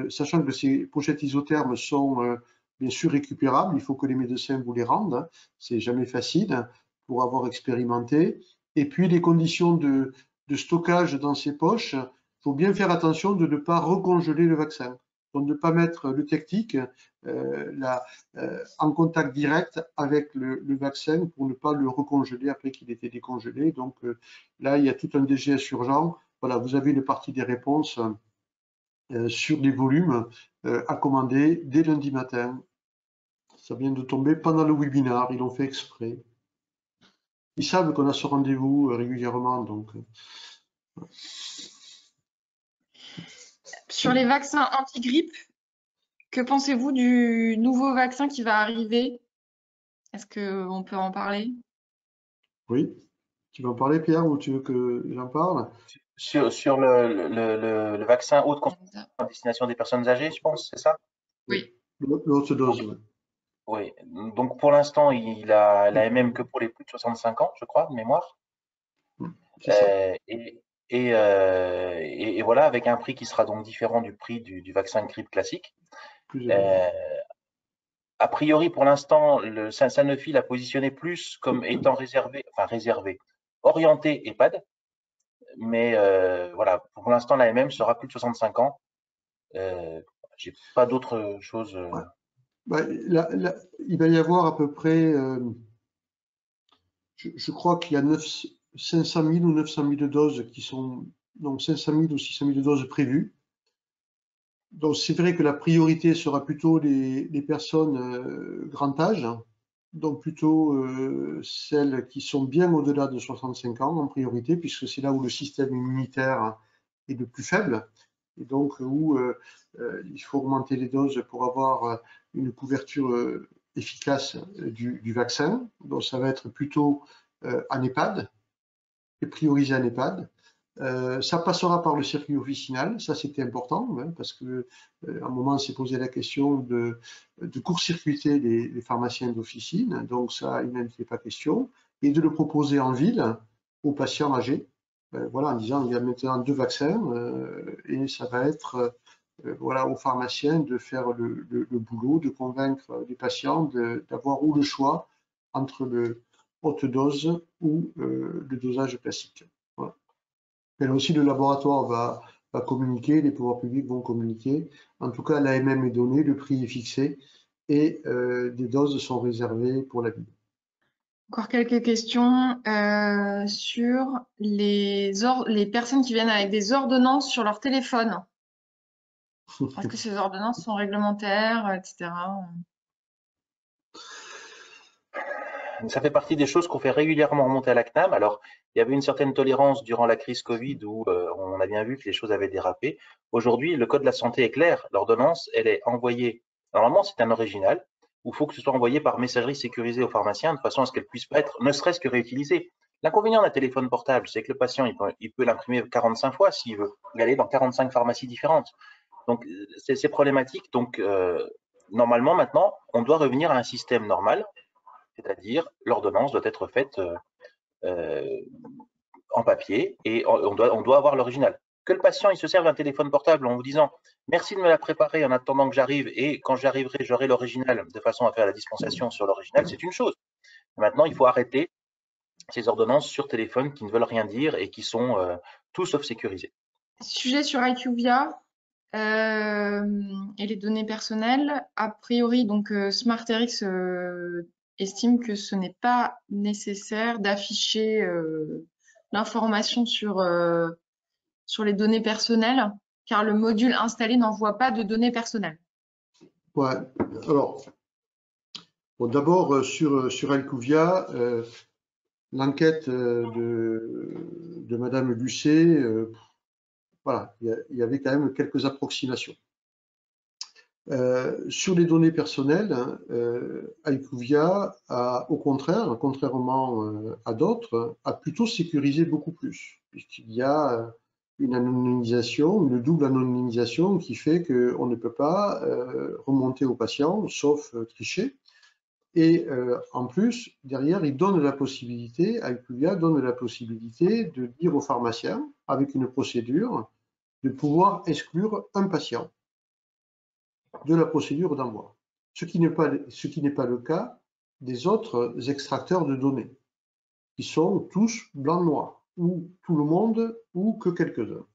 sachant que ces pochettes isothermes sont bien sûr récupérables. Il faut que les médecins vous les rendent. C'est jamais facile pour avoir expérimenté. Et puis, les conditions de stockage dans ces poches, il faut bien faire attention de ne pas recongeler le vaccin. Donc, de ne pas mettre le technique en contact direct avec le vaccin pour ne pas le recongeler après qu'il ait été décongelé. Donc, là, il y a tout un DGS urgent. Voilà, vous avez une partie des réponses sur les volumes à commander dès lundi matin. Ça vient de tomber pendant le webinaire, ils l'ont fait exprès. Ils savent qu'on a ce rendez-vous régulièrement, donc. Sur les vaccins anti-grippe, que pensez-vous du nouveau vaccin qui va arriver? Est-ce qu'on peut en parler? Oui. Tu veux en parler, Pierre, ou tu veux que j'en parle? Sur le vaccin haute consommation à destination des personnes âgées, je pense, c'est ça? Oui. L'autre dose, oui. Oui. Donc pour l'instant, il a la MM que pour les plus de 65 ans, je crois, de mémoire. C'est ça. Et voilà, avec un prix qui sera donc différent du prix du vaccin grippe classique. Plus élevé. A priori, pour l'instant, le Sanofi l'a positionné plus comme étant réservé, orienté EHPAD. Mais voilà, pour l'instant, la MM sera plus de 65 ans. J'ai pas d'autre chose. Ouais. Bah, il va y avoir à peu près, je crois qu'il y a 500 000 ou 900 000 doses qui sont, donc 500 000 ou 600 000 doses prévues. Donc c'est vrai que la priorité sera plutôt les personnes grand âge, hein. Donc plutôt celles qui sont bien au-delà de 65 ans en priorité, puisque c'est là où le système immunitaire est le plus faible, et donc où il faut augmenter les doses pour avoir une couverture efficace du vaccin. Donc ça va être plutôt en EHPAD, et priorisé en EHPAD. Ça passera par le circuit officinal, ça c'était important, hein, parce que à un moment on s'est posé la question de court-circuiter les pharmaciens d'officine, donc ça il n'en était pas question, et de le proposer en ville aux patients âgés, voilà, en disant il y a maintenant 2 vaccins et ça va être voilà, aux pharmaciens de faire le boulot, de convaincre les patients d'avoir ou le choix entre le haute dose ou le dosage classique. Voilà. Mais aussi, le laboratoire va communiquer, les pouvoirs publics vont communiquer. En tout cas, l'AMM est donnée, le prix est fixé et des doses sont réservées pour la ville. Encore quelques questions sur les personnes qui viennent avec des ordonnances sur leur téléphone. Est-ce que ces ordonnances sont réglementaires, etc.? Ça fait partie des choses qu'on fait régulièrement remonter à la CNAM. Alors, il y avait une certaine tolérance durant la crise Covid où on a bien vu que les choses avaient dérapé. Aujourd'hui, le code de la santé est clair. L'ordonnance, elle est envoyée. Normalement, c'est un original où il faut que ce soit envoyé par messagerie sécurisée au pharmacien de façon à ce qu'elle puisse pas être ne serait-ce que réutilisée. L'inconvénient d'un téléphone portable, c'est que le patient, il peut l'imprimer 45 fois s'il veut. Il aller dans 45 pharmacies différentes. Donc, c'est problématique. Donc, normalement, maintenant, on doit revenir à un système normal, c'est-à-dire l'ordonnance doit être faite en papier et on doit avoir l'original. Que le patient il se serve d'un téléphone portable en vous disant merci de me la préparer en attendant que j'arrive et quand j'arriverai j'aurai l'original de façon à faire la dispensation sur l'original, c'est une chose. Maintenant, il faut arrêter ces ordonnances sur téléphone qui ne veulent rien dire et qui sont tout sauf sécurisées. Sujet sur IQVIA et les données personnelles. A priori, donc SmartRx estime que ce n'est pas nécessaire d'afficher l'information sur les données personnelles, car le module installé n'envoie pas de données personnelles. Ouais, alors, Bon, d'abord, sur IQVIA, l'enquête de Madame Lucet, voilà, il y avait quand même quelques approximations. Sur les données personnelles, IQVIA a, au contraire, contrairement à d'autres, a plutôt sécurisé beaucoup plus, puisqu'il y a une anonymisation, une double anonymisation qui fait qu'on ne peut pas remonter au patient, sauf tricher. Et en plus, derrière, il donne la possibilité, IQVIA donne la possibilité de dire au pharmacien, avec une procédure, de pouvoir exclure un patient de la procédure d'envoi, ce qui n'est pas le cas des autres extracteurs de données, qui sont tous blanc-noir, ou tout le monde, ou que quelques-uns.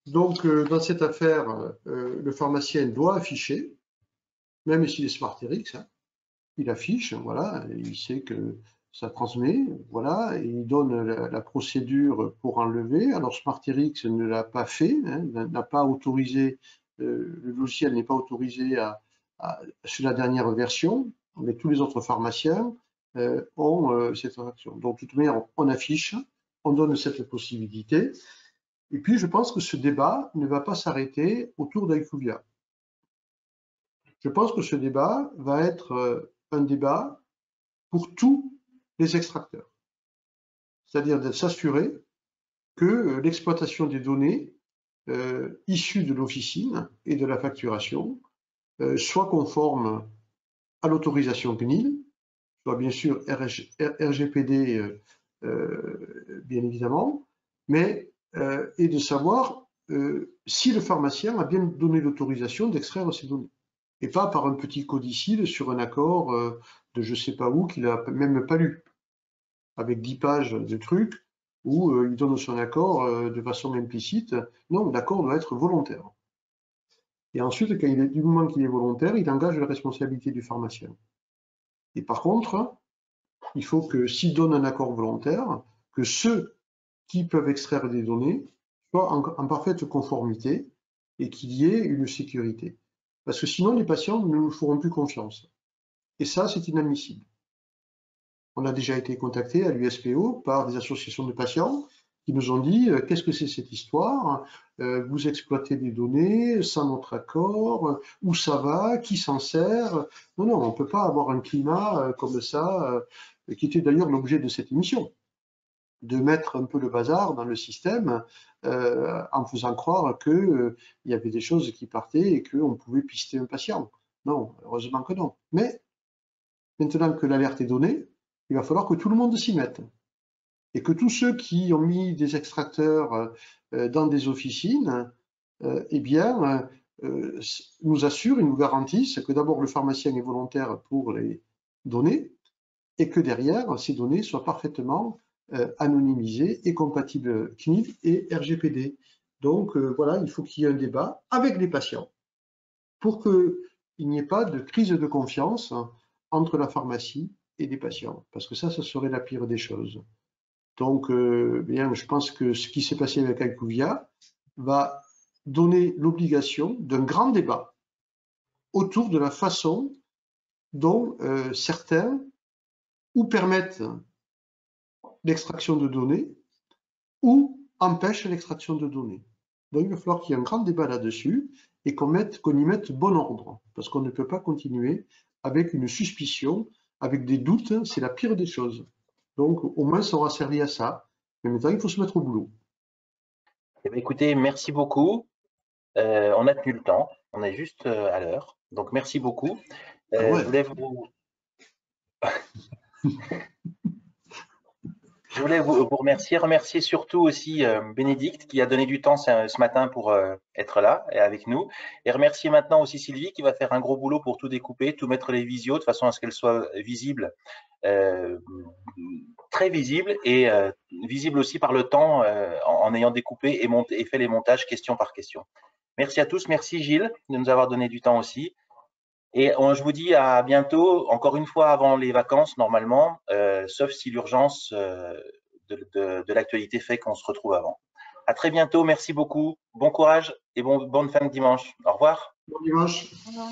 Donc, dans cette affaire, le pharmacien doit afficher, même s'il est SmartRx, hein, il affiche, voilà, il sait que ça transmet, voilà, et il donne la procédure pour enlever. Alors SmartRx ne l'a pas fait, hein, n'a pas autorisé, le logiciel n'est pas autorisé sur la dernière version, mais tous les autres pharmaciens ont cette action. Donc, de toute manière, on affiche, on donne cette possibilité. Et puis, je pense que ce débat ne va pas s'arrêter autour d'IQVIA. Je pense que ce débat va être un débat pour tous les extracteurs. C'est-à-dire de s'assurer que l'exploitation des données issues de l'officine et de la facturation soit conforme à l'autorisation CNIL, soit bien sûr RGPD, bien évidemment, mais et de savoir si le pharmacien a bien donné l'autorisation d'extraire ces données, et pas par un petit codicile sur un accord de je ne sais pas où qu'il n'a même pas lu, avec 10 pages de trucs où il donne son accord de façon implicite. Non, l'accord doit être volontaire. Et ensuite, du moment qu'il est volontaire, il engage la responsabilité du pharmacien. Et par contre, il faut que s'il donne un accord volontaire, que ceux qui peuvent extraire des données soient en parfaite conformité et qu'il y ait une sécurité. Parce que sinon, les patients ne nous feront plus confiance. Et ça, c'est inadmissible. On a déjà été contacté à l'USPO par des associations de patients qui nous ont dit qu'est-ce que c'est cette histoire, vous exploitez des données sans notre accord, où ça va, qui s'en sert. Non, non, on ne peut pas avoir un climat comme ça, qui était d'ailleurs l'objet de cette émission, de mettre un peu le bazar dans le système en faisant croire qu'il y avait des choses qui partaient et qu'on pouvait pister un patient. Non, heureusement que non. Mais maintenant que l'alerte est donnée, il va falloir que tout le monde s'y mette. Et que tous ceux qui ont mis des extracteurs dans des officines, eh bien, nous assurent et nous garantissent que d'abord le pharmacien est volontaire pour les données et que derrière, ces données soient parfaitement anonymisées et compatibles CNIL et RGPD. Donc voilà, il faut qu'il y ait un débat avec les patients pour qu'il n'y ait pas de crise de confiance entre la pharmacie et les patients, parce que ça serait la pire des choses. Donc, bien, je pense que ce qui s'est passé avec IQVIA va donner l'obligation d'un grand débat autour de la façon dont certains ou permettent l'extraction de données ou empêchent l'extraction de données. Donc, il va falloir qu'il y ait un grand débat là-dessus et qu'on y mette bon ordre, parce qu'on ne peut pas continuer avec une suspicion, avec des doutes, c'est la pire des choses. Donc, au moins, ça aura servi à ça. Mais maintenant, il faut se mettre au boulot. Eh bien, écoutez, merci beaucoup. On a tenu le temps, on est juste à l'heure. Donc, merci beaucoup. Ah ouais. Je voulais vous remercier surtout aussi Bénédicte qui a donné du temps ce matin pour être là et avec nous. Et remercier maintenant aussi Sylvie qui va faire un gros boulot pour tout découper, tout mettre les visios de façon à ce qu'elles soient visibles, très visibles et visibles aussi par le temps en ayant découpé et fait les montages question par question. Merci à tous, merci Gilles de nous avoir donné du temps aussi. Et je vous dis à bientôt, encore une fois avant les vacances normalement, sauf si l'urgence de l'actualité fait qu'on se retrouve avant. À très bientôt, merci beaucoup, bon courage et bonne fin de dimanche. Au revoir. Bon dimanche. Au revoir.